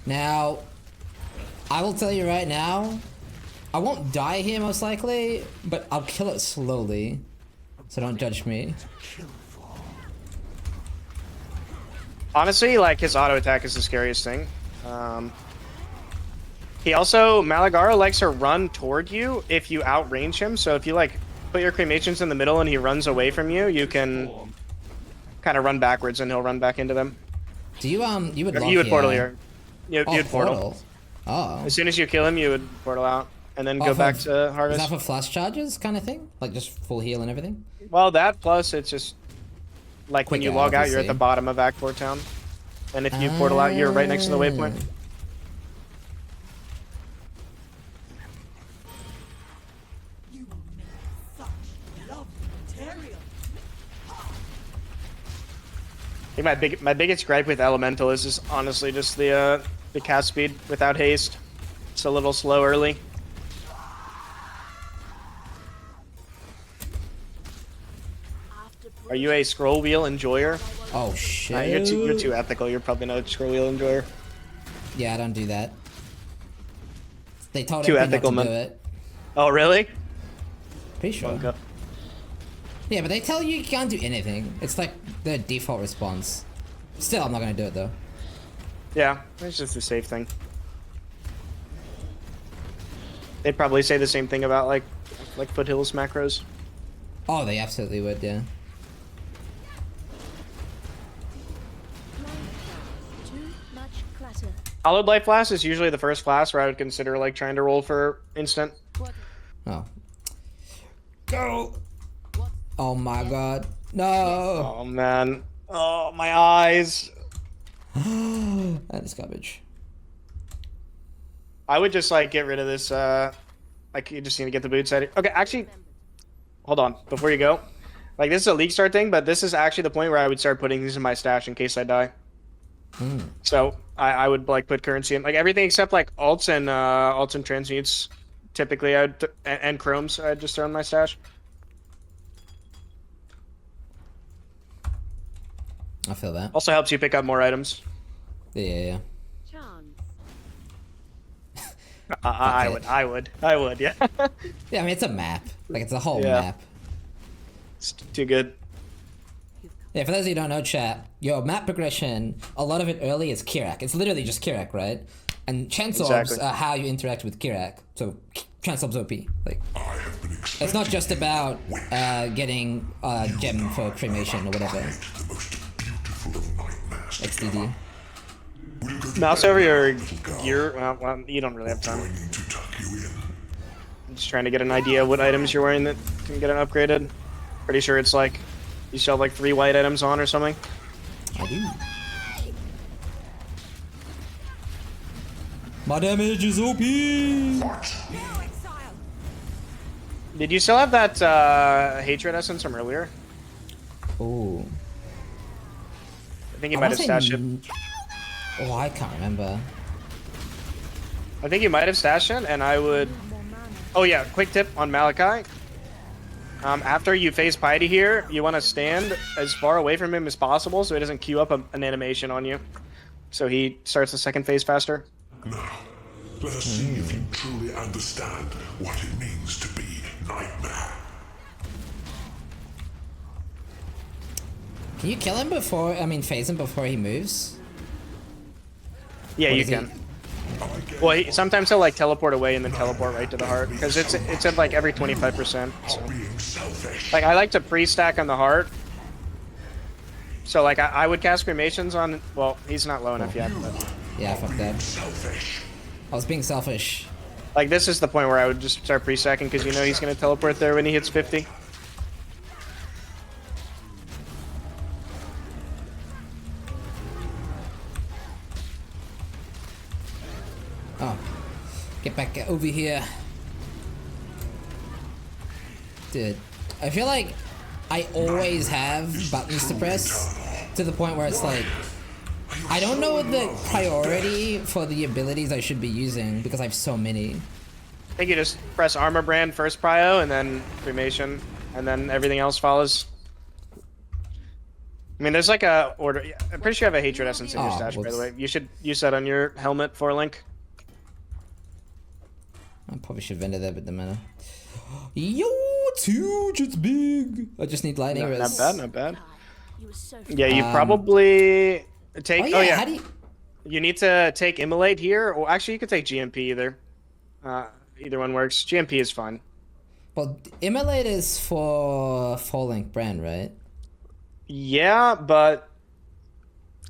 Now, I will tell you right now, I won't die here most likely, but I'll kill it slowly. So don't judge me. Honestly, like, his auto attack is the scariest thing. He also, Malagaro likes to run toward you if you outrange him, so if you, like, put your cremations in the middle and he runs away from you, you can kind of run backwards and he'll run back into them. Do you, you would You would portal here. You would portal. Oh. As soon as you kill him, you would portal out and then go back to Harvest. Is that for flash charges kind of thing? Like just full heal and everything? Well, that plus it's just like when you log out, you're at the bottom of Act 4 town. And if you portal out, you're right next to the waypoint. I think my biggest gripe with Elemental is just honestly just the cast speed without haste. It's a little slow early. Are you a scroll wheel enjoyer? Oh shit! You're too ethical. You're probably not a scroll wheel enjoyer. Yeah, I don't do that. They told too everyone ethical, not to man. do it. Oh really? Pretty sure. Bunka. Yeah, but they tell you can't do anything. It's like the default response. Still, I'm not gonna do it though. Yeah, it's just a safe thing. They'd probably say the same thing about like Foothills macros. Oh, they absolutely would, yeah. Too much clutter. Hollowed Life Flask is usually the first class where I would consider like trying to roll for instant. Oh. Go! Oh my god. No! Oh man. Oh, my eyes. That is garbage. I would just like get rid of this like you just need to get the boots at it. Okay, actually hold on before you go. Like this is a league start thing, but this is actually the point where I would start putting these in my stash in case I die. So I would like put currency in like everything except like alts and transmutes. Typically I would and chromes I'd just throw in my stash. I feel that. Also helps you pick up more items. Yeah. I would, yeah. Yeah, I mean, it's a map. Like, it's a whole Yeah. map. It's too good. Yeah, for those of you who don't know, chat, your map progression, a lot of it early is Kirak. It's literally just Kirak, right? And chance orbs Exactly. are how you interact with Kirak. So, chance orbs OP. Like, it's not just about getting a gem for cremation or whatever. XDD. Mouse over your gear. Well, you don't really have time. I'm just trying to get an idea of what items you're wearing that can get an upgraded. Pretty sure it's like you still have like 3 white items on or something. I do. My damage is OP. Did you still have that hatred essence from earlier? Ooh. I think you might have stashed it. Oh, I can't remember. I think you might have stashed it, and I would. Oh yeah, quick tip on Malachi. After you phase Piety here, you want to stand as far away from him as possible so he doesn't queue up an animation on you. So he starts the second phase faster. Now, let us see if you truly understand what it means to be Nightmare. Can you kill him before, phase him before he moves? Yeah, What you is can. Well, sometimes he'll like teleport away and then teleport right to the heart because it's at like every 25%. So. Being selfish. Like I like to pre-stack on the heart. So like I would cast cremations on. Well, he's not low enough yet. But, Yeah, fuck that. Selfish. I was being selfish. like this is the point where I would just start pre-stacking because you know he's gonna teleport there when he hits 50. Oh, get back over here. Dude, I feel like I always have buttons to press to the point where it's like, I don't know what the priority for the abilities I should be using because I have so many. I think you just press armor brand first prio and then cremation and then everything else follows. I mean, there's like a order. I'm pretty sure you have a hatred essence in your stash, by the way. You should use that on your helmet for Link. I probably should vendor that, but the mana. Yo, huge, it's big. I just need lightning Not res. bad, not bad. You were so Yeah, you probably take. Oh yeah, how do you? You need to take Immolate here, or actually you could take GMP either. Either one works. GMP is fine. Well, Immolate is for full length brand, right? Yeah, but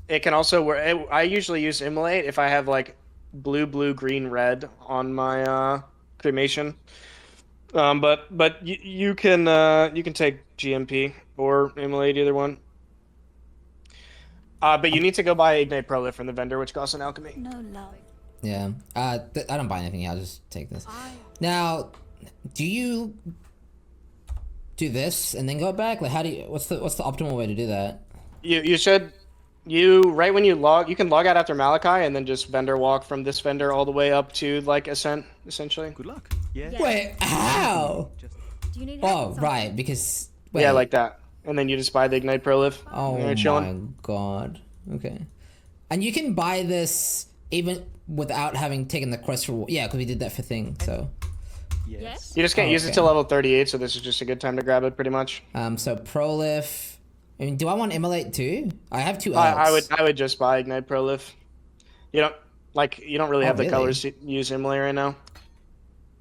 it can also work. I usually use Immolate if I have like blue, blue, green, red on my cremation. But you can take GMP or Immolate, either one. But you need to go buy Ignite Prolif from the vendor, which costs an alchemy. no love. Yeah. I don't buy anything. I'll just take this. Now, do you do this and then go back? Like, how do you? What's the optimal way to do that? You should. Right when you log, you can log out after Malachi and then just vendor walk from this vendor all the way up to like Ascent, essentially. Good luck. Yeah. Wait, how? Do you need help Oh, with right, because wait. Yeah, like that. And then you just buy the Ignite Prolif. Oh and you're my chilling. god. Okay. And you can buy this even without having taken the quest reward. Yeah, because we did that for thing. So. Yes. You just can't use it okay. till level 38, so this is just a good time to grab it, pretty much. So Prolif. I mean, do I want Immolate too? I have two I elves. would just buy Ignite Prolif. You don't really have the really? colors to use Immolate right now.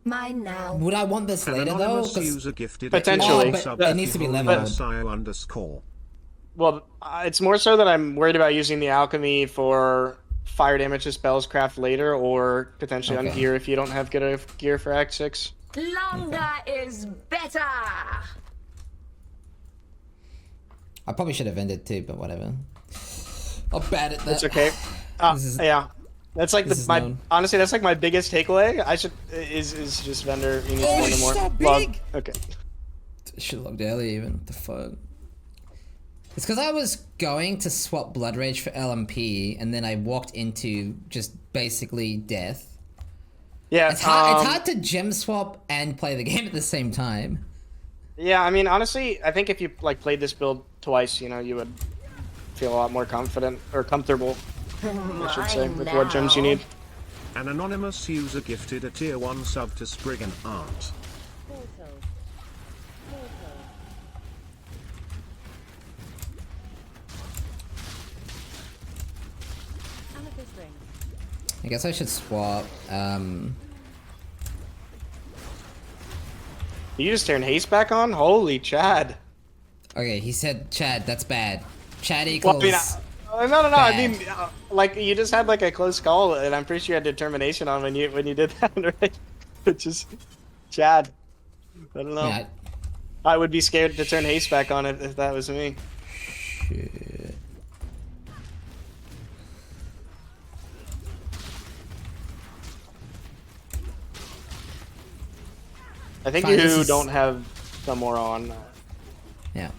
Mine now. Would I want this An later though? anonymous 'Cause- user gifted Potentially. a but sub it needs to be holy leveled. Messiah _ Well, it's more so that I'm worried about using the alchemy for fire damage to spells craft later, or potentially on Okay. gear if you don't have good enough gear for Act 6. Longer is better. I probably should have ended too, but whatever. I'm bad at that. It's okay. Yeah. That's like this is my known. honestly, that's like my biggest takeaway. Is just vendor. You need to Oh, vendor it's more. so Log. big! Okay. Should have logged early even. What the fuck? It's because I was going to swap Blood Rage for LMP, and then I walked into just basically death. Yeah. It's hard to gem swap and play the game at the same time. Yeah, I mean, honestly, I think if you like played this build twice, you would feel a lot more confident or comfortable, I should say, with what gems you need. An anonymous user gifted a tier 1 sub to Spriggan Art. Portal. Portal. Amethyst ring. I guess I should swap. You just turn haste back on? Holy Chad. Okay, he said Chad. That's bad. Chad Well, equals. no. I bad. mean, like you just had like a close call, and I'm pretty sure you had determination on when you did that, right? Which is Chad. I don't know. Yeah, I would be scared to turn haste back on it if that was me. shit. I think Fine, this you is- don't have some more on. Yeah.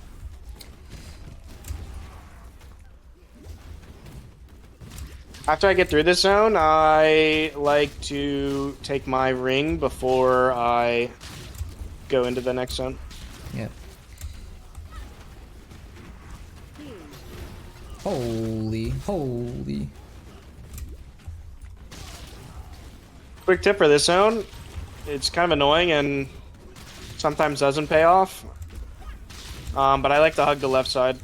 After I get through this zone, I like to take my ring before I go into the next zone. Yep. Holy. Quick tip for this zone, it's kind of annoying and sometimes doesn't pay off. But I like to hug the left side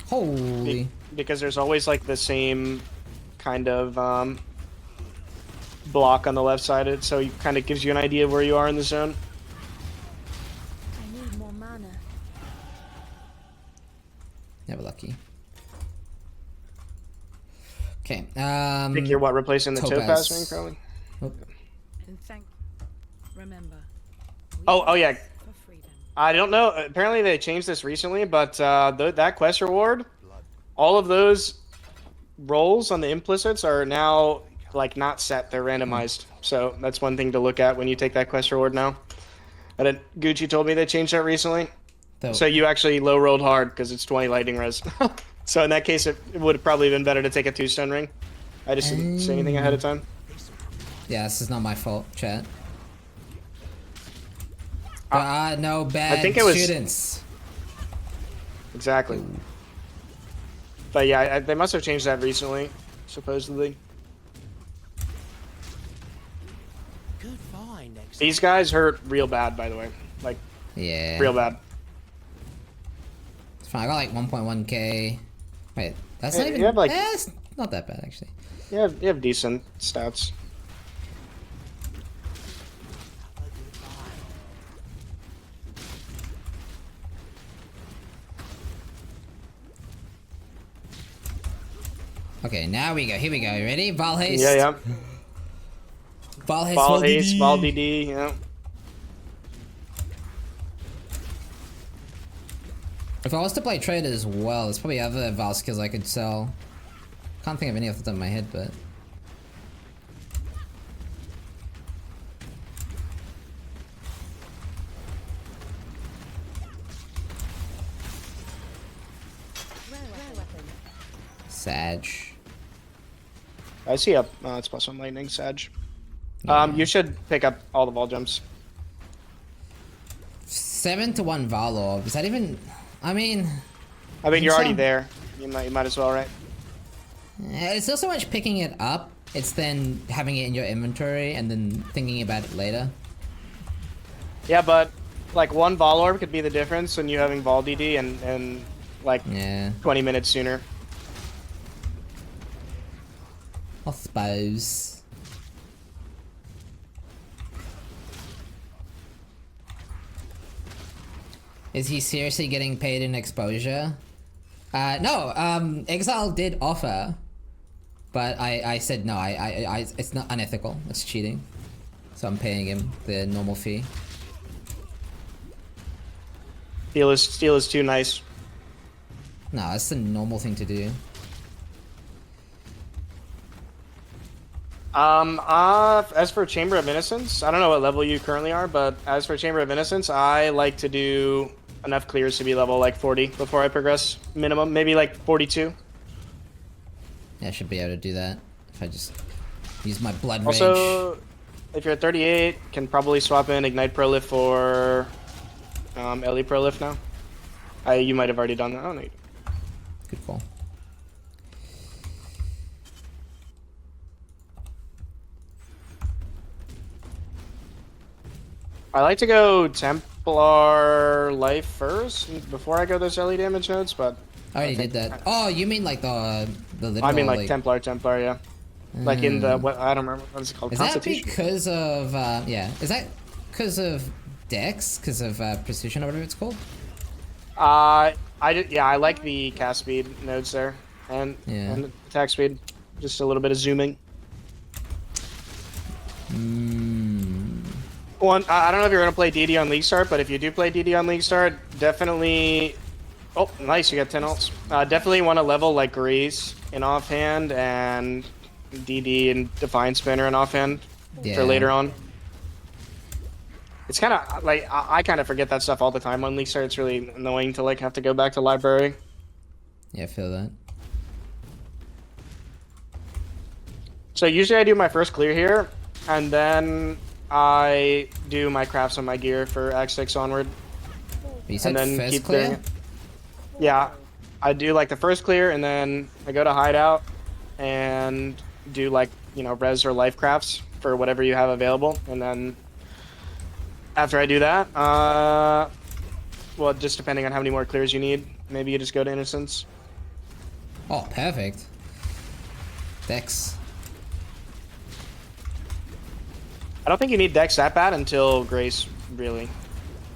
Holy. because there's always like the same kind of block on the left side, so it kind of gives you an idea of where you are in the zone. I need more mana. Never lucky. Okay. I think you're what, replacing the topaz ring, probably? And thank. Remember. Oh yeah. For freedom. I don't know. Apparently they changed this recently, but that quest reward, all of those rolls on the implicits are now like not set; they're randomized. So that's one thing to look at when you take that quest reward now. And Gucci told me they changed that recently. Dope. So you actually low rolled hard because it's 20 lightning res. So in that case, it would have probably been better to take a 2-stone ring. I just didn't say anything ahead of time. Yeah, this is not my fault, chat. No bad I think it was- students. Exactly. But yeah, they must have changed that recently, supposedly. Good find, Exile. These guys hurt real bad, by the way. Like, Yeah. real bad. It's fine. I got like 1.1k. Wait, that's Yeah, not even. you have, like- it's not that bad actually. You have decent stats. Okay, now we go. Here we go. Ready? Val haste. Yeah. Val haste. Ball Val haste, DD. ball DD, yeah. If I was to play trade as well, there's probably other Val skills I could sell. Can't think of any off the top of my head, but. Rare weapon. Sag. I see up. It's +1 lightning, Sag. Yeah. You should pick up all the ball jumps. 7 to 1 Valor. Is that even? I mean, I mean, you're already some- there. You might as well, right? it's not so much picking it up. It's then having it in your inventory and then thinking about it later. Yeah, but like one Vol Orb could be the difference in you having Vol DD and like Yeah, 20 minutes sooner. I suppose. Is he seriously getting paid in exposure? No, Exile did offer, but I said no, it's not unethical, it's cheating. So I'm paying him the normal fee. Steel is too nice. No, that's the normal thing to do. As for Chamber of Innocence, I don't know what level you currently are, but as for Chamber of Innocence, I like to do enough clears to be level like 40 before I progress. Minimum, maybe like 42. Yeah, I should be able to do that if I just use my blood rage. Also, if you're at 38, can probably swap in Ignite Prolift for Ellie Prolift now. You might have already done that. Oh, no. Good call. I like to go Templar Life first before I go those Ellie damage nodes, but I already did that. Oh, you mean like the literal, I mean like Templar, yeah. Like in the what I don't remember what's it called. Is that Constitution. because of yeah? Is that because of Dex? Because of precision or whatever it's called? I like the cast speed nodes there and Yeah. and attack speed, just a little bit of zooming. One, I don't know if you're gonna play DD on League Start, but if you do play DD on League Start, definitely. Oh, nice! You got 10 ults. Definitely want to level like Grease in offhand and DD and Divine Spinner in offhand Yeah. for later on. It's kind of like I kind of forget that stuff all the time on League Start. It's really annoying to like have to go back to library. Yeah, I feel that. So usually I do my first clear here, and then I do my crafts on my gear for Act 6 onward. But you said And then first keep clear? doing it. Yeah, I do like the first clear, and then I go to hideout and do like, you know, res or life crafts for whatever you have available, and then after I do that, well, just depending on how many more clears you need, maybe you just go to Innocence. Oh, perfect. Dex. I don't think you need Dex that bad until Grace, really.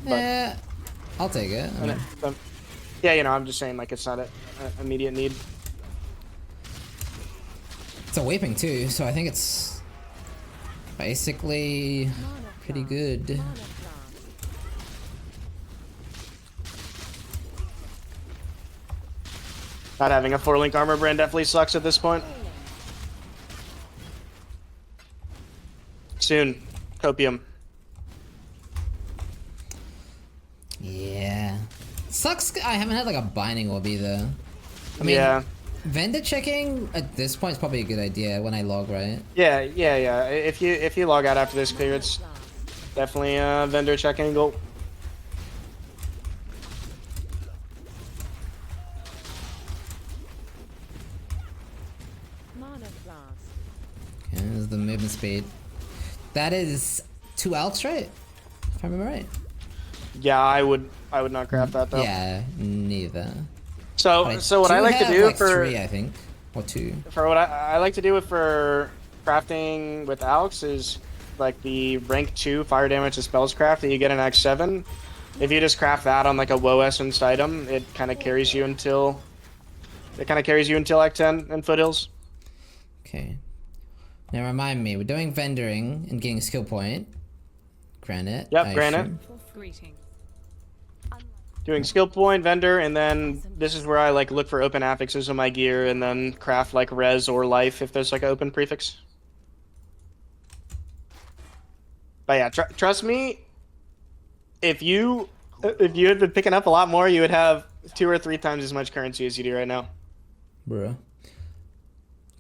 But, Yeah, I'll take it. I mean, yeah, you know, I'm just saying, like, it's not an immediate need. it's a weeping too, so I think it's basically pretty good. Not having a 4-link armor brand definitely sucks at this point. Soon. Copium. Yeah. Sucks I haven't had like a binding orb either. I mean, Yeah. vendor checking at this point is probably a good idea when I log, right? Yeah. If you log out after this clear, it's definitely a vendor checking goal. Okay, there's the movement speed. That is 2 alts, right? If I remember right. Yeah, I would not craft that though. Yeah, neither. So what I like to do like for 3, I think, or 2. for what I like to do for crafting with Alex is like the rank 2 fire damage to spells craft that you get in Act 7. If you just craft that on like a WoW essence item, it kind of carries you until Act 10 and Foothills. Okay. Now remind me, we're doing vendoring and getting skill point. Granite. Yep, I granite. assume. Greetings. Doing skill point, vendor, and then this is where I like look for open affixes on my gear and then craft like res or life if there's like an open prefix. But yeah, trust me, if you had been picking up a lot more, you would have 2 or 3 times as much currency as you do right now. Bruh.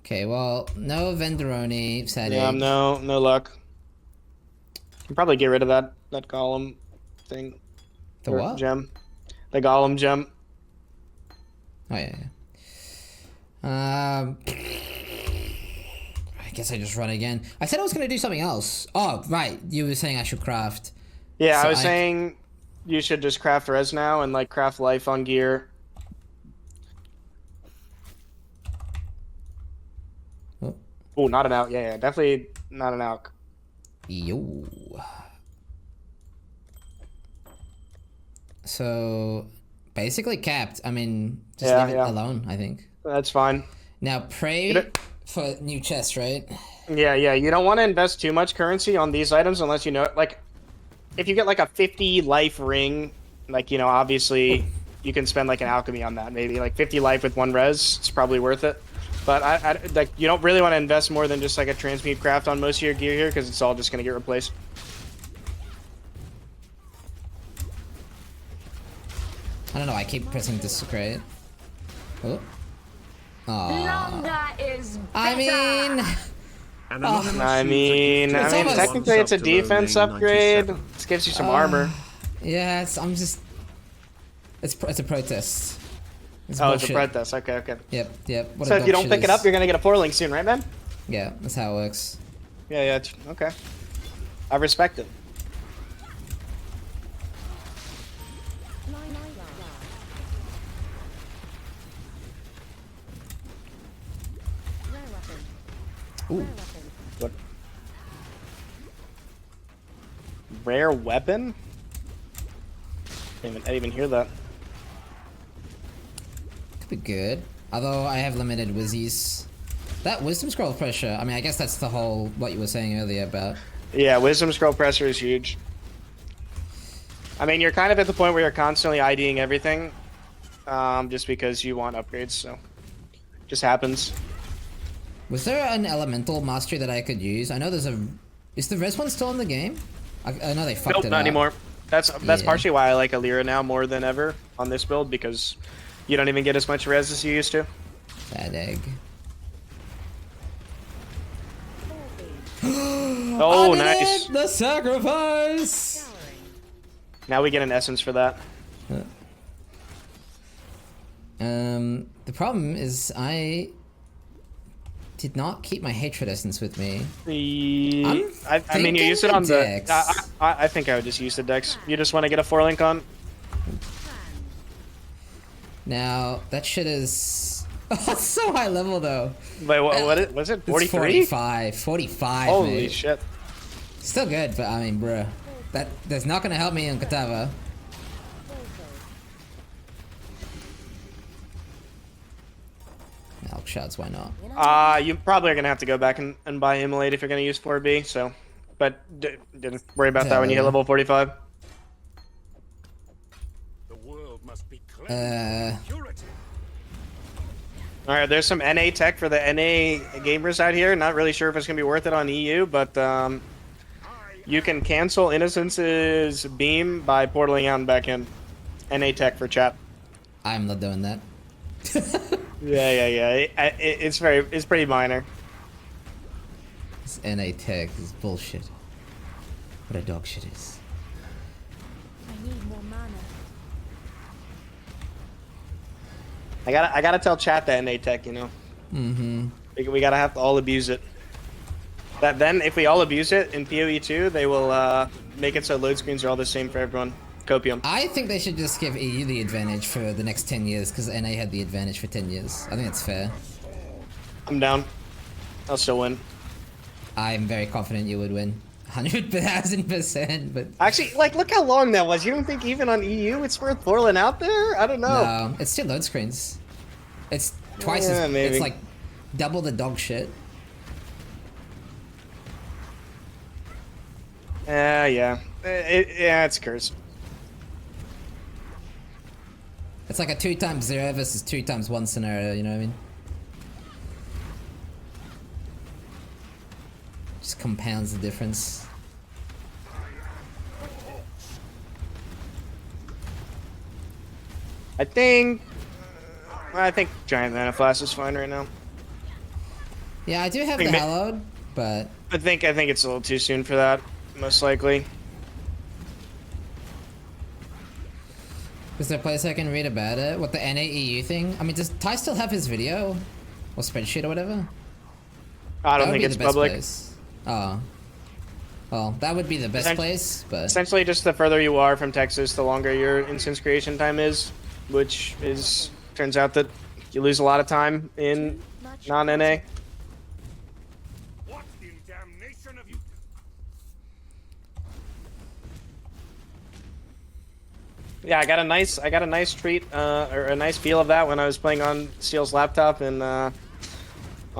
Okay, well, no Vendoroni, sad Yeah, egg. no luck. You can probably get rid of that golem thing. The Or what? gem? The golem gem. Oh, yeah. I guess I just run again. I said I was going to do something else. Oh, right. You were saying I should craft. Yeah, So I was saying you should just craft res now and like craft life on gear. Oh, not an out. Yeah, definitely not an out. Yo. So, basically capped. I mean, just Yeah, leave it yeah. alone, I think. That's fine. Now, pray for new chests, right? Yeah. You don't want to invest too much currency on these items unless you know, like, if you get like a 50 life ring, like, you know, obviously you can spend like an alchemy on that. Maybe like 50 life with 1 res. It's probably worth it. But I like you don't really want to invest more than just like a transmute craft on most of your gear here because it's all just gonna get replaced. I don't know, I keep pressing discreet. Oh. Longer is better. I mean... An anonymous I user mean, gifted almost- technically it's a one sub to defense Lone upgrade. 97. This gives you some armor. Yeah, it's a protest. It's Oh, it's a bullshit. protest. Okay. Yep. What So a if you dog don't shit pick it is. up, you're gonna get a 4-link soon, right, man? Yeah, that's how it works. Yeah. Okay. I respect it. Ooh. What? Rare weapon? I didn't even hear that. Could be good. Although I have limited wizzies. That wisdom scroll pressure, I mean, I guess that's the whole, what you were saying earlier about. Yeah, wisdom scroll pressure is huge. I mean, you're kind of at the point where you're constantly IDing everything, just because you want upgrades, so just happens. Was there an elemental mastery that I could use? I know there's a... Is the res one still in the game? I know they fucked Nope, it not up. anymore. That's Yeah. partially why I like Alira now more than ever on this build, because you don't even get as much res as you used to. Bad egg. Oh, nice. The sacrifice! Now we get an essence for that. The problem is I did not keep my hatred essence with me. I mean, you use it thinking on the the. Dex. I think I would just use the Dex. You just want to get a 4-link on. Now, that shit is... Oh, it's so high level, though. Wait, what was it? 43? 45. 45, Holy mate. shit. Still good, but I mean, bruh. That's not gonna help me in Katava. Elk shots, why not? You probably are going to have to go back and buy Immolate if you're going to use 4B, so... But didn't worry about that when you hit level 45. The world must be cleansed. Alright, there's some NA tech for the NA gamers out here. Not really sure if it's going to be worth it on EU, but you can cancel Innocence's beam by portaling out and back in. NA tech for chat. I'm not doing that. Yeah. It's pretty minor. This NA tech is bullshit. What a dog shit is. I need more mana. I gotta tell chat that NA tech, you know. Mm-hmm. We gotta have to all abuse it. Then if we all abuse it in PoE 2, they will make it so load screens are all the same for everyone. Copium. I think they should just give EU the advantage for the next 10 years, because NA had the advantage for 10 years. I think it's fair. I'm down. I'll still win. I'm very confident you would win. 100,000%, but... Actually, like, look how long that was. You don't think even on EU it's worth portaling out there? I don't know. No, it's still load screens. It's twice Yeah, as... maybe. It's like double the dog shit. Yeah. It's a curse. It's like a 2 times 0 versus 2 times 1 scenario, you know what I mean? Just compounds the difference. I think Giant Mana Flask is fine right now. Yeah, I do have the Wait, Hallowed, but... I think it's a little too soon for that, most likely. Is there a place I can read about it? What the NAEU thing? I mean, does Ty still have his video? Or spreadsheet or whatever? I don't That would think be it's the best public. place. Oh. Well, that would be the best place, but... Essentially, just the further you are from Texas, the longer your instance creation time is, which is turns out that you lose a lot of time in non-NA. What in damnation have you? Yeah, I got a nice treat, or a nice feel of that when I was playing on Steel's laptop and on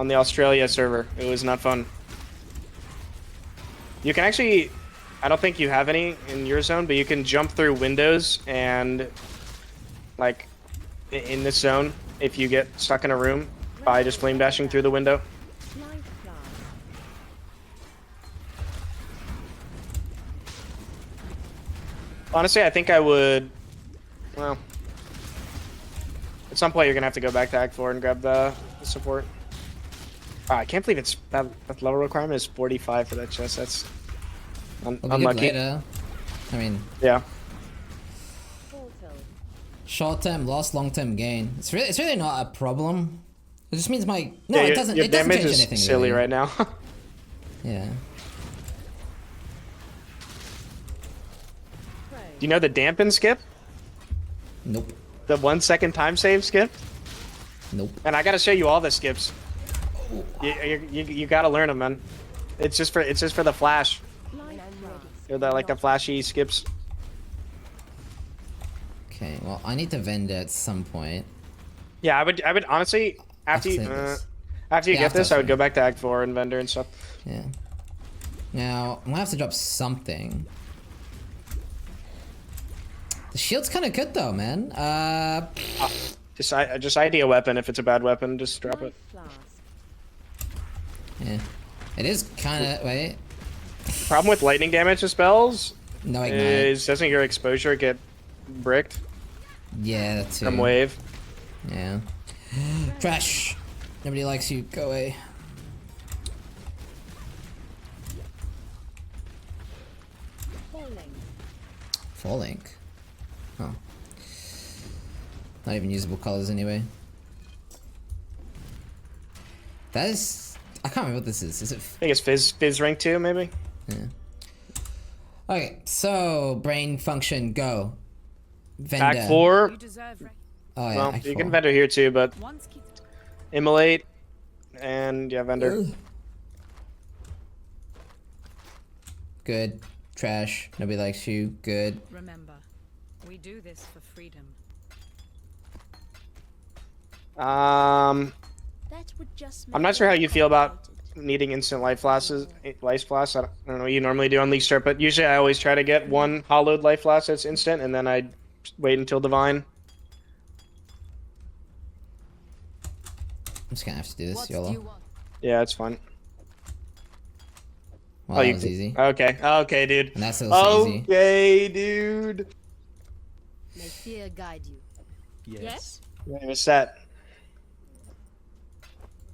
the Australia server. It was not fun. You can actually, I don't think you have any in your zone, but you can jump through windows and, like, in this zone, if you get stuck in a room by just flame dashing through the window. Honestly, I think I would, well, at some point you're gonna have to go back to Act 4 and grab the support. I can't believe it's that level requirement is 45 for that chest. That's We'll be good unlucky. later. I mean, Yeah. short-term loss, long-term gain. It's really not a problem. It just means my... No, Yeah, it doesn't your damage change is anything, silly really. right now. Yeah. Do you know the dampen skip? Nope. The 1 second time save skip? Nope. And I gotta show you all the skips. You gotta learn them, man. It's just for the flash. They're the flashy skips. Okay, well, I need to vendor at some point. Yeah, I would honestly after you Yeah, get this, after I would go back to Act 4 and vendor and stuff. Yeah. Now, I'm gonna have to drop something. The shield's kind of good though, man. Just ID a weapon. If it's a bad weapon, just drop it. Yeah. It is kind of... Wait. Problem with lightning damage to spells No ignite. is doesn't your exposure get bricked Yeah, that's it. from wave? Yeah. Trash. Nobody likes you. Go away. Full ink. Oh. Not even usable colors anyway. That is... I can't remember what this is. Is it... I think it's Fizz rank 2, maybe? Yeah. Okay, so brain function, go. Vendor. Act 4. You deserve right. Oh yeah, Well, Act you 4. can vendor here too, but Once keep immolate and yeah, vendor. Good. Trash. Nobody likes you. Good. remember. We do this for freedom. That would just I'm make not sure how it you feel about complicated. needing instant life flashes. Life flash. I don't know what you normally do on League Start, but usually I always try to get one hollowed life flash that's instant, and then I wait until divine. I'm just gonna have to do this, What do YOLO. you want? Yeah, it's fine. Well, that was easy. Okay, okay, dude. And that's also easy. Okay, dude. May fear guide you. Yes? You're set.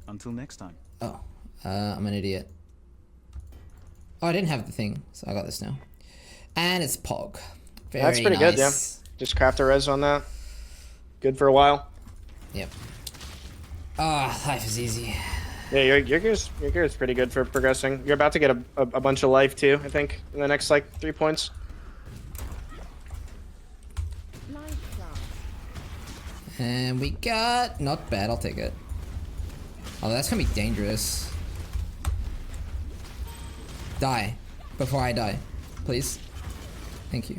Until next time. Oh. I'm an idiot. Oh, I didn't have the thing, so I got this now. And it's Pog. Very That's pretty good, yeah. Just craft a res on that. Good for a while. Yep. Ah, life is easy. Yeah, your gear's pretty good for progressing. You're about to get a bunch of life too, I think, in the next like 3 points. Life class. And we got... Not bad, I'll take it. Oh, that's gonna be dangerous. Die. Before I die. Please. Thank you.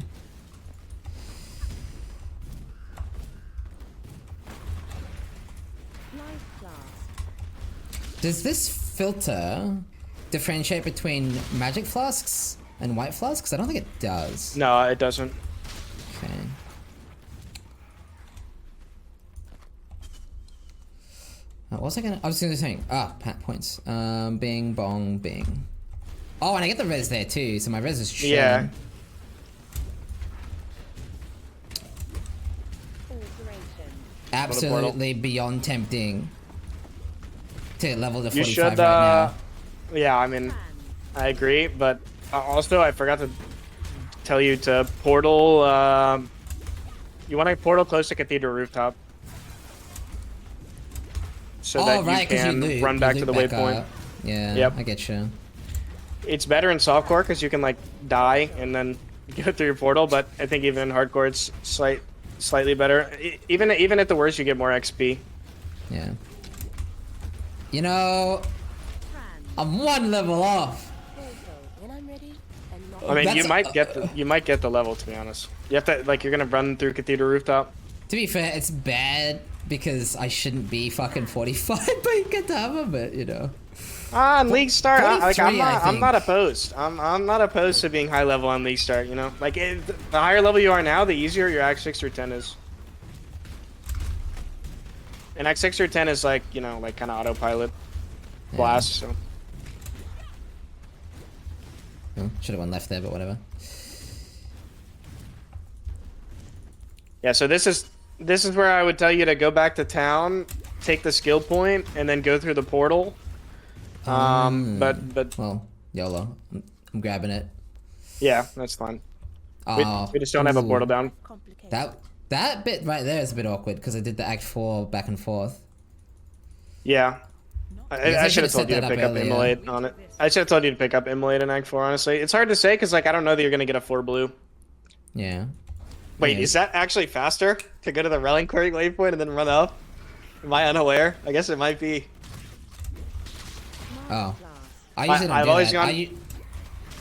Life class. Does this filter differentiate between magic flasks and white flasks? I don't think it does. No, it doesn't. Okay. What was I gonna? I was gonna say. Points. Bing bong bing. Oh, and I get the res there too, so my res is shit. Yeah. Absolutely beyond tempting to level to You 45 should, right now. yeah, I mean, I agree, but also I forgot to tell you to portal, you want to portal close to Cathedral Rooftop. So that right, you can loop, run back to the loop waypoint. up. Yeah, Yep. I get you. It's better in softcore because you can like die and then go through your portal, but I think even in hardcore it's slightly better. Even at the worst, you get more XP. Yeah. You know, I'm one level off. When I'm ready, and not I mean, you That's- might get the level, to be honest. You have to like you're gonna run through Cathedral Rooftop. To be fair, it's bad because I shouldn't be fucking 45 by Katama, but you know. On League Start, like 43, I I'm think. not opposed. I'm not opposed to being high level on League Start. You know, like the higher level you are now, the easier your Act 6 or 10 is. And Act 6 or 10 is like like kind of autopilot blast. So Should have went left there, but whatever. yeah, so this is where I would tell you to go back to town, take the skill point, and then go through the portal. But Well, YOLO. I'm grabbing it. yeah, that's fine. Oh, We just don't have a ooh. portal down. complicated. That bit right there is a bit awkward because I did the Act 4 back and forth. Yeah. guess I I should have should've told you set to that pick up up earlier. Immolate on it. I should have told you to pick up Immolate in Act 4, honestly. It's hard to say because like I don't know that you're gonna get a 4 blue. Yeah. Wait, Yeah. is that actually faster to go to the Relinquary waypoint and then run up? Am I unaware? I guess it might be. Oh. I usually don't I've do always that. gone-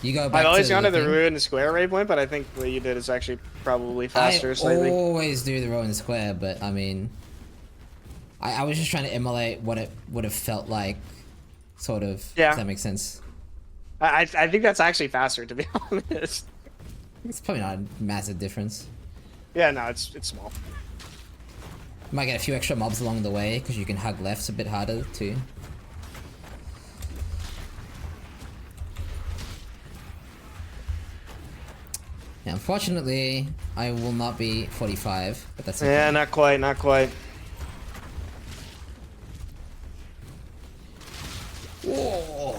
You go back I've always to gone to the thing. Ruined Square waypoint, but I think what you did is actually probably faster I slightly. always do the Ruined Square, but I mean, I was just trying to emulate what it would have felt like, sort of. Yeah. If that makes sense. I think that's actually faster, to be honest. It's probably not a massive difference. Yeah, no, it's small. You might get a few extra mobs along the way because you can hug lefts a bit harder too. Yeah, unfortunately, I will not be 45, but that's okay. Yeah, not quite, not quite. Whoa.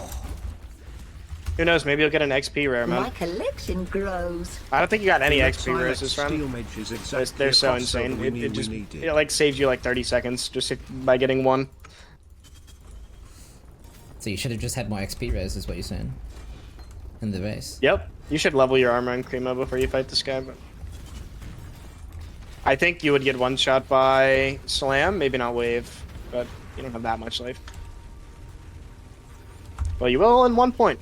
Who knows? Maybe you'll get an XP rare, man. My collection grows. I don't think you got any Imexile XP rares this round. Steelmage is exactly They're a so crossover insane. we knew It we just needed. it like saves you like 30 seconds just by getting one. So you should have just had more XP res, is what you're saying. In the race. Yep. You should level your armor and Krima before you fight this guy, but I think you would get one shot by Slam, maybe not Wave, but you don't have that much life. Well, you will in 1 point.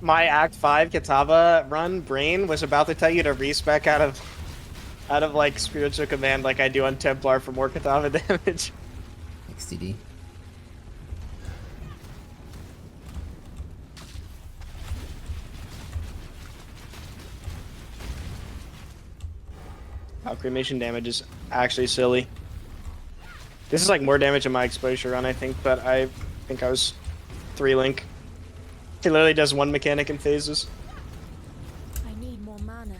My Act 5 Kitava run brain was about to tell you to respec out of like Spiritual Command like I do on Templar for more Kitava damage. XTD. Wow, cremation damage is actually silly. This is like more damage in my exposure run, I think, but I think I was 3-link. He literally does one mechanic in phases. I need more mana.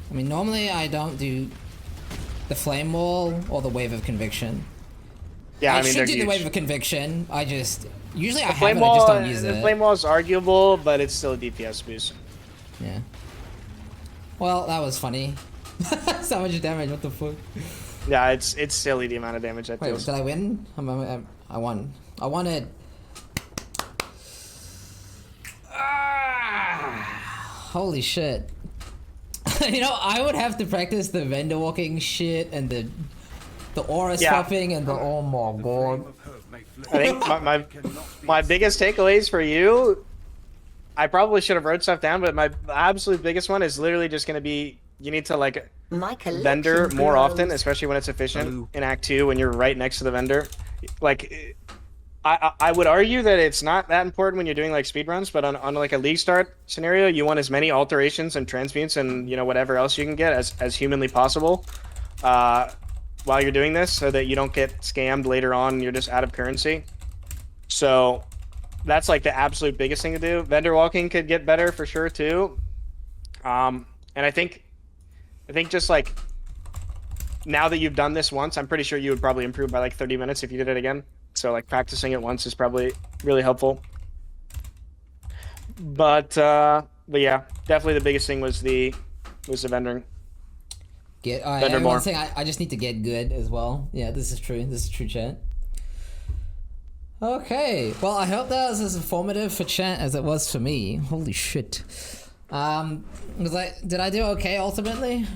I mean, normally I don't do the Flame Wall or the Wave of Conviction. Yeah, I mean, should they're do huge. the Wave of Conviction. I just... Usually I have Flame it, I Wall, just don't use the it. Flame Wall is arguable, but it's still a DPS boost. Yeah. Well, that was funny. So much damage, what the fuck? Yeah, it's silly the amount of damage that Wait, deals. did I win? I won. I won it. Holy shit. You know, I would have to practice the vendor walking shit and the aura swapping and the oh my god. I think my biggest takeaways for you, I probably should have wrote stuff down, but my absolute biggest one is literally just going to be you need to like vendor more often, especially when it's efficient in Act 2 when you're right next to the vendor. Like, I would argue that it's not that important when you're doing like speedruns, but on like a league start scenario, you want as many alterations and transmutes and you know whatever else you can get as humanly possible while you're doing this, so that you don't get scammed later on and you're just out of currency. So that's like the absolute biggest thing to do. Vendor walking could get better for sure too. And I think just like now that you've done this once, I'm pretty sure you would probably improve by like 30 minutes if you did it again. So like practicing it once is probably really helpful. But yeah, definitely the biggest thing was the vendoring. Vendor more. One thing, I just need to get good as well. Yeah, this is true. This is true, chat. Okay, well, I hope that was as informative for chat as it was for me. Holy shit. Did I do okay ultimately?